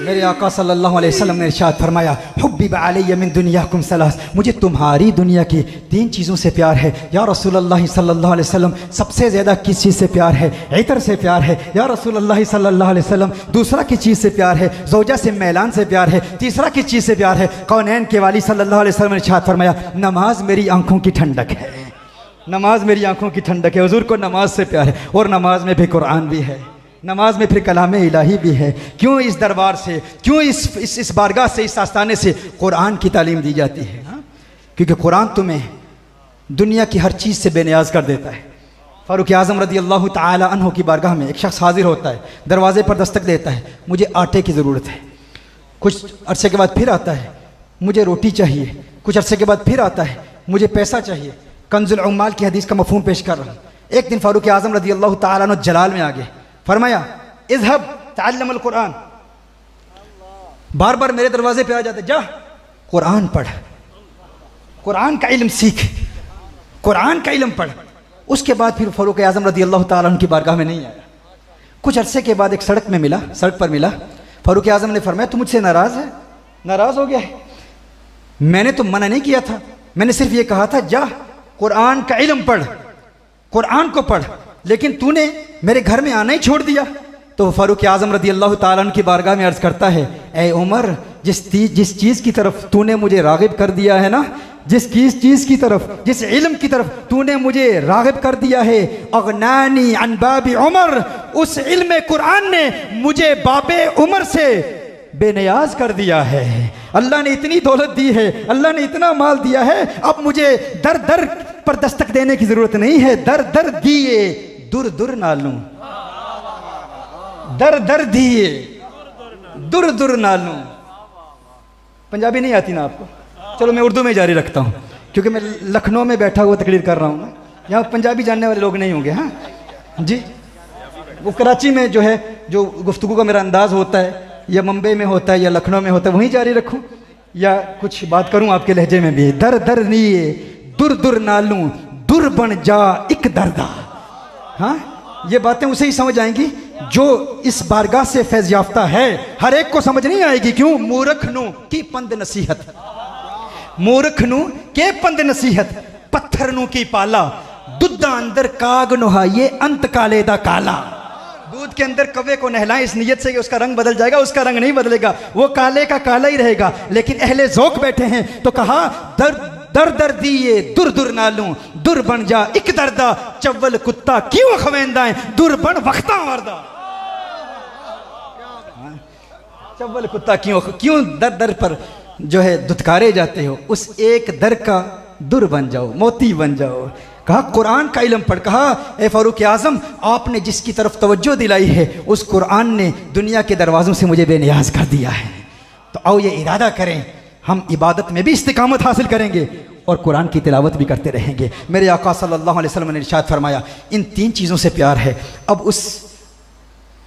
मेरे आका सल्लल्लाहु अलैहि वसल्लम ने इरशाद फरमाया हुब्बिब अलैया मिन दुनियाकुम सलास, मुझे तुम्हारी दुनिया की 3 चीज़ों से प्यार है। या रसूलुल्लाह सल्लल्लाहु अलैहि वसल्लम, सबसे ज़्यादा किस चीज़ से प्यार है? इतर से प्यार है। या रसूलुल्लाह सल्लल्लाहु अलैहि वसल्लम, दूसरा किस चीज़ से प्यार है? ज़ौजा से मैलान से प्यार है। तीसरा किस चीज़ से प्यार है? कौनैन के वाली सल्लल्लाहु अलैहि वसल्लम ने इरशाद फरमाया नमाज मेरी आंखों की ठंडक है, नमाज मेरी आंखों की ठंडक है। हुजूर को नमाज से प्यार है और नमाज में भी कुरान भी है, नमाज में फिर कलाम इलाही भी है। क्यों इस दरबार से, क्यों इस बारगाह से, इस आस्थाने से कुरान की तालीम दी जाती है? हाँ? क्योंकि कुरान तुम्हें दुनिया की हर चीज़ से बेनियाज कर देता है। फ़ारूक आज़म रदी अल्लाह ताला अन्हु की बारगाह में एक शख्स हाजिर होता है, दरवाजे पर दस्तक देता है, मुझे आटे की ज़रूरत है। कुछ अरसे के बाद फिर आता है, मुझे रोटी चाहिए। कुछ अरसे के बाद फिर आता है, मुझे पैसा चाहिए। कंजुल उम्माल की हदीस का मफ़हूम पेश कर रहा हूँ। एक दिन फ़ारूक आज़म रदी अल्लाह ताला अन्हु जलाल में आ गए, फरमाया इज़हब तअल्लमुल कुरान। बार बार मेरे दरवाजे पे आ जाते, जा कुरान पढ़, कुरान का इल्म सीख, कुरान का इल्म पढ़। उसके बाद फिर फ़ारूक आज़म रदी अल्लाह ताला अन्हु की बारगाह में नहीं आया। कुछ अरसे के बाद एक सड़क में मिला, सड़क पर मिला। फ़ारूक आज़म ने फरमाया तू मुझसे नाराज़ है, नाराज़ हो गया है? मैंने तो मना नहीं किया था, मैंने सिर्फ ये कहा था जा कुरान का इल्म पढ़, कुरान को पढ़, लेकिन तूने मेरे घर में आना ही छोड़ दिया। तो फ़ारूक आज़म रदी अल्लाह ताला अन्हु की बारगाह में अर्ज़ करता है ए उमर, जिस चीज़ की तरफ तूने मुझे राग़िब कर दिया है ना, जिस चीज़ की तरफ, जिस इल्म की तरफ तूने मुझे राग़िब कर दिया है, अगनानी अन बाबी उमर, उस इल्म कुरान ने मुझे बाबे उमर से बेनियाज कर दिया है। अल्लाह ने इतनी दौलत दी है, अल्लाह ने इतना माल दिया है, अब मुझे दर दर पर दस्तक देने की ज़रूरत नहीं है। दर दर दिए दुर दुर ना लूं, दर दर दिए दुर दुर ना लूं। पंजाबी नहीं आती ना आपको? चलो मैं उर्दू में जारी रखता हूँ, क्योंकि मैं लखनऊ में बैठा हुआ तकरीर कर रहा हूँ ना, यहाँ पंजाबी जानने वाले लोग नहीं होंगे। हाँ जी, वो कराची में जो है, जो गुफ्तगू का मेरा अंदाज़ होता है, या मुंबई में होता है या लखनऊ में होता है, वहीं जारी रखूँ या कुछ बात करूँ आपके लहजे में भी? दर दर दिए दुर दुर ना लूं, दुर बन जा एक दर्दा। हाँ, ये बातें उसे ही समझ आएंगी जो इस बारगाह से फैज़ याफ्ता है। हर एक को समझ नहीं आएगी। क्यों? मूर्ख नू की पंद नसीहत, मूर्ख नू के पंद नसीहत, पत्थर नू की पाला, दुद्धा अंदर काग नोहा, ये अंत काले दा काला। दूध के अंदर कव्वे को नहलाएं इस नियत से कि उसका रंग बदल जाएगा, उसका रंग नहीं बदलेगा, वो काले का काला ही रहेगा। लेकिन अहले ज़ौक़ बैठे हैं तो कहा दर दर दर दिए दुर दुर ना लूं, दुर बन जा एक दर्दा, चव्वल कुत्ता क्यों खवेंदा दुर बन वक्ता मरदा। चव्वल कुत्ता क्यों दर दर पर जो है दुत्कारे जाते हो, उस एक दर का दुर बन जाओ, मोती बन जाओ। कहा कुरान का इल्म पढ़। कहा ए फ़ारूक आज़म, आपने जिसकी तरफ तवज्जो दिलाई है उस कुरान ने दुनिया के दरवाज़ों से मुझे बेनियाज कर दिया है। तो आओ ये इरादा करें, हम इबादत में भी इस्तिकामत हासिल करेंगे और कुरान की तिलावत भी करते रहेंगे। मेरे आका सल्लल्लाहु अलैहि वसल्लम ने इरशाद फरमाया इन 3 चीज़ों से प्यार है। अब उस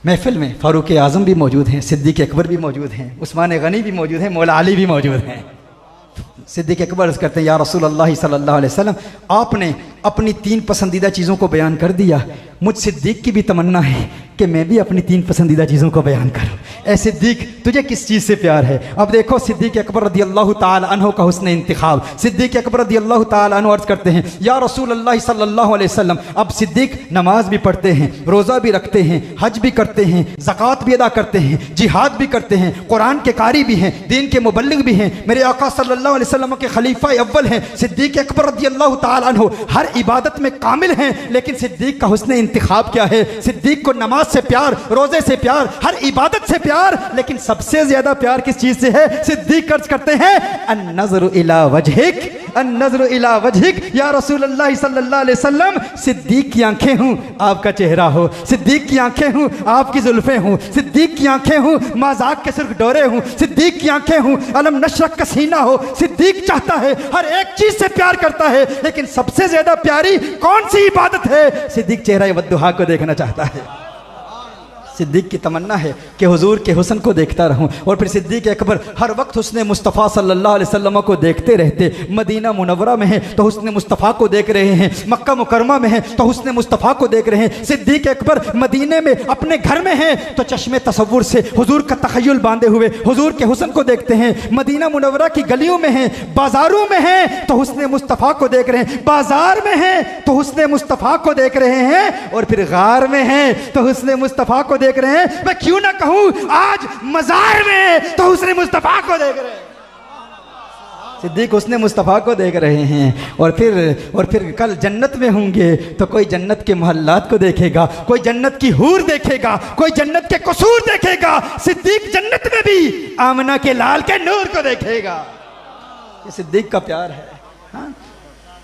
महफिल में फ़ारूक आज़म भी मौजूद हैं, सिद्दीक़ अकबर भी मौजूद हैं, उस्मान गनी भी मौजूद हैं, मौला अली भी मौजूद हैं। सिद्दीक़ अकबर अर्ज़ करते हैं, या रसूल अल्लाह सल्लल्लाहु अलैहि वसल्लम, आपने अपनी 3 पसंदीदा चीज़ों को बयान कर दिया, मुझ सिद्दीक़ की भी तमन्ना है कि मैं भी अपनी 3 पसंदीदा चीज़ों को बयान करूं। ऐ सिद्दीक़, तुझे किस चीज़ से प्यार है? अब देखो सिद्दीक़ अकबर रदियल्लाहु ताला अन्हु का हुस्न इंतिखाब। सिद्दीक़ अकबर रदियल्लाहु ताला अन्हु अर्ज़ करते हैं, या रसूल अल्लाह सल्लल्लाहु अलैहि वसल्लम, अब सिद्दीक़ नमाज भी पढ़ते हैं, रोज़ा भी रखते हैं, हज भी करते हैं, ज़कात भी अदा करते हैं, जिहाद भी करते हैं, कुरान के कारी भी हैं, दीन के मुबल्लिग भी हैं, मेरे आका सल्लल्लाहु अलैहि वसल्लम के खलीफा अव्वल हैं। सिद्दीक़ अकबर रदियल्लाहु ताला अन्हु हर इबादत में कामिल हैं, लेकिन सिद्दीक़ का हुस्न इंतिखाब क्या है? सिद्दीक़ को नमाज से प्यार, रोजे से प्यार, हर इबादत से प्यार, लेकिन सबसे ज्यादा प्यार किस चीज से है? सिद्दीक़ अर्ज करते हैं, अन-नज़्रु इला वजहिक, अन-नज़्रु इला वजहिक, या रसूल अल्लाह सल्लल्लाहु अलैहि वसल्लम, सिद्दीक़ की आंखें हूं, आपका चेहरा हो, सिद्दीक़ की आंखें हूं, आपकी जुल्फें हूं, सिद्दीक़ की आंखें हूं, मजाक के सिर्फ डोरे हूं, सिद्दीक़ की आंखें हूं, अलम नशरह का सीना हो। सिद्दीक़ चाहता है, हर एक चीज से प्यार करता है, लेकिन सबसे ज्यादा प्यारी कौन सी इबादत है? सिद्दीक़ चेहरा वद्दुहा को देखना चाहता है। सिद्दीक़ की तमन्ना है कि हुजूर के हुस्न को देखता रहूं। और फिर सिद्दीक़ अकबर हर वक्त हुस्न मुस्तफ़ा सल्लल्लाहु अलैहि वसल्लम को देखते रहते। मदीना मुनव्वरा में है तो हुस्न मुस्तफ़ा को देख रहे हैं, मक्का मुकरमा में है तो हुस्न मुस्तफ़ा को देख रहे हैं। सिद्दीक़ अकबर मदीने में अपने घर में है तो चश्मे तसव्वुर से हुजूर का तख़य्युल बांधे हुए हुजूर के हुस्न को देखते हैं। मदीना मुनव्वरा की गलियों में है, बाजारों में है तो हुस्न मुस्तफ़ा को देख रहे हैं, बाजार में है तो हुस्न मुस्तफ़ा को देख रहे हैं, और फिर गार में है तो हुस्न मुस्तफ़ा को देख रहे हैं। मैं क्यों ना कहूं आज मज़ार में तो हुस्न मुस्तफ़ा को देख रहे हैं। सिद्दीक़ हुस्न मुस्तफ़ा को देख रहे हैं। और फिर कल जन्नत में होंगे तो कोई जन्नत के महल्लात को देखेगा, कोई जन्नत की हूर देखेगा, कोई जन्नत के कसूर देखेगा। सिद्दीक़ जन्नत में भी आमना के लाल के नूर को देखेगा। ये सिद्दीक़ का प्यार है। हाँ?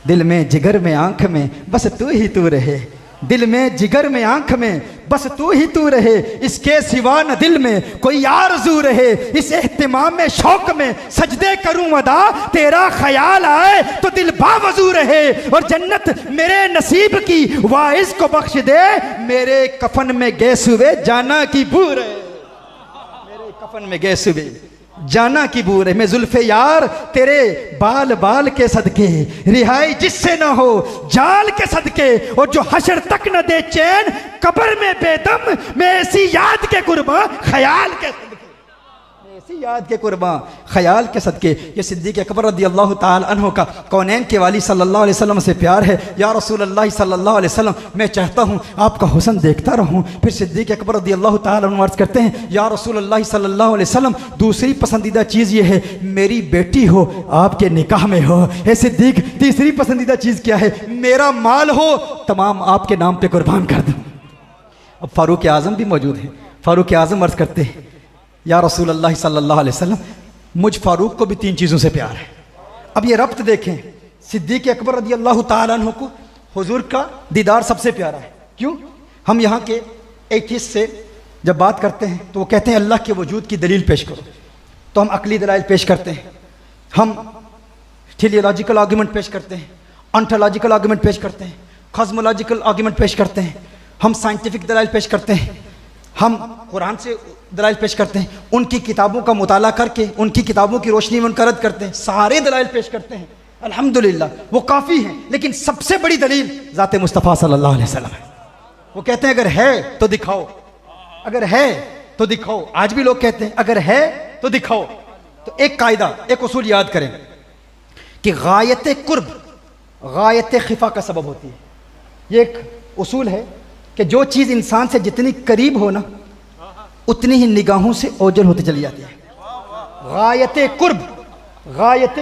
दिल में जिगर में आंख में बस तू ही तू रहे, दिल में जिगर में आंख में बस तू ही तू रहे, इसके सिवा न दिल में कोई आरज़ू रहे। इस एहतिमाम में शौक में सजदे करूं अदा, तेरा ख्याल आए तो दिल बावजू रहे। और जन्नत मेरे नसीब की वाइस को बख्श दे, मेरे कफन में गैस हुए जाना की बू रहे, मेरे कफन में गैस हुए जाना की बू रहे। मैं जुल्फे यार तेरे बाल बाल के सदके, रिहाई जिससे न हो जाल के सदके, और जो हशर तक न दे चैन कब्र में बेदम, मैं ऐसी याद के कुर्बान ख्याल के सदके, मैं ऐसी याद के कुर्बान ख्याल के सदके। ये सिद्दीक़ अकबर रदियल्लाहु ताला अन्हु का कौनैन के वाली सल्लल्लाहु अलैहि वसल्लम से प्यार है। या रसूल अल्लाह सल्लल्लाहु अलैहि वसल्लम, मैं चाहता हूँ आपका हुस्न देखता रहूँ। फिर सिद्दीक़ अकबर रदियल्लाहु ताला अन्हु अर्ज़ करते हैं, या रसूल अल्लाह सल्लल्लाहु अलैहि वसल्लम, दूसरी पसंदीदा चीज़ ये है मेरी बेटी हो आपके निकाह में हो। हे सिद्दीक़, तीसरी पसंदीदा चीज़ क्या है? मेरा माल हो तमाम आपके नाम पर कुर्बान कर दूँ। अब फ़ारूक आज़म भी मौजूद हैं। फ़ारूक आज़म अर्ज़ करते हैं, या रसूल अल्लाह सल्लल्लाहु अलैहि वसल्लम, मुझ फारूक को भी 3 चीज़ों से प्यार है। अब ये रब्त देखें, सिद्दीक़ अकबर रदियल्लाहु ताला अन्हु को हुजूर का दीदार सबसे प्यारा है। क्यों? हम यहाँ के एथिस्ट से जब बात करते हैं तो वो कहते हैं अल्लाह के वजूद की दलील पेश करो, तो हम अकली दलाइल पेश करते हैं, हम टेलियोलॉजिकल आर्गूमेंट पेश करते हैं, ऑन्टोलॉजिकल आर्गूमेंट पेश करते हैं, कॉस्मोलॉजिकल आर्गूमेंट पेश करते हैं, हम साइंटिफिक दलाइल पेश करते हैं, हम कुरान से दलाइल पेश करते हैं, उनकी किताबों का मुताला करके उनकी किताबों की रोशनी में उनका रद्द करते हैं, सारे दलाइल पेश करते हैं। अल्हम्दुलिल्लाह वो काफ़ी हैं, लेकिन सबसे बड़ी दलील ज़ात मुस्तफ़ा सल्लल्लाहु अलैहि वसल्लम है। वो कहते हैं अगर है तो दिखाओ, अगर है तो दिखाओ। आज भी लोग कहते हैं अगर है तो दिखाओ। तो एक कायदा, एक उसूल याद करें कि गायत कुर्ब गायत खिफा का सबब होती है। ये एक उसूल है कि जो चीज़ इंसान से जितनी करीब हो ना उतनी ही निगाहों से ओझल होती चली जाती है। गायत कुर्ब गायत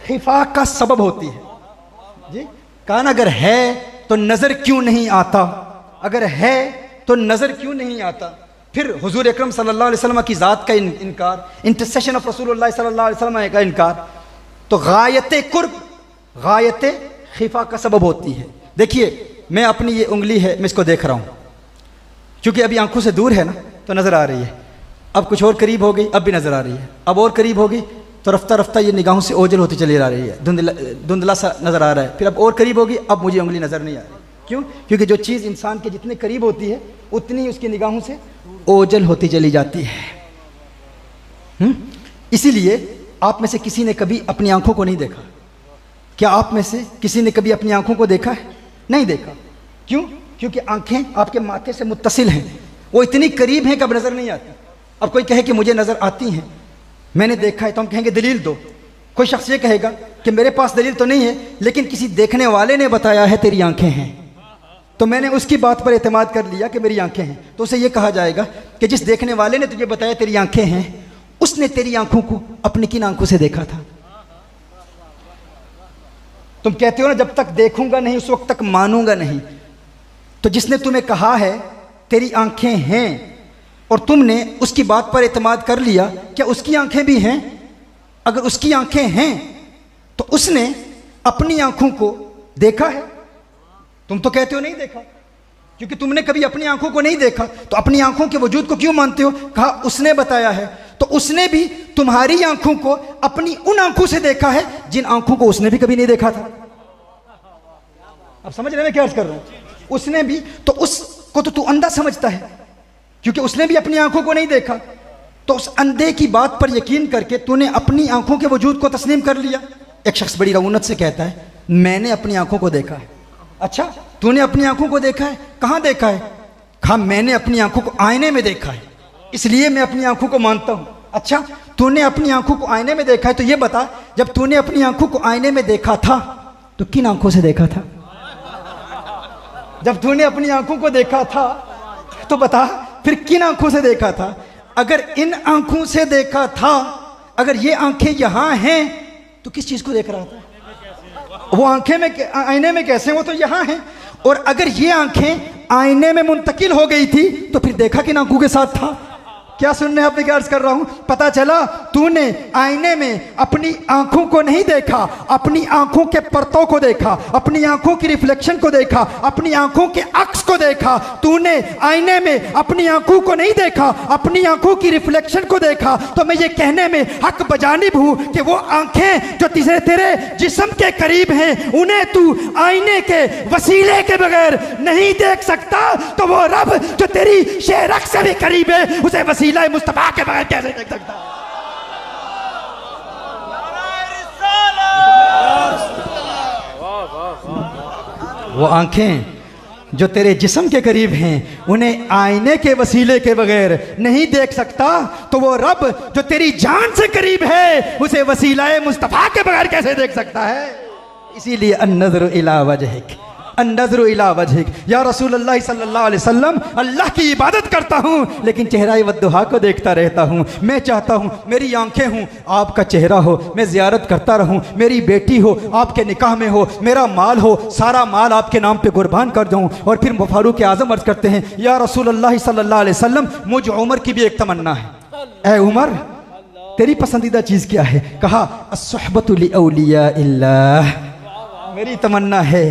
खिफा का सबब होती है। जी कान अगर है तो नज़र क्यों नहीं आता, अगर है तो नज़र क्यों नहीं आता। फिर हुजूर अकरम सल्लल्लाहु अलैहि वसल्लम की ज़ात का इनकार, इंटरसेशन ऑफ रसूलुल्लाह सल्लल्लाहु अलैहि वसल्लम का इनकार, तो गायत कुर्ब गायत खिफा का सबब होती है। देखिए मैं अपनी ये उंगली है, मैं इसको देख रहा हूँ, क्योंकि अभी आंखों से दूर है ना तो नज़र आ रही है। अब कुछ और करीब हो गई, अब भी नज़र आ रही है, अब और करीब हो गई तो रफ्ता रफ्ता ये निगाहों से ओझल होती चली आ रही है, धुंधला सा नज़र आ रहा है। फिर अब और करीब होगी, अब मुझे उंगली नज़र नहीं आ रही। क्यों? क्योंकि जो चीज़ इंसान के जितने करीब होती है उतनी उसकी निगाहों से ओझल होती चली जाती है। इसीलिए आप में से किसी ने कभी अपनी आंखों को नहीं देखा? क्या आप में से किसी ने कभी अपनी आंखों को देखा है? नहीं देखा। क्यों? क्योंकि आंखें आपके माथे से मुत्तसिल हैं, वो इतनी करीब हैं कि अब नज़र नहीं आती। अब कोई कहे कि मुझे नज़र आती हैं, मैंने देखा है, तो हम कहेंगे दलील दो। कोई शख्स ये कहेगा कि मेरे पास दलील तो नहीं है, लेकिन किसी देखने वाले ने बताया है तेरी आंखें हैं, तो मैंने उसकी बात पर एतमाद कर लिया कि मेरी आंखें हैं। तो उसे ये कहा जाएगा कि जिस देखने वाले ने तुझे बताया तेरी आंखें हैं, उसने तेरी आंखों को अपनी किन आंखों से देखा था? तुम कहते हो ना, जब तक देखूंगा नहीं उस वक्त तक मानूंगा नहीं। तो जिसने तुम्हें कहा है तेरी आंखें हैं और तुमने उसकी बात पर एतमाद कर लिया, क्या उसकी आंखें भी हैं? अगर उसकी आंखें हैं तो उसने अपनी आंखों को देखा है। तुम तो कहते हो नहीं देखा, क्योंकि तुमने कभी अपनी आंखों को नहीं देखा, तो अपनी आंखों के वजूद को क्यों मानते हो? कहा उसने बताया है, तो उसने भी तुम्हारी आंखों को अपनी उन आंखों से देखा है जिन आंखों को उसने भी कभी नहीं देखा था। अब समझ रहे मैं क्या अर्ज कर रहा हूं? उसने भी, तो उसको तो तू अंधा समझता है, क्योंकि उसने भी अपनी आंखों को नहीं देखा, तो उस अंधे की बात पर यकीन करके तूने अपनी आंखों के वजूद को तस्लीम कर लिया। एक शख्स बड़ी रऊनत से कहता है, मैंने अपनी आंखों को देखा है। अच्छा, तूने अपनी आंखों को देखा है? कहां देखा है? कहा मैंने अपनी आंखों को आईने में देखा है, इसलिए मैं अपनी आंखों को मानता हूं। अच्छा, तूने अपनी आंखों को आईने में देखा है, तो ये बता, जब तूने अपनी आंखों को आईने में देखा था तो किन आंखों से देखा था? जब तूने अपनी आंखों को देखा था तो बता फिर किन आंखों से देखा था? अगर इन आंखों से देखा था, अगर ये आंखें यहां हैं, तो किस चीज को देख रहा था? वो आंखें में, आईने में कैसे? वो तो यहां हैं। और अगर ये आंखें आईने में मुंतकिल हो गई थी, तो फिर देखा किन आंखों के साथ था? क्या सुनने आप क्या अर्ज कर रहा हूं? पता चला तूने आईने में अपनी आंखों को नहीं देखा, अपनी आंखों के परतों को देखा, अपनी आंखों की रिफ्लेक्शन को देखा, अपनी आंखों के अक्स को देखा। तूने आईने में अपनी आंखों को नहीं देखा, अपनी आंखों की रिफ्लेक्शन को देखा। तो मैं ये कहने में हक बजानिब हूं कि वो आंखें जो तेरे जिस्म के करीब हैं, उन्हें तू आईने के वसीले के बगैर नहीं देख सकता, तो वो रब जो तेरी शेरक से भी करीब है, उसे वसीला मुस्तफा के बगैर कैसे देख सकता? वो आंखें जो तेरे जिस्म के करीब हैं, उन्हें आईने के वसीले के बगैर नहीं देख सकता, तो वो रब जो तेरी जान से करीब है, उसे वसीला मुस्तफा के बगैर कैसे देख सकता है? इसीलिए अन्नज़रु इला वजहिक, अन्नज़रु इला वजहिक, या रसूलल्लाह सल्लल्लाहु अलैहि वसल्लम, अल्लाह की इबादत करता हूँ लेकिन चेहरा वद्दुहा को देखता रहता हूँ। मैं चाहता हूँ मेरी आंखें हों, आपका चेहरा हो, मैं ज़ियारत करता रहूँ, मेरी बेटी हो, आपके निकाह में हो, मेरा माल हो, सारा माल आपके नाम पे कुर्बान कर दूँ। और फिर फारूक आज़म अर्ज़ करते हैं, या रसूलल्लाह सल्लल्लाहु अलैहि वसल्लम, मुझ उमर की भी एक तमन्ना है। ऐ उमर, तेरी पसंदीदा चीज़ क्या है? कहा अस्सुहबतु लिऔलिया इल्लाह, मेरी तमन्ना है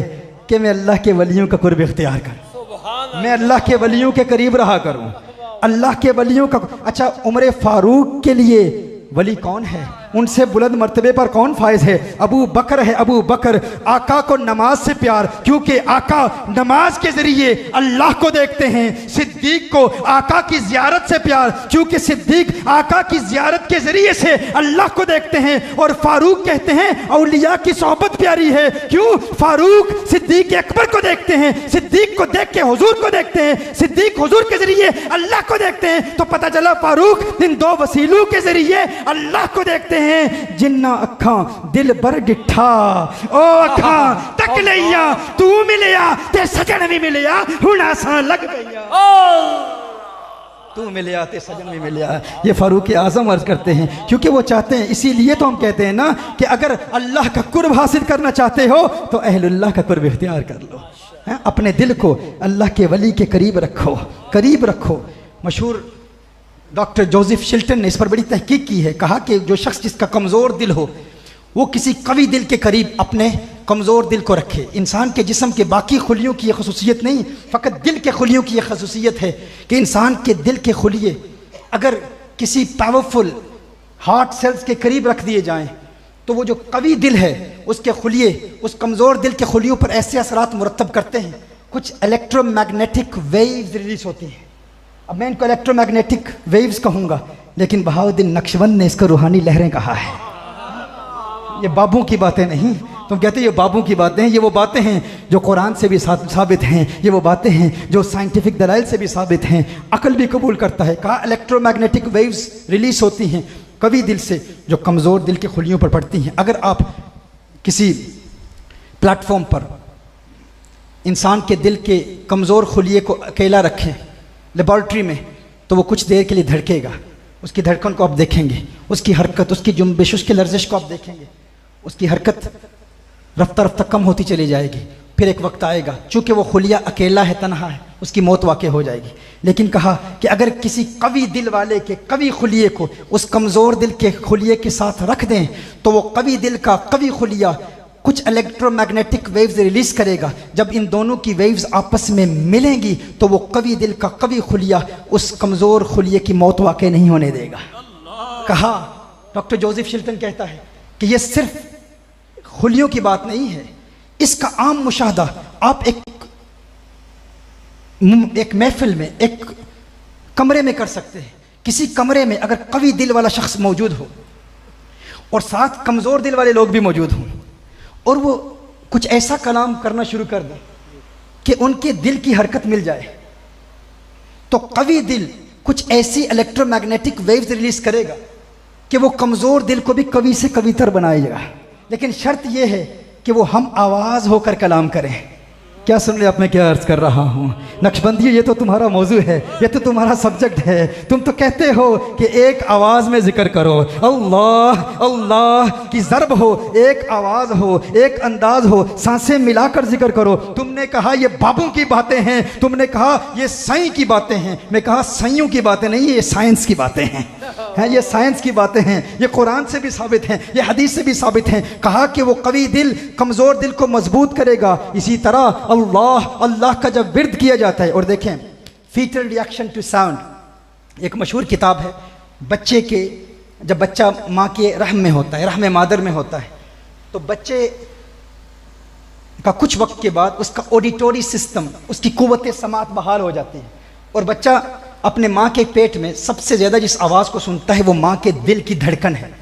कि मैं अल्लाह के वलियों का कुर्ब इख्तियार करूं, मैं अल्लाह के वलियों के करीब रहा करूं, अल्लाह के वलियों का। अच्छा, उमर फारूक के लिए वली कौन है? उनसे बुलंद मर्तबे पर कौन फायज है? अबू बकर है। अबू बकर, आका को नमाज से प्यार, क्योंकि आका नमाज के जरिए अल्लाह को देखते हैं। सिद्दीक को आका की जियारत से प्यार, क्योंकि सिद्दीक आका की जियारत के जरिए से अल्लाह को देखते हैं। और फारूक कहते हैं औलिया की सोहबत प्यारी है, क्यों? फारूक सिद्दीक अकबर को देखते हैं, सिद्दीक को देख के हुजूर को देखते हैं, सिद्दीक हुजूर के जरिए अल्लाह को देखते हैं। तो पता चला फारूक इन दो वसीलों के जरिए अल्लाह को देखते हैं। जिन्ना अखा दिल बर डिठा, ओ अखा तक लिया, तू मिलिया ते सजन भी मिलिया, हुण आसां लग गईया, तू मिलिया ते सजन भी मिलिया। ये फारूक आजम अर्ज करते हैं, क्योंकि वो चाहते हैं, इसीलिए तो हम कहते हैं ना कि अगर अल्लाह का कुर्ब हासिल करना चाहते हो तो अहलुल्लाह का कुर्ब इख्तियार कर लो। अपने दिल को अल्लाह के वली के करीब रखो, करीब रखो। मशहूर डॉक्टर जोसेफ शिल्टन ने इस पर बड़ी तहकीक की है। कहा कि जो शख्स जिसका कमज़ोर दिल हो, वो किसी कवी दिल के करीब अपने कमज़ोर दिल को रखे। इंसान के जिस्म के बाकी खुलियों की यह खसूसियत नहीं, फ़कत दिल के खुलियों की यह खसूसियत है कि इंसान के दिल के खुलिये अगर किसी पावरफुल हार्ट सेल्स के करीब रख दिए जाएँ, तो वो जो कवी दिल है उसके खुलिये उस कमज़ोर दिल के खुलियों पर ऐसे असरात मुरतब करते हैं। कुछ इलेक्ट्रोमैग्नेटिक वेव्स रिलीज होती हैं। अब मैं इनको इलेक्ट्रोमैग्नेटिक वेव्स कहूँगा, लेकिन बहाउद्दीन नक्शबंद ने इसको रूहानी लहरें कहा है। ये बाबों की बातें नहीं। तुम कहते हो ये बाबों की बातें हैं, ये वो बातें हैं जो कुरान से भी साबित हैं, ये वो बातें हैं जो साइंटिफिक दलाइल से भी साबित हैं, अकल भी कबूल करता है। कहा इलेक्ट्रोमैग्नेटिक वेव्स रिलीज होती हैं कवि दिल से जो कमज़ोर दिल के खुलियों पर पड़ती हैं। अगर आप किसी प्लेटफॉर्म पर इंसान के दिल के कमज़ोर खुलिए को अकेला रखें लेबॉर्ट्री में, तो वो कुछ देर के लिए धड़केगा, उसकी धड़कन को आप देखेंगे, उसकी हरकत, उसकी जुम्बिश, उसकी लर्जिश को आप देखेंगे, उसकी हरकत रफ्ता रफ्ता कम होती चली जाएगी। फिर एक वक्त आएगा, चूँकि वो खुलिया अकेला है, तन्हा है, उसकी मौत वाक़ई हो जाएगी। लेकिन कहा कि अगर किसी कवि दिल वाले के कवि खुलिए को उस कमज़ोर दिल के खुलिए के साथ रख दें, तो वो कवि दिल का कवि खुलिया कुछ इलेक्ट्रोमैग्नेटिक वेव्स रिलीज करेगा। जब इन दोनों की वेव्स आपस में मिलेंगी तो वो कवि दिल का कवि खुलिया उस कमज़ोर खुलिए की मौत वाक़ई नहीं होने देगा। कहा डॉक्टर जोसेफ शिल्टन कहता है कि ये सिर्फ खुलियों की बात नहीं है, इसका आम मुशाहदा आप एक महफिल में, एक कमरे में कर सकते हैं। किसी कमरे में अगर कवि दिल वाला शख्स मौजूद हो और साथ कमज़ोर दिल वाले लोग भी मौजूद हों और वो कुछ ऐसा कलाम करना शुरू कर दें कि उनके दिल की हरकत मिल जाए, तो कवि दिल कुछ ऐसी इलेक्ट्रोमैग्नेटिक वेव्स रिलीज करेगा कि वो कमज़ोर दिल को भी कवि से कवितर बनाएगा। लेकिन शर्त यह है कि वो हम आवाज़ होकर कलाम करें। क्या सुन रहे आप, मैं क्या अर्ज कर रहा हूँ? नक्शबंदी, ये तो तुम्हारा मौजू है, ये तो तुम्हारा सब्जेक्ट है। तुम तो कहते हो कि एक आवाज़ में जिक्र करो, अल्लाह अल्लाह की ज़रब हो, एक आवाज़ हो, एक अंदाज हो, सांसें मिलाकर जिक्र करो। तुमने कहा ये बाबों की बातें हैं, तुमने कहा ये साईं की बातें हैं। मैं कहा साइयों की बातें नहीं, ये साइंस की बातें हैं, ये साइंस की बातें हैं, ये कुरान से भी साबित हैं, ये हदीस से भी साबित हैं। कहा कि वो कवि दिल कमज़ोर दिल को मजबूत करेगा। इसी तरह अल्लाह अल्लाह का जब विर्द किया जाता है, और देखें फीटल रिएक्शन टू साउंड, एक मशहूर किताब है। बच्चे के जब बच्चा माँ के रहम में होता है, रहम मादर में होता है, तो बच्चे का कुछ वक्त के बाद उसका ऑडिटोरी सिस्टम, उसकी कुव्वत समात बहाल हो जाती है, और बच्चा अपने माँ के पेट में सबसे ज़्यादा जिस आवाज़ को सुनता है वो माँ के दिल की धड़कन है।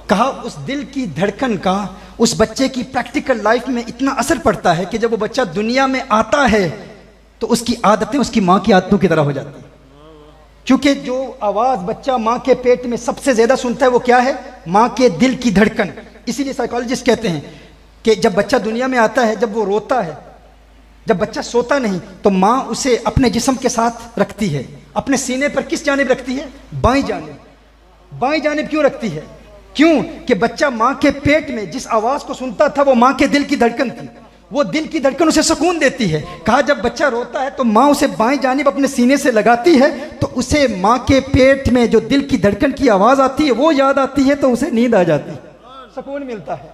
कहा उस दिल की धड़कन का उस बच्चे की प्रैक्टिकल लाइफ में इतना असर पड़ता है कि जब वो बच्चा दुनिया में आता है तो उसकी आदतें उसकी माँ की आदतों की तरह हो जाती हैं। क्योंकि जो आवाज़ बच्चा माँ के पेट में सबसे ज़्यादा सुनता है वो क्या है? माँ के दिल की धड़कन। इसीलिए साइकोलॉजिस्ट कहते हैं कि जब बच्चा दुनिया में आता है, जब वो रोता है, जब बच्चा सोता नहीं, तो माँ उसे अपने जिस्म के साथ रखती है, अपने सीने पर किस जानिब रखती है? बाईं जानिब। बाईं जानिब क्यों रखती है? क्यों कि बच्चा माँ के पेट में जिस आवाज़ को सुनता था वो माँ के दिल की धड़कन थी, वो दिल की धड़कन उसे सुकून देती है। कहा जब बच्चा रोता है तो माँ उसे बाईं जानिब अपने सीने से लगाती है, तो उसे माँ के पेट में जो दिल की धड़कन की आवाज़ आती है वो याद आती है, तो उसे नींद आ जाती है, सुकून मिलता है।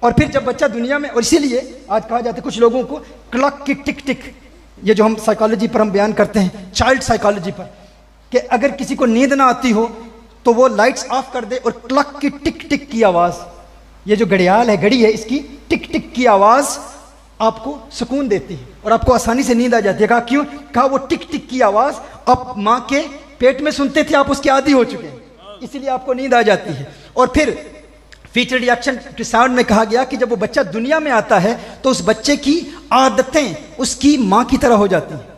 और फिर जब बच्चा दुनिया में, और इसीलिए आज कहा जाता है कुछ लोगों को क्लॉक की टिक टिक, ये जो हम साइकोलॉजी पर हम बयान करते हैं, चाइल्ड साइकोलॉजी पर, कि अगर किसी को नींद ना आती हो तो वो लाइट्स ऑफ कर दे और क्लॉक की टिक टिक की आवाज़, ये जो घड़ियाल है, घड़ी है, इसकी टिक टिक की आवाज़ आपको सुकून देती है और आपको आसानी से नींद आ जाती है। कहा क्यों? कहा वो टिक टिक की आवाज़ आप माँ के पेट में सुनते थे, आप उसके आदी हो चुके हैं, इसीलिए आपको नींद आ जाती है। और फिर फीचर रिएक्शन टू साउंड में कहा गया कि जब वो बच्चा दुनिया में आता है तो उस बच्चे की आदतें उसकी माँ की तरह हो जाती हैं,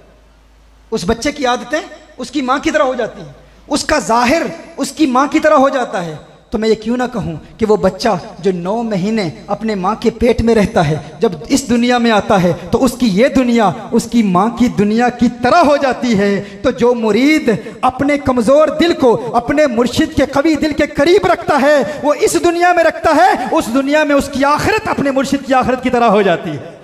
उस बच्चे की आदतें उसकी माँ की तरह हो जाती हैं, उसका जाहिर उसकी माँ की तरह हो जाता है। तो मैं ये क्यों ना कहूँ कि वो बच्चा जो 9 महीने अपने माँ के पेट में रहता है, जब इस दुनिया में आता है तो उसकी ये दुनिया उसकी माँ की दुनिया की तरह हो जाती है। तो जो मुरीद अपने कमज़ोर दिल को अपने मुर्शिद के कवी दिल के करीब रखता है, वो इस दुनिया में रखता है, उस दुनिया में उसकी आखिरत अपने मुर्शिद की आखिरत की तरह हो जाती है।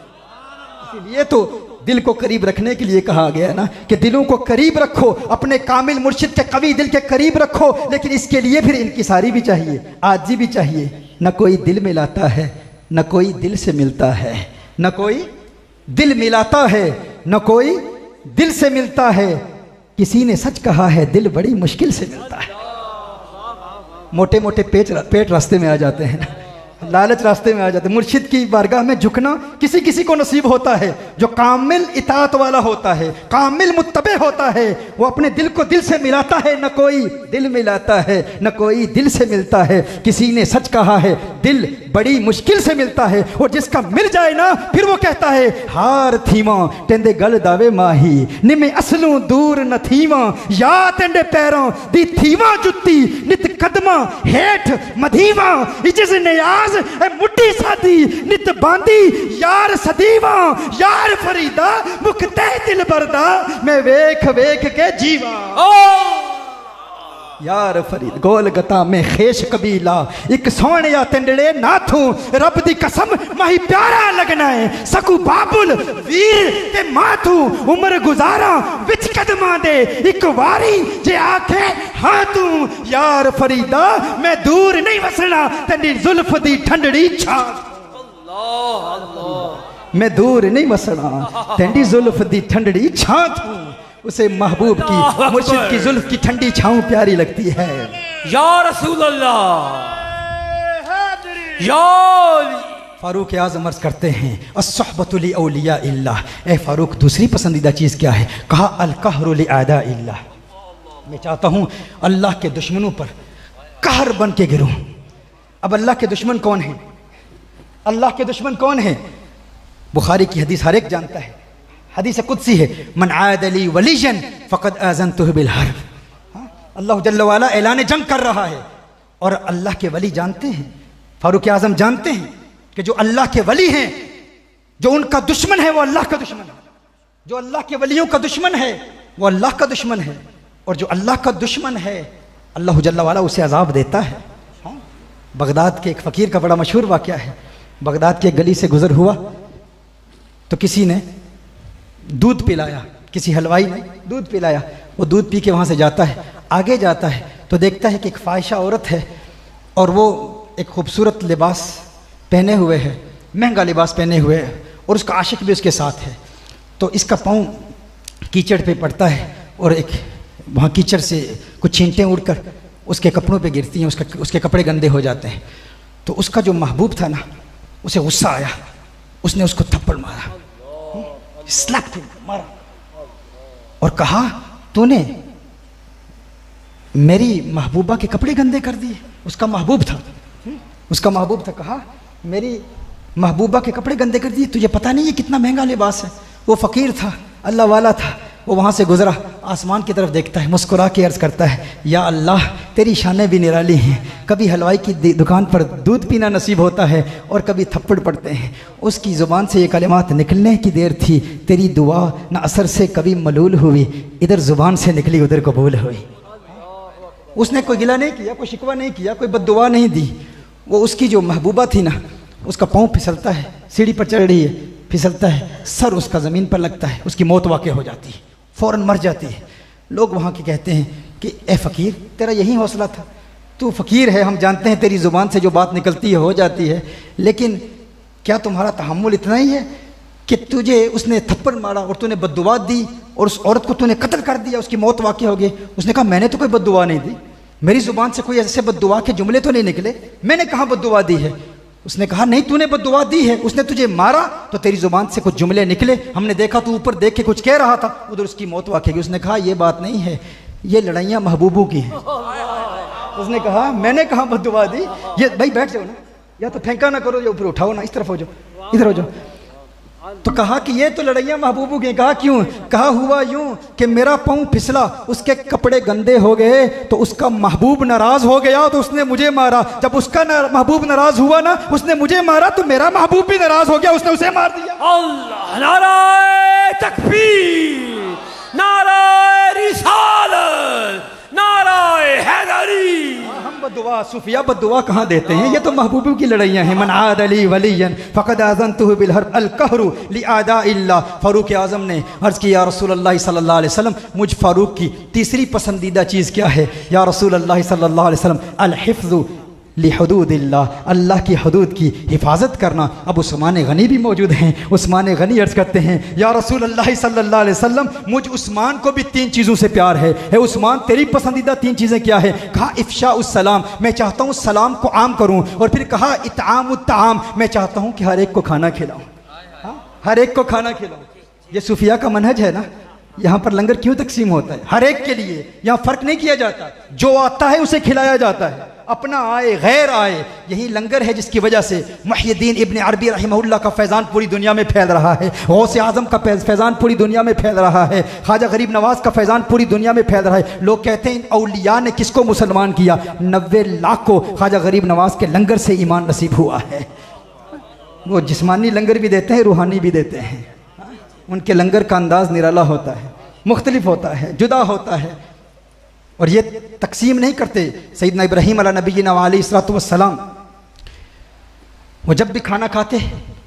इसीलिए तो दिल को करीब रखने के लिए कहा गया है ना कि दिलों को करीब रखो, अपने कामिल मुर्शिद के कवी दिल के करीब रखो, लेकिन इसके लिए फिर इनकिसारी भी चाहिए, आजी भी चाहिए। न कोई दिल मिलाता है, न कोई दिल से मिलता है, न कोई दिल मिलाता है, न कोई दिल से मिलता है। किसी ने सच कहा है, दिल बड़ी मुश्किल से मिलता है। मोटे मोटे पेट रास्ते में आ जाते हैं ना, लालच रास्ते में आ जाते। मुर्शिद की बारगाह में झुकना किसी किसी को नसीब होता है, जो कामिल इताअत वाला होता है, कामिल मुत्तबे होता है, वो अपने दिल को दिल से मिलाता है, न कोई दिल मिलाता है न कोई दिल से मिलता है। किसी ने सच कहा है, दिल बड़ी मुश्किल से मिलता है, और जिसका मिल जाए ना फिर वो कहता है हार थीमा टेंदे गल दावे माही निमे असलों दूर न थीमा या टेंडे पैरों दी थीमा जुत्ती नित कदमा हेठ मधीवा इजिज नियाज ए मुट्ठी सादी नित बांदी यार सदीवा यार फरीदा मुक्ते दिल बरदा मैं वेख वेख के जीवा। यार फरीद गोल गता में खेश कबीला एक सोने या तंडड़े नाथू रब दी कसम माही प्यारा लगना है सकू बाबुल वीर ते माथू उम्र गुजारा विच कदमा दे एक वारी जे आखे हाँ तू यार फरीदा मैं दूर नहीं वसना तेरी जुल्फ दी ठंडड़ी छा। मैं दूर नहीं वसना तेरी जुल्फ दी ठंडड़ी छा तू। उसे महबूब की मुर्शिद की जुल्फ की ठंडी छाँव प्यारी लगती है। या रसूल अल्लाह या फारूक आज़म अर्ज़ करते हैं अस्सहबतु लि औलिया इल्लाह। ए फारूक दूसरी पसंदीदा चीज़ क्या है? कहा अल कहरु लि आदा इल्लाह। मैं चाहता हूँ अल्लाह के दुश्मनों पर कहर बन के गिरूँ। अब अल्लाह के दुश्मन कौन है? अल्लाह के दुश्मन कौन है? बुखारी की हदीस हर एक जानता है, हदीस कुदसी है, मन आद अली वलीजन फ़क़द आज़नतुहु बिल हर्ब। अल्लाह जल्ल वाला ऐलान जंग कर रहा है। और अल्लाह के वली जानते हैं, फारूक आज़म जानते हैं कि जो अल्लाह के वली हैं, जो उनका दुश्मन है वो अल्लाह का दुश्मन है, जो अल्लाह के वलियों का दुश्मन है वो अल्लाह का दुश्मन है, और जो अल्लाह का दुश्मन है अल्लाह जल्ल वाला उसे अजाब देता है। बगदाद के एक फ़कीर का बड़ा मशहूर वाक़या है। बगदाद की एक गली से गुजर हुआ तो किसी ने दूध पिलाया, किसी हलवाई ने दूध पिलाया। वो दूध पी के वहाँ से जाता है, आगे जाता है तो देखता है कि एक फ़ाहिशा औरत है और वो एक खूबसूरत लिबास पहने हुए है, महंगा लिबास पहने हुए है, और उसका आशिक भी उसके साथ है। तो इसका पाँव कीचड़ पे पड़ता है और एक वहाँ कीचड़ से कुछ छींटें उड़कर उसके कपड़ों पे गिरती हैं, उसके कपड़े गंदे हो जाते हैं। तो उसका जो महबूब था ना, उसे गुस्सा आया, उसने उसको थप्पड़ मारा, स्लैप्ड हिम, मारा और कहा तूने मेरी महबूबा के कपड़े गंदे कर दिए। उसका महबूब था, उसका महबूब था, कहा मेरी महबूबा के कपड़े गंदे कर दिए, तुझे पता नहीं है कितना महंगा लिबास है। वो फ़कीर था, अल्लाह वाला था, वो वहाँ से गुजरा, आसमान की तरफ देखता है, मुस्कुरा के अर्ज़ करता है या अल्लाह तेरी शानें भी निराली हैं। कभी हलवाई की दुकान पर दूध पीना नसीब होता है और कभी थप्पड़ पड़ते हैं। उसकी ज़ुबान से ये कलिमात निकलने की देर थी, तेरी दुआ न असर से कभी मलूल हुई, इधर ज़ुबान से निकली उधर कबूल हुई। उसने कोई गिला नहीं किया, कोई शिकवा नहीं किया, कोई बद्दुआ नहीं दी। वो उसकी जो महबूबा थी ना, उसका पाँव फिसलता है, सीढ़ी पर चढ़ रही है, फिसलता है, सर उसका ज़मीन पर लगता है, उसकी मौत वाक़ हो जाती है, फ़ौरन मर जाती है। लोग वहाँ के कहते हैं कि ए फ़कीर तेरा यही हौसला था, तू फ़कीर है, हम जानते हैं तेरी ज़ुबान से जो बात निकलती है हो जाती है, लेकिन क्या तुम्हारा तहम्मुल इतना ही है कि तुझे उसने थप्पड़ मारा और तूने बद्दुआ दी और उस औरत को तूने कत्ल कर दिया, उसकी मौत वाक़ हो गई। उसने कहा मैंने तो कोई बद्दुआ नहीं दी, मेरी ज़ुबान से कोई ऐसे बद्दुआ के जुमले तो नहीं निकले, मैंने कहाँ बद्दुआ दी है। उसने कहा नहीं तूने बद्दुआ दी है, उसने तुझे मारा तो तेरी ज़ुबान से कुछ जुमले निकले, हमने देखा तू ऊपर देख के कुछ कह रहा था, उधर उसकी मौत वाक़ हुई। उसने कहा ये बात नहीं है, ये लड़ाइयाँ महबूबों की हैं। उसने कहा मैंने कहाँ बद्दुआ दी, ये भाई बैठ जाओ ना, या तो फेंका ना करो या ऊपर उठाओ ना, इस तरफ हो जाओ, इधर हो जाओ। तो कहा कि ये तो लड़ाइयाँ महबूबों की। कहा क्यों? कहा हुआ यूं कि मेरा पाँव फिसला, उसके कपड़े गंदे हो गए तो उसका महबूब नाराज हो गया तो उसने मुझे मारा, जब उसका महबूब नाराज हुआ ना, उसने मुझे मारा तो मेरा महबूब भी नाराज हो गया, उसने उसे मार दिया। अल्लाह, नाराए तकबीर, नाराए रिसालत, नाराए हैदरी। हम बद्दुआ सूफिया बद्दुआ कहाँ देते हैं, ये तो महबूबों की लड़ाइयाँ हैं। मन आद अली वलियन फ़क़द आज़नतुहु बिल हर्ब अल कहरु लि आदा इल्ला। फारूक आज़म ने अर्ज़ किया या रसूल अल्लाह सल्लल्लाहु अलैहि वसल्लम, मुझ फारूक की तीसरी पसंदीदा चीज़ क्या है? या रसूल अल्लाह सल्लल्लाहु अलैहि वसल्लम, अल हिफ्ज़ु लिहुदूदिल्लाह, अल्लाह की हदूद की हिफाजत करना। अब उस्मान गनी भी मौजूद हैं। उस्मान गनी अर्ज़ करते हैं, या रसूल अल्लाह सल्लल्लाहु अलैहि वसल्लम, मुझ उस्मान को भी 3 चीज़ों से प्यार है। उस्मान, तेरी पसंदीदा 3 चीज़ें क्या है? कहा इफ़शा उस सलाम, मैं चाहता हूँ सलाम को आम करूँ। और फिर कहा इत्आम उत्ताम, मैं चाहता हूँ कि हर एक को खाना खिलाऊँ, हर एक को खाना खिलाऊँ। ये सूफिया का मनहज है ना। यहाँ पर लंगर क्यों तकसीम होता है? हर एक के लिए, यहाँ फ़र्क नहीं किया जाता। जो आता है उसे खिलाया जाता है, अपना आए गैर आए। यही लंगर है जिसकी वजह से मुहय्यद्दीन इब्न अरबी रहमहुल्लाह का फैज़ान पूरी दुनिया में फैल रहा है, गौसे आज़म का फैज़ान पूरी दुनिया में फैल रहा है, ख्वाजा गरीब नवाज़ का फैज़ान पूरी दुनिया में फैल रहा है। लोग कहते हैं इन औलिया ने किसको मुसलमान किया? 90 लाख को ख्वाजा गरीब नवाज़ के लंगर से ईमान नसीब हुआ है। वो जिस्मानी लंगर भी देते हैं, रूहानी भी देते हैं। उनके लंगर का अंदाज़ निराला होता है, मुख्तलिफ होता है, जुदा होता है। और ये तकसीम नहीं करते। सैयदना इब्राहीम अला नबीना अलैहिस्सलातु वस्सलाम, वो जब भी खाना खाते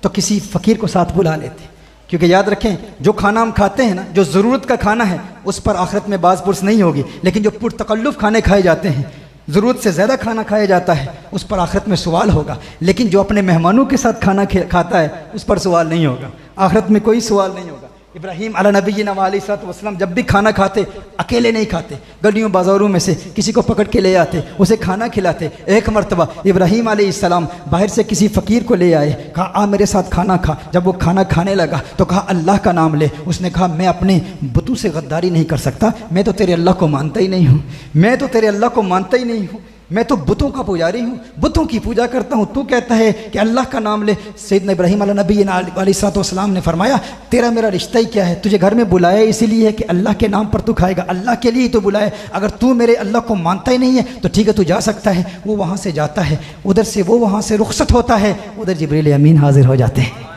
तो किसी फ़कीर को साथ बुला लेते, क्योंकि याद रखें जो खाना हम खाते हैं ना, जो ज़रूरत का खाना है उस पर आखिरत में बाज़ पुरस नहीं होगी। लेकिन जो पुरतकल्लुफ़ खाने खाए जाते हैं, ज़रूरत से ज़्यादा खाना खाया जाता है, उस पर आखिरत में सवाल होगा। लेकिन जो अपने मेहमानों के साथ खाना खाता है उस पर सवाल नहीं होगा, आखिरत में कोई सवाल नहीं होगा। इब्राहीम अला नबीना अलैहिस्सलातु वस्सलाम जब भी खाना खाते, अकेले नहीं खाते, गलियों बाज़ारों में से किसी को पकड़ के ले आते, उसे खाना खिलाते। एक मरतबा इब्राहीम अलैहिस्सलाम बाहर से किसी फ़कीर को ले आए, कहा आ मेरे साथ खाना खा। जब वो खाना खाने लगा तो कहा अल्लाह का नाम ले। उसने कहा मैं अपने बुतों से गद्दारी नहीं कर सकता, मैं तो तेरे अल्लाह को मानता ही नहीं हूँ, मैं तो तेरे अल्लाह को मानता ही नहीं हूँ, मैं तो बुतों का पुजारी हूँ, बुतों की पूजा करता हूँ। तू कहता है कि अल्लाह का नाम ले। सैयदना इब्राहीम अला नबीना अलैहिस्सलातु वस्सलाम ने फरमाया तेरा मेरा रिश्ता ही क्या है? तुझे घर में बुलाया इसीलिए है कि अल्लाह के नाम पर तू खाएगा, अल्लाह के लिए ही तो बुलाया। अगर तू मेरे अल्लाह को मानता ही नहीं है तो ठीक है, तू जा सकता है। वो वहाँ से जाता है, उधर से वो वहाँ से रुखसत होता है, उधर जिब्रील अमीन हाजिर हो जाते हैं।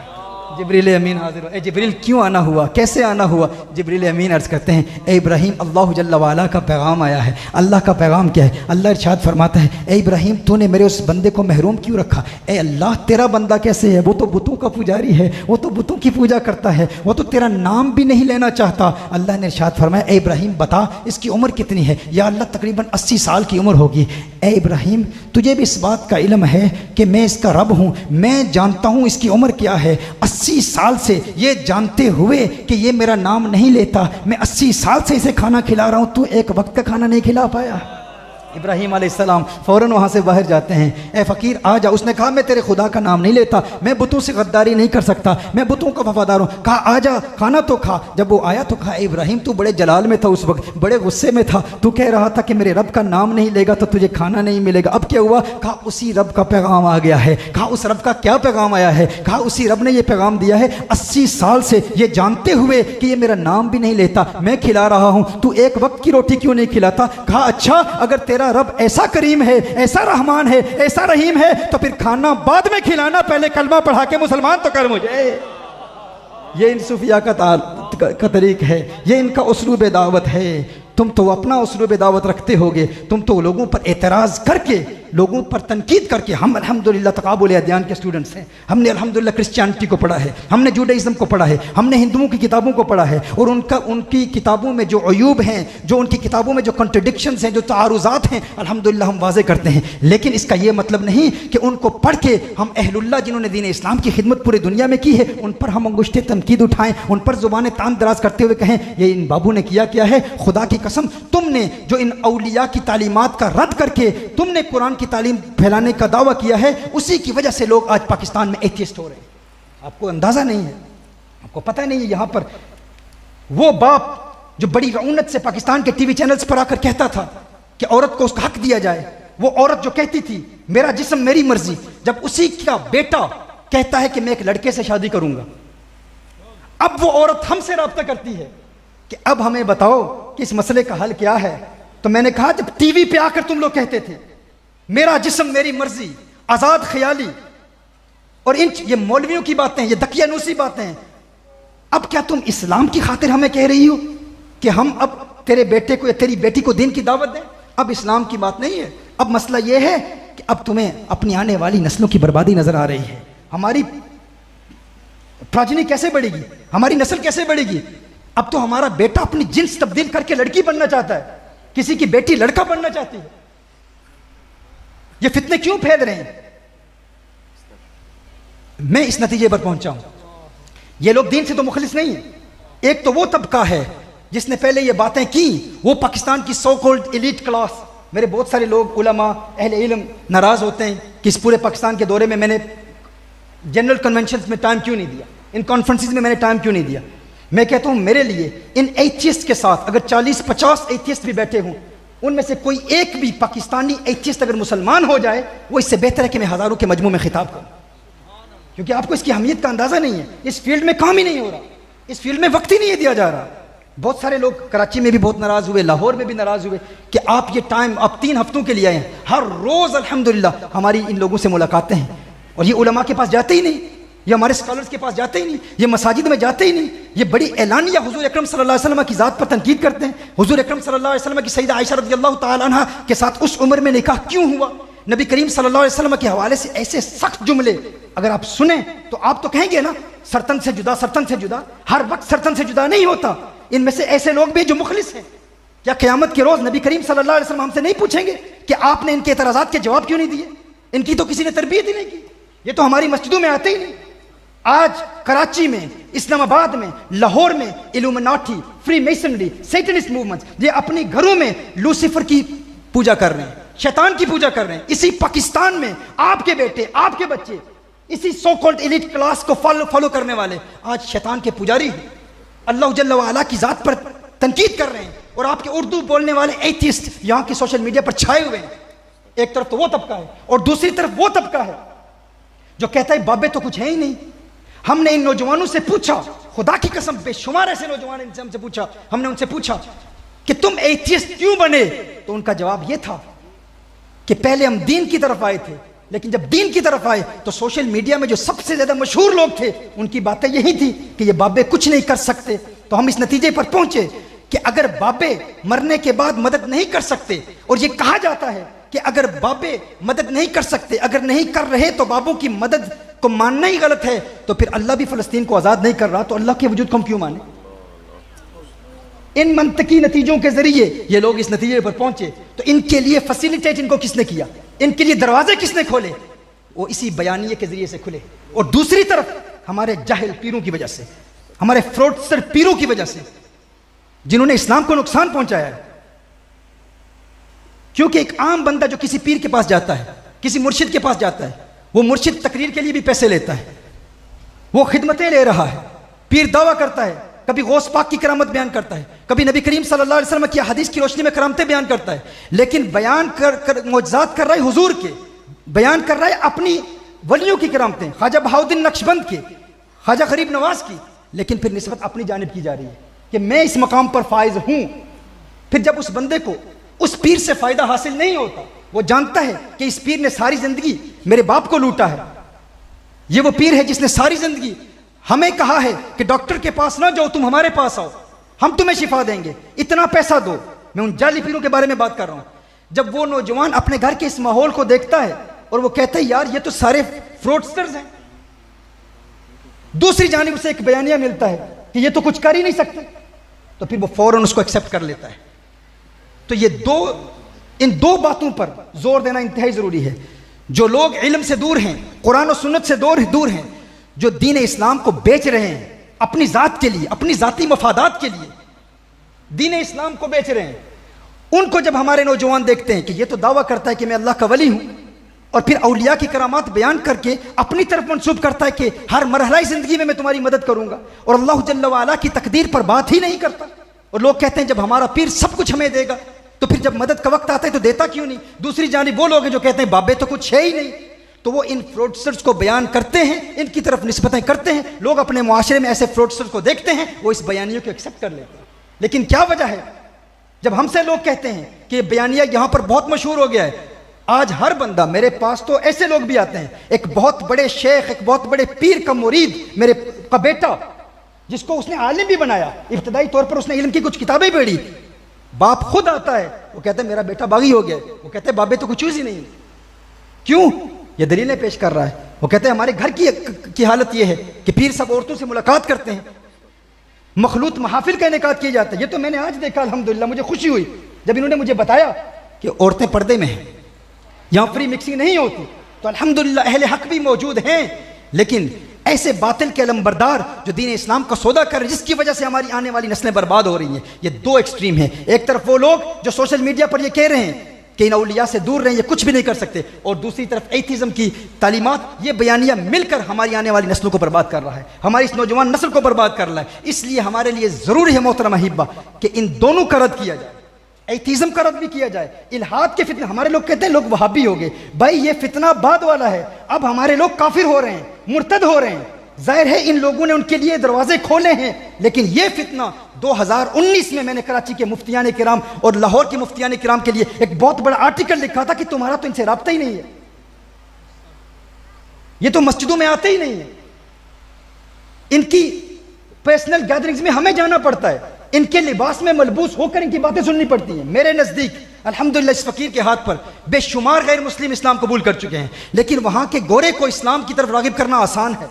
जिब्रील अमीन हाजिर हो। ए जिब्रील क्यों आना हुआ, कैसे आना हुआ? जिब्रील अमीन अर्ज़ करते हैं ए इब्राहीम, अल्लाह जल्ल वाला का पैगाम आया है। अल्लाह का पैगाम क्या है? अल्लाह इरशाद फरमाता है ए इब्राहीम, तूने मेरे उस बंदे को महरूम क्यों रखा? ए अल्लाह, तेरा बंदा कैसे है? वो तो बुतों का पुजारी है, वो तो बुतों की पूजा करता है, वो तो तेरा नाम भी नहीं लेना चाहता। अल्लाह ने इरशाद फरमाया ए इब्राहीम बता इसकी उम्र कितनी है? या अल्लाह तकरीबन 80 साल की उम्र होगी। ए इब्राहीम, तुझे भी इस बात का इल्म है कि मैं इसका रब हूँ, मैं जानता हूँ इसकी उम्र क्या है। 80 साल से ये जानते हुए कि ये मेरा नाम नहीं लेता, मैं 80 साल से इसे खाना खिला रहा हूँ, तू एक वक्त का खाना नहीं खिला पाया। इब्राहीम अलैहिस्सलाम फ़ौरन वहाँ से बाहर जाते हैं। ए फ़कीर आ जा। उसने कहा मैं तेरे खुदा का नाम नहीं लेता, मैं बुतों से गद्दारी नहीं कर सकता, मैं बुतों का वफादार हूँ। कहा आ जा खाना तो खा। जब वो आया तो कहा इब्राहीम, तू बड़े जलाल में था उस वक्त, बड़े गुस्से में था, तू कह रहा था कि मेरे रब का नाम नहीं लेगा तो तुझे खाना नहीं मिलेगा। अब क्या हुआ? कहा उसी रब का पैगाम आ गया है। कहा उस रब का क्या पैगाम आया है? कहा उसी रब ने यह पैगाम दिया है 80 साल से ये जानते हुए कि ये मेरा नाम भी नहीं लेता, मैं खिला रहा हूँ, तू एक वक्त की रोटी क्यों नहीं खिलाता? कहा अच्छा, अगर तेरा रब ऐसा करीम है, ऐसा रहमान है, ऐसा रहीम है तो फिर खाना बाद में खिलाना, पहले कलमा पढ़ा के मुसलमान तो कर मुझे। ये इन सूफिया का तरीक है, ये इनका उसलूब दावत है। तुम तो अपना उसलूब दावत रखते होगे, तुम तो लोगों पर एतराज़ करके, लोगों पर तनकीद करके। हम अल्हम्दुलिल्लाह तकाबुल अदयान के स्टूडेंट्स हैं, हमने अल्हम्दुलिल्लाह क्रिश्चियनिटी को पढ़ा है, हमने जूडाइज़म को पढ़ा है, हमने हिंदुओं की किताबों को पढ़ा है। और उनकी किताबों में जो अयूब हैं, जो उनकी किताबों में जो कॉन्ट्रडिक्शंस हैं, जो तारुज़ात हैं, अल्हम्दुलिल्लाह हम वाज़े करते हैं। लेकिन इसका ये मतलब नहीं कि उनको पढ़ के हम अहलुल्लाह जिन्होंने दीन इस्लाम की खिदमत पूरी दुनिया में की है उन पर हम अंगुश्ते तनकीद उठाएँ, उन पर ज़ुबान तान दराज करते हुए कहें ये इन बाबू ने किया क्या है। खुदा की कसम, तुमने जो इन औलिया की तालीमात का रद्द करके तुमने कुरान की तालीम फैलाने का दावा किया है, उसी की वजह से लोग आज पाकिस्तान में एथियस्ट हो रहे हैं। आपको अंदाजा नहीं है, आपको पता नहीं है। यहां पर वो बाप जो बड़ी रऊनत से पाकिस्तान के टीवी चैनल्स पर आकर कहता था कि औरत को उसका हक दिया जाए, वो औरत जो कहती थी मेरा जिस्म मेरी मर्जी, जब उसी का बेटा कहता है कि मैं एक लड़के से शादी करूंगा, अब वो औरत हमसे राब्ता करती है कि अब हमें बताओ कि इस मसले का हल क्या है। तो मैंने कहा जब टीवी पे आकर तुम लोग कहते थे मेरा जिस्म मेरी मर्जी, आजाद ख्याली और ये मौलवियों की बातें, ये दकियानूसी बातें हैं, अब क्या तुम इस्लाम की खातिर हमें कह रही हो कि हम अब तेरे बेटे को या तेरी बेटी को दीन की दावत दें? अब इस्लाम की बात नहीं है। अब मसला यह है कि अब तुम्हें अपनी आने वाली नस्लों की बर्बादी नजर आ रही है। हमारी प्राजनी कैसे बढ़ेगी, हमारी नस्ल कैसे बढ़ेगी? अब तो हमारा बेटा अपनी जिन्स तब्दील करके लड़की बनना चाहता है, किसी की बेटी लड़का बनना चाहती है। ये फितने क्यों फैल रहे हैं? मैं इस नतीजे पर पहुंचा हूं, ये लोग दीन से तो मुखलिस नहीं है। एक तो वो तबका है जिसने पहले ये बातें की, वो पाकिस्तान की सो कॉल्ड एलीट क्लास। मेरे बहुत सारे लोग उलमा अहले इल्म नाराज होते हैं कि इस पूरे पाकिस्तान के दौरे में मैंने जनरल कन्वेंशन में टाइम क्यों नहीं दिया, इन कॉन्फ्रेंसिस में मैंने टाइम क्यों नहीं दिया। मैं कहता हूं मेरे लिए इन एथियस्ट के साथ अगर 40-50 एथियस्ट भी बैठे हों, उनमें से कोई एक भी पाकिस्तानी एथियस्ट अगर मुसलमान हो जाए, वो इससे बेहतर है कि मैं हज़ारों के मजमू में खिताब करूं, क्योंकि आपको इसकी अहमियत का अंदाज़ा नहीं है। इस फील्ड में काम ही नहीं हो रहा, इस फील्ड में वक्त ही नहीं दिया जा रहा। बहुत सारे लोग कराची में भी बहुत नाराज़ हुए, लाहौर में भी नाराज़ हुए कि आप ये टाइम आप 3 हफ्तों के लिए आए हैं। हर रोज़ अल्हम्दुलिल्लाह हमारी इन लोगों से मुलाकातें हैं, और ये उलमा के पास जाते ही नहीं, ये हमारे स्कॉलर्स के पास जाते ही नहीं, ये मसाजिद में जाते ही नहीं। ये बड़ी एलानिया हुजूर अकरम सल्लल्लाहु अलैहि वसल्लम की ज़ात पर तनकीद करते हैं। हुजूर अकरम सल्लल्लाहु अलैहि वसल्लम की सैयदा आयशा रज़ियल्लाहु ताला अन्हा के साथ उस उम्र में निकाह क्यों हुआ, नबी करीम सल्लल्लाहु अलैहि वसल्लम के हवाले से ऐसे सख्त जुमले अगर आप सुने तो आप तो कहेंगे ना, सरतन से जुदा, सरतन से जुदा। हर वक्त सरतन से जुदा नहीं होता। इनमें से ऐसे लोग भी जो मुखलिस हैं, क्या क़यामत के रोज़ नबी करीम सल्लल्लाहु अलैहि वसल्लम हमसे नहीं पूछेंगे कि आपने इनके एतराज़ात के जवाब क्यों नहीं दिए? इनकी तो किसी ने तरबियत ही नहीं की, ये तो हमारी मस्जिदों में आते ही नहीं। आज कराची में, इस्लामाबाद में, लाहौर में इल्यूमिनाटी, फ्री मेसनरी, सैटनिस्ट मूवमेंट, ये अपने घरों में लूसीफर की पूजा कर रहे हैं, शैतान की पूजा कर रहे हैं। इसी पाकिस्तान में आपके बेटे, आपके बच्चे, इसी सो कॉल्ड एलीट क्लास को फॉलो करने वाले आज शैतान के पुजारी हैं, अल्लाह जल्ल व अला की जात पर तनकीद कर रहे हैं, और आपके उर्दू बोलने वाले एथियस्ट यहाँ की सोशल मीडिया पर छाए हुए हैं। एक तरफ तो वो तबका है और दूसरी तरफ वो तबका है जो कहता है बाबे तो कुछ है ही नहीं। हमने इन नौजवानों से पूछा, खुदा की कसम बेशुमार ऐसे नौजवान इनसे हमसे पूछा, हमने उनसे पूछा कि तुम एथियस्ट क्यों बने, तो उनका जवाब यह था कि पहले हम दीन की तरफ आए थे, लेकिन जब दीन की तरफ आए तो सोशल मीडिया में जो सबसे ज्यादा मशहूर लोग थे उनकी बातें यही थी कि ये बाबे कुछ नहीं कर सकते। तो हम इस नतीजे पर पहुंचे कि अगर बाबे मरने के बाद मदद नहीं कर सकते, और ये कहा जाता है कि अगर बाबे मदद नहीं कर सकते, अगर नहीं कर रहे तो बाबों की मदद को मानना ही गलत है, तो फिर अल्लाह भी फलस्तीन को आजाद नहीं कर रहा, तो अल्लाह के वजूद को हम क्यों माने? इन मंतकी नतीजों के जरिए ये लोग इस नतीजे पर पहुंचे। तो इनके लिए फैसिलिटेट इनको किसने किया, इनके लिए दरवाजे किसने खोले? वो इसी बयानिए के जरिए से खुले। और दूसरी तरफ हमारे जाहिल पीरों की वजह से, हमारे फ्रॉडस्टर पीरों की वजह से, जिन्होंने इस्लाम को नुकसान पहुंचाया है। क्योंकि एक आम बंदा जो किसी पीर के पास जाता है, किसी मुर्शिद के पास जाता है, वो मुर्शिद तकरीर के लिए भी पैसे लेता है, वो खिदमतें ले रहा है। पीर दावा करता है, कभी गौस पाक की करामत बयान करता है, कभी नबी करीम सल्लल्लाहु अलैहि वसल्लम की हदीस की रोशनी में करामतें बयान करता है, लेकिन बयान कर मौजज़ात कर रहा है हुजूर के, बयान कर रहा है अपनी वलियों की करामतें, ख्वाजा बहाउद्दीन नक्शबंद के, ख्वाजा गरीब नवाज की, लेकिन फिर निस्बत अपनी जानिब की जा रही है कि मैं इस मकाम पर फायज हूं। फिर जब उस बंदे को उस पीर से फायदा हासिल नहीं होता, वो जानता है कि इस पीर ने सारी जिंदगी मेरे बाप को लूटा है, ये वो पीर है जिसने सारी जिंदगी हमें कहा है कि डॉक्टर के पास ना जाओ, तुम हमारे पास आओ, हम तुम्हें शिफा देंगे, इतना पैसा दो। मैं उन जाली पीरों के बारे में बात कर रहा हूं। जब वो नौजवान अपने घर के इस माहौल को देखता है और वो कहता है यार ये तो सारे फ्रॉडस्टर्स हैं, दूसरी जानिब से एक बयानिया मिलता है कि ये तो कुछ कर ही नहीं सकते, तो फिर वो फौरन उसको एक्सेप्ट कर लेता है। तो ये इन दो बातों पर जोर देना इंतहाई जरूरी है। जो लोग इल्म से दूर हैं, कुरान और सुन्नत से दूर हैं, जो दीन इस्लाम को बेच रहे हैं अपनी जात के लिए, अपनी जाती मफादात के लिए दीन इस्लाम को बेच रहे हैं, उनको जब हमारे नौजवान देखते हैं कि ये तो दावा करता है कि मैं अल्लाह का वली हूं, और फिर औलिया की करामात बयान करके अपनी तरफ मंसूब करता है कि हर मरहला जिंदगी में मैं तुम्हारी मदद करूंगा, और अल्लाह जल्ल व अला की तकदीर पर बात ही नहीं करता। और लोग कहते हैं जब हमारा पीर सब कुछ हमें देगा, तो फिर जब मदद का वक्त आता है तो देता क्यों नहीं? दूसरी जानिब वो लोग हैं जो कहते हैं बाबे तो कुछ है ही नहीं। तो वो इन फ्रॉडस्टर्स को बयान करते हैं, इनकी तरफ निस्बतें करते हैं, लोग अपने मुआशरे में ऐसे फ्रॉडस्टर्स को देखते हैं, वो इस बयानियों को एक्सेप्ट कर लेते हैं। लेकिन क्या वजह है? जब हमसे लोग कहते हैं कि बयानिया यहां पर बहुत मशहूर हो गया है, आज हर बंदा, मेरे पास तो ऐसे लोग भी आते हैं, एक बहुत बड़े शेख, एक बहुत बड़े पीर का मुरीद, मेरे का बेटा, जिसको उसने आलिम भी बनाया, इब्तदाई तौर पर उसने इल्म की कुछ किताबें पढ़ी, बाप खुद आता है, वो कहता है मेरा बेटा बागी हो गया, वो कहते हैं बाबे तो कुछ ही नहीं। क्यों? ये दलीलें पेश कर रहा है। वो कहते हैं हमारे घर की हालत ये है कि पीर सब औरतों से मुलाकात करते हैं, मखलूत महाफिल का इनेकाद किया जाता है। ये तो मैंने आज देखा, अल्हम्दुलिल्लाह मुझे खुशी हुई जब इन्होंने मुझे बताया कि औरतें पर्दे में हैं, यहाँ फ्री मिक्सिंग नहीं होती। तो अल्हम्दुलिल्लाह अहले हक भी मौजूद हैं, लेकिन ऐसे बातिल के अलमबरदार जो दीन इस्लाम का सौदा कर रहे हैं, जिसकी वजह से हमारी आने वाली नस्लें बर्बाद हो रही हैं। ये दो एक्सट्रीम है। एक तरफ वो लोग जो सोशल मीडिया पर ये कह रहे हैं कि इन औलिया से दूर रहें, ये कुछ भी नहीं कर सकते, और दूसरी तरफ एथिज्म की तालीमात, ये बयानिया मिलकर हमारी आने वाली नस्लों को बर्बाद कर रहा है, हमारी इस नौजवान नस्ल को बर्बाद कर रहा है। इसलिए हमारे लिए ज़रूरी है मोहतरमा हिब्बा कि इन दोनों का रद्द किया जाए, एथिज्म का रद्द भी किया जाए। इल्हाद के फितने, हमारे लोग कहते हैं लोग वहाबी हो गए, भाई ये फितना बाद वाला है। अब हमारे लोग काफिर हो रहे हैं, मुर्तद हो रहे हैं, जाहिर है इन लोगों ने उनके लिए दरवाजे खोले हैं। लेकिन ये फितना 2019 में मैंने कराची के मुफ्तियान किराम और लाहौर के मुफ्तियान किराम के लिए एक बहुत बड़ा आर्टिकल लिखा था कि तुम्हारा तो इनसे राब्ता ही नहीं है, ये तो मस्जिदों में आते ही नहीं है, इनकी पर्सनल गैदरिंग्स में हमें जाना पड़ता है, इनके लिबास में मलबूस होकर इनकी बातें सुननी पड़ती हैं। मेरे नजदीक अल्हम्दुलिल्लाह इस फकीर के हाथ पर बेशुमार गैर मुस्लिम इस्लाम कबूल कर चुके हैं, लेकिन वहां के गोरे को इस्लाम की तरफ रागिब करना आसान है।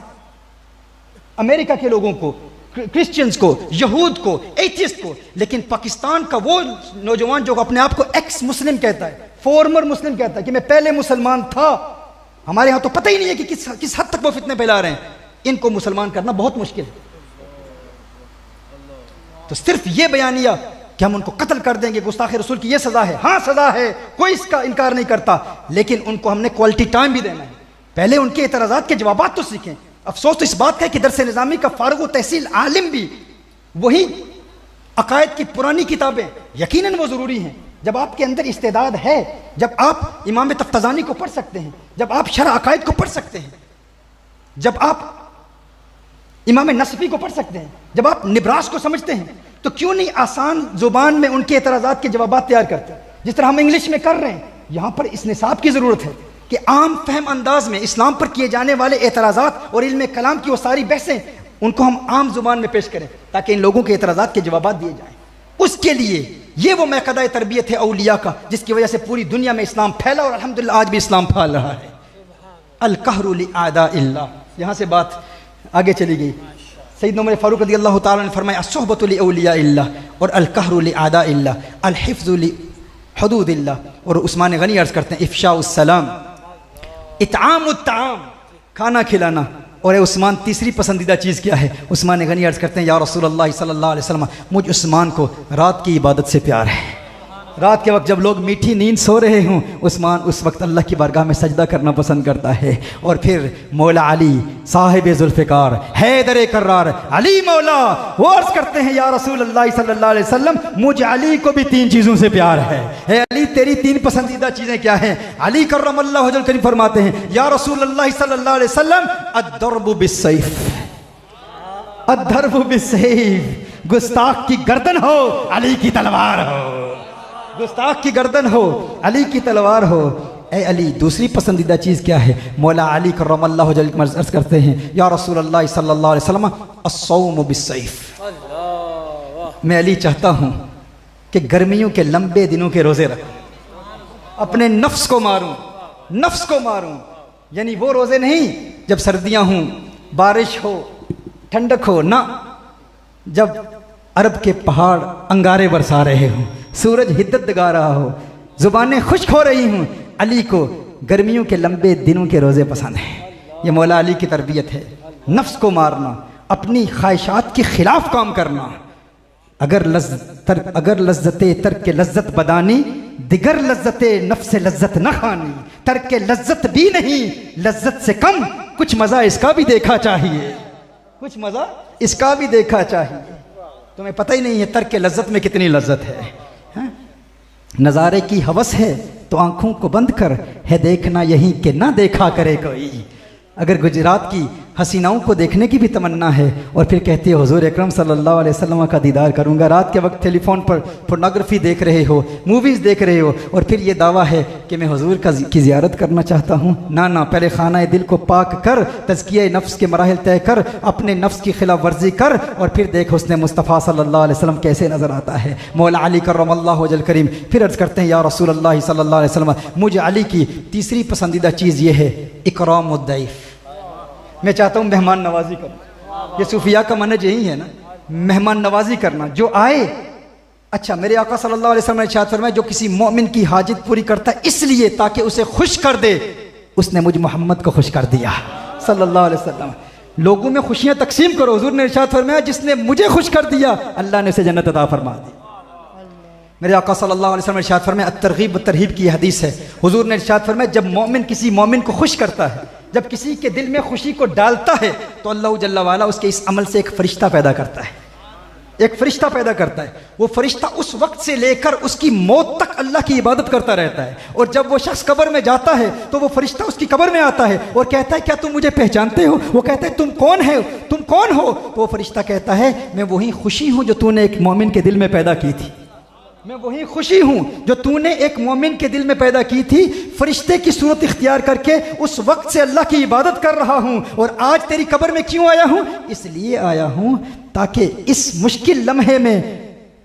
अमेरिका के लोगों को, क्रिश्चियंस को, यहूद को, एथियस्ट को, लेकिन पाकिस्तान का वो नौजवान जो अपने आप को एक्स मुस्लिम कहता है, फॉर्मर मुस्लिम कहता है कि मैं पहले मुसलमान था, हमारे यहां तो पता ही नहीं है कि किस हद तक वो फितने फैला रहे हैं, इनको मुसलमान करना बहुत मुश्किल है। तो सिर्फ ये बयानिया कि हम उनको कत्ल कर देंगे, गुस्ताखे रसूल की ये सजा है, हाँ सजा है, कोई इसका इनकार नहीं करता, लेकिन उनको हमने क्वालिटी टाइम भी देना है। पहले उनके एतराज़ात के जवाबात तो सीखें। अफसोस तो इस बात का है कि दरस निज़ामी का फारुग तहसील आलिम भी वही अकायद की पुरानी किताबें, यकीनन वो ज़रूरी हैं। जब आपके अंदर इस्तेदाद है, जब आप इमाम तफ्ताज़ानी को पढ़ सकते हैं, जब आप शरअ अकायद को पढ़ सकते हैं, जब आप इमाम नसफी को पढ़ सकते हैं, जब आप निब्रास को समझते हैं, तो क्यों नहीं आसान जुबान में उनके एतराज़ात के जवाब तैयार करते हैं, जिस तरह हम इंग्लिश में कर रहे हैं। यहाँ पर इस निसाब की ज़रूरत है कि आम फहम अंदाज में इस्लाम पर किए जाने वाले एतराज़ात और इल्म कलाम की वो सारी बहसें, उनको हम आम जुबान में पेश करें ताकि इन लोगों के एतराज़ात के जवाब दिए जाएं। उसके लिए ये वो महकदा तरबियत है औलिया का, जिसकी वजह से पूरी दुनिया में इस्लाम फैला और अल्हम्दुलिल्लाह आज भी इस्लाम फैल रहा है। अल कहरु लि आदाइल्लाह, यहाँ से बात आगे चली गई। सैयदना उमर फारूक रज़ियल्लाहु ताला ने फरमाया अस्सुहबतु लि औलियाइल्लाह और अल कहरु लि आदाइल्लाह, अल हिफ्ज़ु लि हुदूदिल्लाह। और उस्मान गनी अर्ज़ करते हैं इफ़शाउस सलाम, इत्आमुत ताम, खाना खिलाना। और उस्मान तीसरी पसंदीदा चीज़ क्या है? उस्मान गनी अर्ज़ करते हैं या रसूलल्लाह सल्लल्लाहु अलैहि वसल्लम, मुझ उस्मान को रात की इबादत से प्यार है। रात के वक्त जब लोग मीठी नींद सो रहे हों, उस्मान उस वक्त अल्लाह की बारगाह में सजदा करना पसंद करता है। और फिर मौला अली साहिब जुल्फ़िकार हैदर कर्रार अली मौला वो अर्ज़ करते हैं या रसूलल्लाह सल्लल्लाहु अलैहि वसल्लम, मुझे अली को भी तीन चीज़ों से प्यार है। हे अली तेरी तीन पसंदीदा चीज़ें क्या हैं? अली कर्रमल्लाहु वजहहु करीम फरमाते हैं या रसूलल्लाह सल्लल्लाहु अलैहि वसल्लम, अद्दर्बु बिस्सैफ, अद्दर्बु बिस्सैफ, गुस्ताख की गर्दन हो अली की तलवार हो, गुस्ताख की गर्दन हो अली की तलवार हो। ए अली दूसरी पसंदीदा चीज़ क्या है? मौला अली कर्रमल्लाहु वजहहु अर्ज़ करते हैं या रसूलल्लाह सल्लल्लाहु अलैहि वसल्लम, अस्सौम बिस्सैफ, मैं अली चाहता हूँ कि गर्मियों के लंबे दिनों के रोज़े रखूँ, अपने नफ्स को मारूँ, नफ्स को मारूँ। यानी वो रोज़े नहीं जब सर्दियाँ हों, बारिश हो, ठंडक हो, ना, जब अरब के पहाड़ अंगारे बरसा रहे हों, सूरज हिद्दत गा रहा हो, जुबानें खुश्क हो रही हूँ। अली को गर्मियों के लंबे दिनों के रोज़े पसंद हैं। ये मौला अली की तरबियत है। नफ्स को मारना, अपनी ख्वाहिशात के खिलाफ काम करना। अगर लज्जते तर्क के लज्जत बदानी, दिगर लज्जते नफ्स लज्जत न खानी। तर्क के लज्जत भी नहीं, लज्जत से कम कुछ मज़ा इसका भी देखा चाहिए, कुछ मज़ा इसका भी देखा चाहिए। तुम्हें पता ही नहीं है तर्क के लज्जत में कितनी लज्जत है। नज़ारे की हवस है तो आंखों को बंद कर, है देखना यही कि ना देखा करे कोई। अगर गुजरात की हसीनाओं को देखने की भी तमन्ना है और फिर कहती है हुजूर अकरम सल्लल्लाहु अलैहि वसल्लम का दीदार करूंगा, रात के वक्त टेलीफोन पर पोर्नोग्राफी देख रहे हो, मूवीज़ देख रहे हो, और फिर ये दावा है कि मैं हुजूर की ज़ियारत करना चाहता हूँ। ना ना, पहले खाना दिल को पाक कर, तज़किया नफ्स के मराहिल तय कर, अपने नफ्स की खिलाफ वर्जी कर, और फिर देख हुस्न मुस्तफ़ा सल्लल्लाहु अलैहि वसल्लम कैसे नज़र आता है। मौला अली कर्रमल्लाहु वजहहु करीम फिर अर्ज़ करते हैं या रसूलल्लाह सल्लल्लाहु अलैहि वसल्लम, मुझे अली की तीसरी पसंदीदा चीज़ ये है इकरामुद्दैफ, मैं चाहता हूँ मेहमान नवाजी करूँ। ये सूफिया का मनहज यही है ना, मेहमान नवाजी करना। जो आए अच्छा, मेरे आका सल्लल्लाहु अलैहि वसल्लम ने इरशाद फरमाया, जो किसी मोमिन की हाजत पूरी करता है इसलिए ताकि उसे खुश कर दे, उसने मुझ मोहम्मद को खुश कर दिया सल्लल्लाहु अलैहि वसल्लम। लोगों में खुशियां तकसीम करो। हुजूर ने इरशाद फरमाया, जिसने मुझे खुश कर दिया अल्लाह ने उसे जन्नत अता फरमा दी। मेरे आका सल्लल्लाहु अलैहि वसल्लम ने इरशाद फरमाया, अत-तरगीब व तरहीब की हदीस है। हुजूर ने इरशाद फरमाया, जब मोमिन किसी मोमिन को खुश करता है, जब किसी के दिल में खुशी को डालता है, तो अल्लाह जल्ला वाला उसके इस अमल से एक फरिश्ता पैदा करता है, एक फरिश्ता पैदा करता है। वो फरिश्ता उस वक्त से लेकर उसकी मौत तक अल्लाह की इबादत करता रहता है। और जब वो शख्स कब्र में जाता है तो वो फरिश्ता उसकी कब्र में आता है और कहता है, क्या तुम मुझे पहचानते हो? वो कहता है, तुम कौन है, तुम कौन हो? तो वो फरिश्ता कहता है, मैं वही खुशी हूं जो तूने एक मोमिन के दिल में पैदा की थी, मैं वही खुशी हूं जो तूने एक मोमिन के दिल में पैदा की थी। फरिश्ते की सूरत इख्तियार करके उस वक्त से अल्लाह की इबादत कर रहा हूं। और आज तेरी कब्र में क्यों आया हूं? इसलिए आया हूं ताकि इस मुश्किल लम्हे में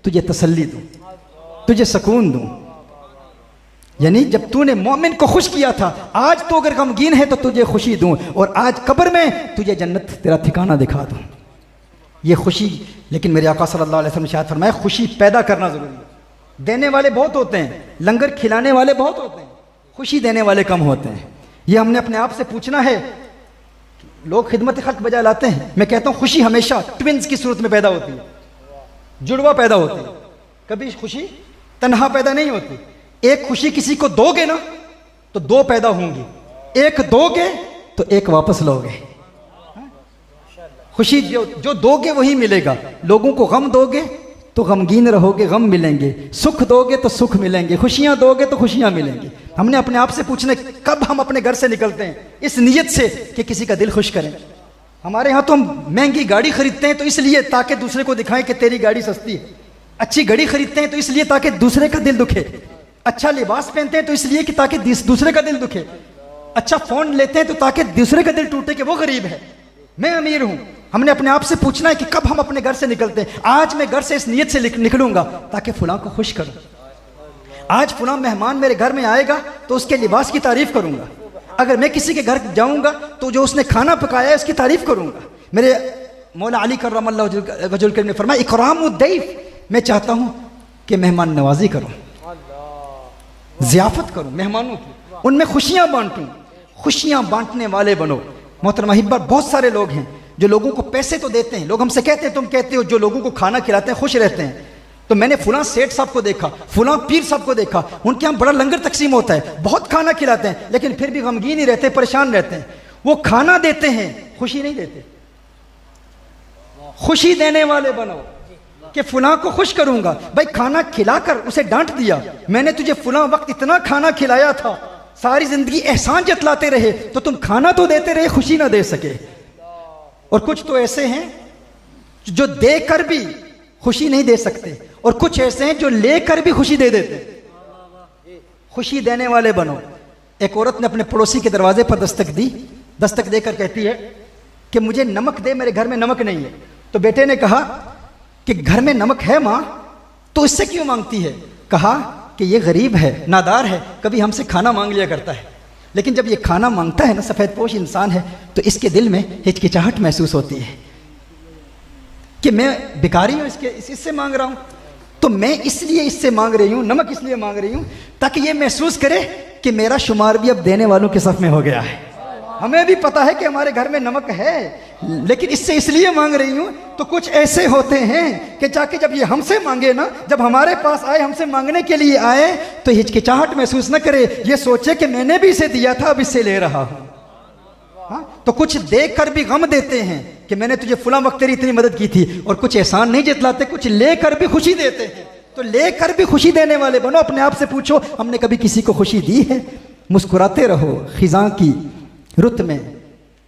तुझे तसल्ली दूं, तुझे सुकून दूं। यानी जब तूने मोमिन को खुश किया था, आज तो अगर गमगीन है तो तुझे खुशी दूं, और आज कब्र में तुझे जन्नत तेरा ठिकाना दिखा दूं। ये खुशी, लेकिन मेरे आका सल्लल्लाहु अलैहि वसल्लम ने शायद फरमाया, खुशी पैदा करना जरूरी है। देने वाले बहुत होते हैं, लंगर खिलाने वाले बहुत होते हैं, खुशी देने वाले कम होते हैं। ये हमने अपने आप से पूछना है। लोग खिदमत खल्क बजा लाते हैं। मैं कहता हूं खुशी हमेशा ट्विंस की सूरत में पैदा होती है, जुड़वा पैदा होती है। कभी खुशी तन्हा पैदा नहीं होती। एक खुशी किसी को दोगे ना तो दो पैदा होंगी, एक दोगे तो एक वापस लोगे। खुशी जो दोगे वही मिलेगा। लोगों को गम दोगे तो गमगीन रहोगे, गम मिलेंगे। सुख दोगे तो सुख मिलेंगे, खुशियां दोगे तो खुशियां मिलेंगी। हमने अपने आप से पूछना, कब हम अपने घर से निकलते हैं इस नीयत से कि किसी का दिल खुश करें। हमारे यहाँ तो हम महंगी गाड़ी खरीदते हैं तो इसलिए ताकि दूसरे को दिखाएं कि तेरी गाड़ी सस्ती है। अच्छी घड़ी खरीदते हैं तो इसलिए ताकि दूसरे का दिल दुखे। अच्छा लिबास पहनते हैं तो इसलिए कि ताकि दूसरे का दिल दुखे। अच्छा फोन लेते हैं तो ताकि दूसरे का दिल टूटे कि वो गरीब है, मैं अमीर हूं। हमने अपने आप से पूछना है कि कब हम अपने घर से निकलते हैं। आज मैं घर से इस नीयत से निकलूंगा ताकि फुला को खुश करूं। आज फुला मेहमान मेरे घर में आएगा तो उसके लिबास की तारीफ करूंगा। अगर मैं किसी के घर जाऊंगा तो जो उसने खाना पकाया है उसकी तारीफ करूंगा। मेरे मौला अली कर्रमल्लाहु वजहुल करीम ने फरमाया, इकरामुद्दैफ, मैं चाहता हूं कि मेहमान नवाजी करूं, ज़ियाफत करूं मेहमानों की, उनमें खुशियां बांटूं। खुशियां बांटने वाले बनो। मोहतरमा हिब्बा, बहुत सारे लोग हैं जो लोगों को पैसे तो देते हैं। लोग हमसे कहते हैं, तुम कहते हो जो लोगों को खाना खिलाते हैं खुश रहते हैं। तो मैंने फुला सेठ साहब को देखा, फुला पीर साहब को देखा, उनके यहाँ बड़ा लंगर तकसीम होता है, बहुत खाना खिलाते हैं, लेकिन फिर भी गमगीन ही रहते, परेशान रहते हैं। वो खाना देते हैं, खुशी नहीं देते। खुशी देने वाले बनो कि फुला को खुश करूंगा। भाई खाना खिलाकर उसे डांट दिया, मैंने तुझे फुला वक्त इतना खाना खिलाया था, सारी जिंदगी एहसान जतलाते रहे, तो तुम खाना तो देते रहे, खुशी ना दे सके। और कुछ तो ऐसे हैं जो देकर भी खुशी नहीं दे सकते, और कुछ ऐसे हैं जो लेकर भी खुशी दे देते। खुशी देने वाले बनो। एक औरत ने अपने पड़ोसी के दरवाजे पर दस्तक दी। दस्तक देकर कहती है कि मुझे नमक दे, मेरे घर में नमक नहीं है। तो बेटे ने कहा कि घर में नमक है मां, तो इससे क्यों मांगती है? कहा कि ये गरीब है, नादार है, कभी हमसे खाना मांग लिया करता है, लेकिन जब ये खाना मांगता है ना, सफेद पोश इंसान है, तो इसके दिल में हिचकिचाहट महसूस होती है कि मैं भिखारी हूं, इससे मांग रहा हूं। तो मैं इसलिए इससे मांग रही हूं, नमक इसलिए मांग रही हूं ताकि ये महसूस करे कि मेरा शुमार भी अब देने वालों के सफ में हो गया है। हमें भी पता है कि हमारे घर में नमक है, लेकिन इससे इसलिए मांग रही हूं। तो कुछ ऐसे होते हैं कि जाके जब ये हमसे मांगे ना, जब हमारे पास आए, हमसे मांगने के लिए आए, तो हिचकिचाहट महसूस न करे, ये सोचे कि मैंने भी इसे दिया था, अब इससे ले रहा हूं। हाँ? तो कुछ देकर भी गम देते हैं कि मैंने तुझे फुला वक्त तेरी इतनी मदद की थी, और कुछ एहसान नहीं जतलाते, कुछ लेकर भी खुशी देते हैं। तो लेकर भी खुशी देने वाले बनो। अपने आप से पूछो, हमने कभी किसी को खुशी दी है? मुस्कुराते रहो, खिजां की रुत में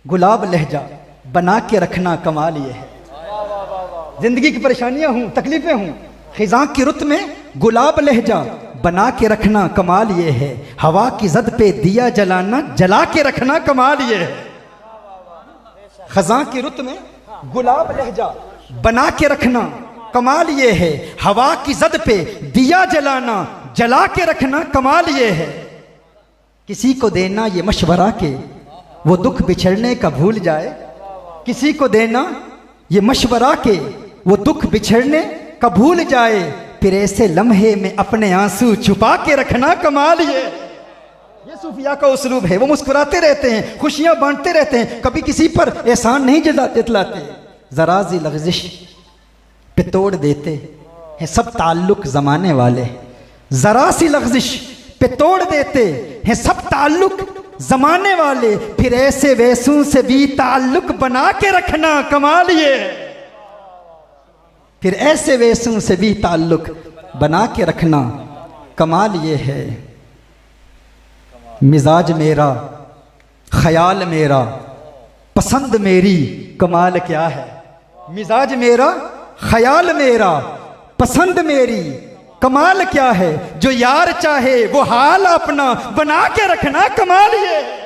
गुलाब लहजा बना के रखना कमाल ये है। जिंदगी की परेशानियां हूं, तकलीफें हूं, खिजां की रुत में गुलाब लहजा बना के रखना कमाल ये है। हवा की जद पे दिया जलाना, जला के रखना कमाल ये है। खिजां की रुत में गुलाब लहजा बना के रखना कमाल ये है। हवा की जद पे दिया जलाना, जला के रखना कमाल ये है। किसी को देना ये मशवरा के वो दुख बिछड़ने का भूल जाए। किसी को देना ये मशवरा के वो दुख बिछड़ने का भूल जाए। फिर ऐसे लम्हे में अपने आंसू छुपा के रखना कमाल ये सूफिया का उसलूब है। वो मुस्कुराते रहते हैं, खुशियां बांटते रहते हैं, कभी किसी पर एहसान नहीं जताते। जरा सी लग़ज़िश पे तोड़ देते हैं सब ताल्लुक जमाने वाले, जरा सी लग़ज़िश पे तोड़ देते हैं सब ताल्लुक जमाने वाले, फिर ऐसे वैसों से भी ताल्लुक बना के रखना कमाल ये है। फिर ऐसे वैसों से भी ताल्लुक बना के रखना कमाल ये है। मिजाज मेरा, ख्याल मेरा, पसंद मेरी, कमाल क्या है। मिजाज मेरा, ख्याल मेरा, पसंद मेरी, कमाल क्या है। जो यार चाहे वो हाल अपना बना के रखना कमाल ये है।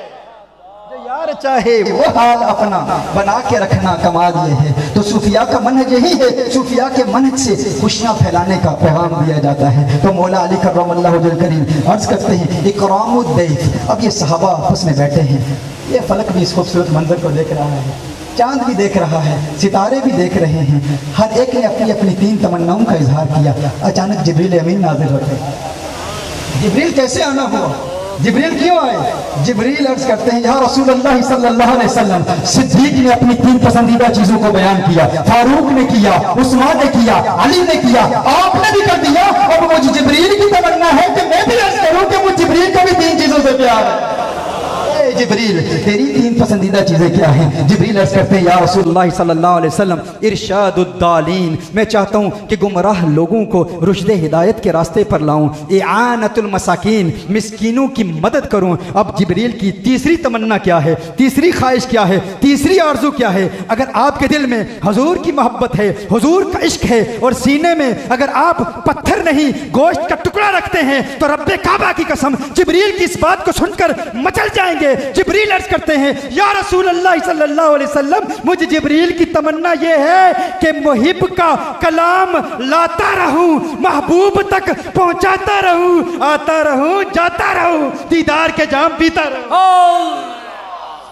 जो यार चाहे वो हाल अपना बना के रखना कमाल ये है। तो सूफिया का मनहज यही है, सूफिया के मनहज से खुशियां फैलाने का पैगाम दिया जाता है। तो मौला अली करमल्लाहु वजहल करीम अर्ज करते हैं इकरामुद्दैफ। अब ये सहाबा आपस में बैठे हैं, ये फलक भी इस खूबसूरत मंजर को देख रहा है, चांद भी देख रहा है, सितारे भी देख रहे हैं, हर एक ने अपनी अपनी 3 तमन्नाओं का इजहार किया। अचानक जिब्रील अमीन नाज़िल होते। जिब्रील कैसे आना हुआ, जिब्रील क्यों आए। जिब्रील अर्ज करते हैं या रसूलुल्लाह सल्लल्लाहु अलैहि वसल्लम, सिद्दीक ने अपनी 3 पसंदीदा चीजों को बयान किया, फारूक ने किया, उस्मान ने किया, अली ने किया, आपने भी कर दिया। अब मुझे जिब्रील की तमन्ना है कि मैं भी अर्ज करूं कि मुझे जिब्रील को भी 3 चीजों से प्यार है। जिब्रील तेरी 3 पसंदीदा चीजें क्या हैं। जिब्रील अर्ज करते हैं या रसूलुल्लाह सल्लल्लाहु अलैहि वसल्लम इरशादुद्दालीन, मैं चाहता हूं कि गुमराह लोगों को रुश्दे हिदायत के रास्ते पर लाऊं, इआनतुल मसाकीन, मिस्कीनों की मदद करूं। अब जिब्रील की तीसरी तमन्ना क्या है, तीसरी ख्वाहिश क्या है, तीसरी आरजू क्या है। अगर आपके दिल में हुजूर की मोहब्बत है, हुजूर का इश्क है, और सीने में अगर आप पत्थर नहीं गोश्त का टुकड़ा रखते हैं, तो रब्बे काबा की कसम जिब्रील की इस बात को सुनकर मचल जाएंगे। जिब्रील अर्ज करते हैं या रसूल अल्लाह सल्लल्लाहु अलैहि वसल्लम, मुझे जिब्रील की तमन्ना यह है कि मुहिब का कलाम लाता रहूं, महबूब तक पहुंचाता रहूं, आता रहूं, जाता रहूं, दीदार के जाम पीता रहूं।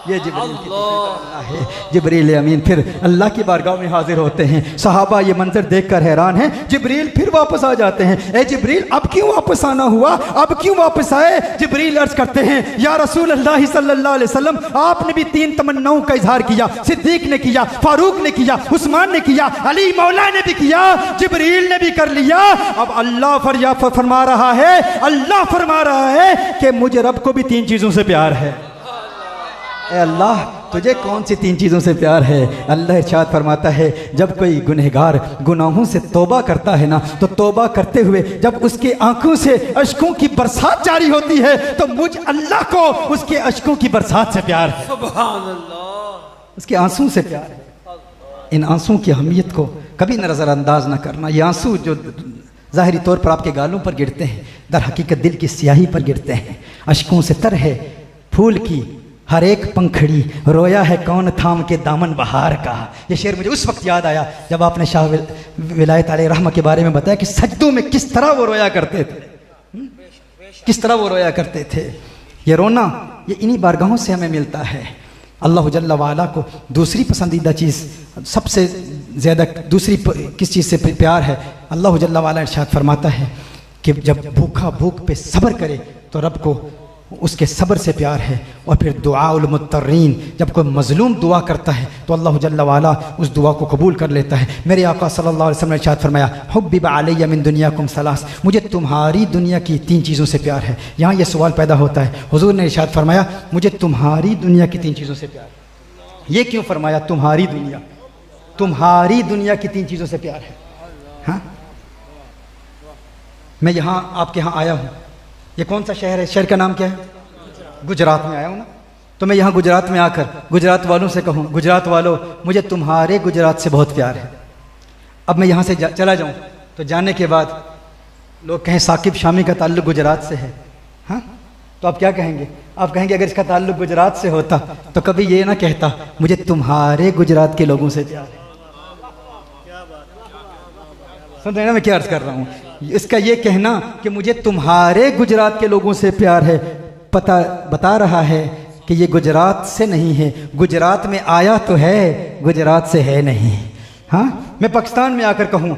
ये जिब्रील की तमन्ना है। जिब्रील अमीन फिर अल्लाह की बारगाह में हाजिर होते हैं। सहाबा ये मंजर देखकर हैरान हैं। जिब्रील फिर वापस आ जाते हैं। ए जिब्रील अब क्यों वापस आना हुआ, अब क्यों वापस आए। जिब्रील अर्ज करते हैं या रसूल अल्लाह सल्लल्लाहु अलैहि वसल्लम, आपने भी 3 तमन्नाओं का इजहार किया, सिद्दीक ने किया, फारूक ने किया, उस्मान ने किया, अली मौला ने भी किया, जिब्रील ने भी कर लिया। अब अल्लाह फरमा रहा है, अल्लाह फरमा रहा है कि मुझे रब को भी 3 चीजों से प्यार है। ए अल्लाह तुझे कौन सी 3 चीज़ों से प्यार है। अल्लाह इरशाद फरमाता है जब कोई गुनहगार गुनाहों से तौबा करता है ना, तो तौबा करते हुए जब उसके आंखों से अश्कों की बरसात जारी होती है, तो मुझ अल्लाह को उसके अश्कों की बरसात से प्यार है। सुभान अल्लाह। उसके आंसू से प्यार है। इन आंसू की अहमियत को कभी नज़रअंदाज ना करना। ये आंसू जो ज़ाहिरी तौर पर आपके गालों पर गिरते हैं, दर हकीकत दिल की स्याही पर गिरते हैं। अश्कों से तर है फूल की हर एक पंखड़ी, रोया है कौन थाम के दामन बहार का। ये शेर मुझे उस वक्त याद आया जब आपने शाह विलायत अलैहि रहमा के बारे में बताया कि सजदों में किस तरह वो रोया करते थे, किस तरह वो रोया करते थे। ये रोना ये इन्हीं बारगाहों से हमें मिलता है। अल्लाह जल्ला वाला को दूसरी पसंदीदा चीज़ सबसे ज़्यादा दूसरी किस चीज़ से प्यार है। अल्लाह जल्ला वाला इरशाद फरमाता है कि जब भूखा भूख पे सब्र करे तो रब को उसके सब्र से प्यार है। और फिर दुआउल मुत्तरीन, जब कोई मजलूम दुआ करता है तो अल्लाह जल्ला वाला उस दुआ को कबूल कर लेता है। मेरे आका सल्लल्लाहु अलैहि वसल्लम ने इरशाद फरमाया हुब्बिब अलैया मिन दुनियाकुम सलास, मुझे तुम्हारी दुनिया की 3 चीज़ों से प्यार है। यहाँ ये सवाल पैदा होता है, हुजूर ने इरशाद फरमाया मुझे तुम्हारी दुनिया की 3 चीज़ों से प्यार है। ये क्यों फरमाया तुम्हारी दुनिया, तुम्हारी दुनिया की 3 चीज़ों से प्यार है। हाँ, मैं यहाँ आपके यहाँ आया हूँ। ये कौन सा शहर है, शहर का नाम क्या है? गुजरात में आया हूँ ना। तो मैं यहाँ गुजरात में आकर गुजरात वालों से कहूँ गुजरात वालों मुझे तुम्हारे गुजरात से बहुत प्यार है। अब मैं यहाँ से चला जाऊँ तो जाने के बाद लोग कहें साकिब शामी का ताल्लुक गुजरात से है। हाँ, तो आप क्या कहेंगे? आप कहेंगे अगर इसका ताल्लुक गुजरात से होता तो कभी ये ना कहता मुझे तुम्हारे गुजरात के लोगों से प्यार है। सुन रहे ना मैं क्या अर्ज कर रहा हूँ? इसका ये कहना कि मुझे तुम्हारे गुजरात के लोगों से प्यार है बता रहा है कि ये गुजरात से नहीं है, गुजरात में आया तो है, गुजरात से है नहीं। हाँ, मैं पाकिस्तान में आकर कहूँ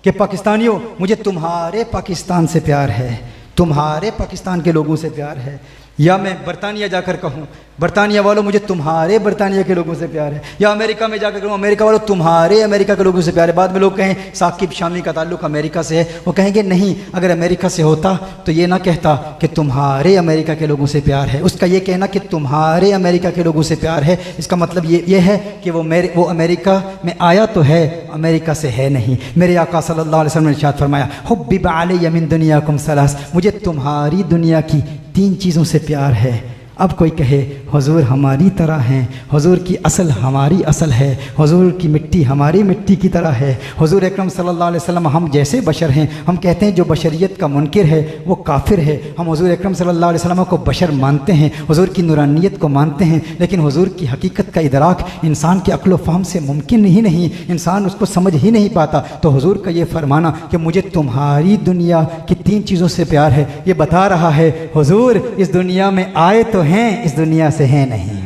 कि पाकिस्तानियों मुझे तुम्हारे पाकिस्तान से प्यार है, तुम्हारे पाकिस्तान के लोगों से प्यार है, या मैं बरतानिया जाकर कहूँ बरतानिया वालों मुझे तुम्हारे बरतानिया के लोगों से प्यार है, या अमेरिका में जाकर कहूँ अमेरिका वालों तुम्हारे अमेरिका के लोगों से प्यार है। बाद में लोग कहें साकिब शामी का ताल्लुक अमेरिका से है, वो कहेंगे नहीं, अगर अमेरिका से होता तो ये ना कहता कि तुम्हारे अमेरिका के लोगों से प्यार है, उसका ये कहना कि तुम्हारे अमेरिका के लोगों से प्यार है, इसका मतलब ये है कि वो अमेरिका में आया तो है, अमेरिका से है नहीं। मेरे आका सल्लल्लाहु अलैहि वसल्लम ने इरशाद फरमाया, हुब्बिब अलैया मिन दुनियाकुम सलास, मुझे तुम्हारी दुनिया की 3 चीज़ों से प्यार है। अब कोई कहे हुजूर हमारी तरह हैं, हुजूर की असल हमारी असल है, हुजूर की मिट्टी हमारी मिट्टी की तरह है, हुजूर अकरम सल्लल्लाहु अलैहि वसल्लम हम जैसे बशर हैं। हम कहते हैं जो बशरियत का मुनकिर है वो काफिर है। हम हुजूर अकरम सल्लल्लाहु अलैहि वसल्लम को बशर मानते हैं, हुजूर की नूरानियत को मानते हैं, लेकिन हुजूर की हकीकत का इदराक इंसान के अक्ल व फ़हम से मुमकिन ही नहीं, इंसान उसको समझ ही नहीं पाता। तो हुजूर का ये फरमाना कि मुझे तुम्हारी दुनिया की 3 चीज़ों से प्यार है, ये बता रहा है हुजूर इस दुनिया में आए तो हैं, इस दुनिया से है नहीं।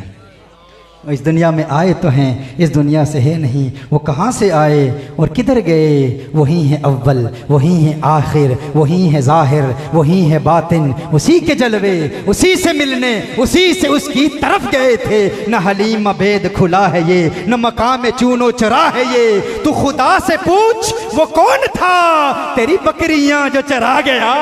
इस दुनिया में आए तो हैं, इस दुनिया से है नहीं। वो कहाँ से आए और किधर गए? वही है अव्वल, वही है आखिर, वही है ज़ाहिर, वही है बातिन। उसी के जलवे, उसी से मिलने, उसी से उसकी तरफ गए थे। न हलीम भेद खुला है ये, न मकाम चूनो चरा है ये। तू खुदा से पूछ वो कौन था, तेरी बकरियां जो चरा गया।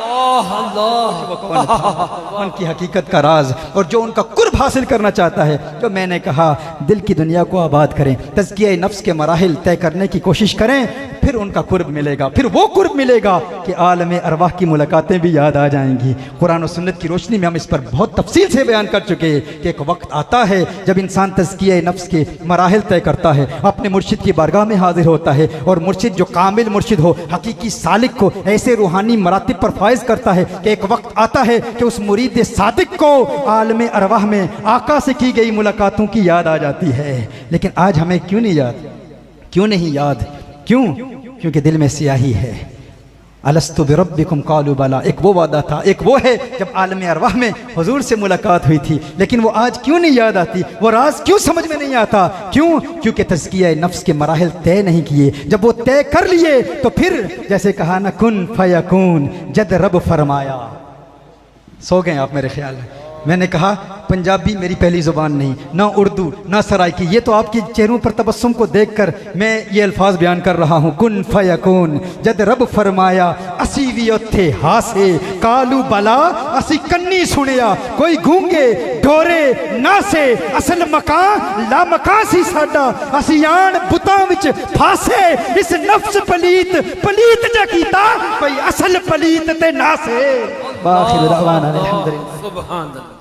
वो कौन था? उनकी हकीकत का राज और जो उनका कुर्ब हासिल करना चाहता है। जो मैंने कहा दिल की दुनिया को आबाद करें, तज़किया नफ्स के मराहिल तय करने की कोशिश करें, फिर उनका कुर्ब मिलेगा। फिर वो कुर्ब मिलेगा कि आलम अरवाह की मुलाकातें भी याद आ जाएंगी। कुरान और सुन्नत की रोशनी में हम इस पर बहुत तफसील से बयान कर चुके हैं कि एक वक्त आता है जब इंसान तज़किया नफ्स के मराहिल तय करता है, अपने मुर्शिद की बारगाह में हाजिर होता है, और मुर्शिद जो कामिल मुर्शिद हो, हकीकी सालिक को ऐसे रूहानी मरातिब पर फाइज करता है कि एक वक्त आता है कि उस मुरीद सादिक को आलम अरवाह में आका से की गई मुलाकातों की याद आ जाती है। लेकिन आज हमें क्यों नहीं याद? क्यों नहीं याद? क्यों? क्योंकि दिल में स्याही है। अलस्तु बिरब्बिकुम कालू बला, एक वो वादा था, एक वो है जब आलम अरवाह में हुजूर से मुलाकात हुई थी। लेकिन वो आज क्यों नहीं याद आती? वो राज क्यों समझ में नहीं आता? क्यों? क्योंकि तज़किया नफ्स के मराहिल तय नहीं किए। जब वो तय कर लिए तो फिर जैसे कहा ना कुन फयकून, जद रब फरमाया। सो गए आप मेरे ख्याल में। मैंने कहा पंजाबी मेरी पहली ज़ुबान नहीं, ना उर्दू ना सराइकी, ये तो आपकी चेहरों पर तबस्सुम को देखकर मैं ये अल्फाज बयान कर रहा हूँ। कुन फयकून जद रब फरमाया, असी भी उत्थे हासे कालू बला, असी कन्नी सुनिया कोई गूंगे डोरे ना से, असल मकान ला मकान सी साडा, असी आन बुतां विच फासे, इस नफ्स पलीत पलीत जा कीता, कोई असल पलीत ते ना से। बाखिर दअवाना अल्हम्दुलिल्लाह। सुभान अल्लाह।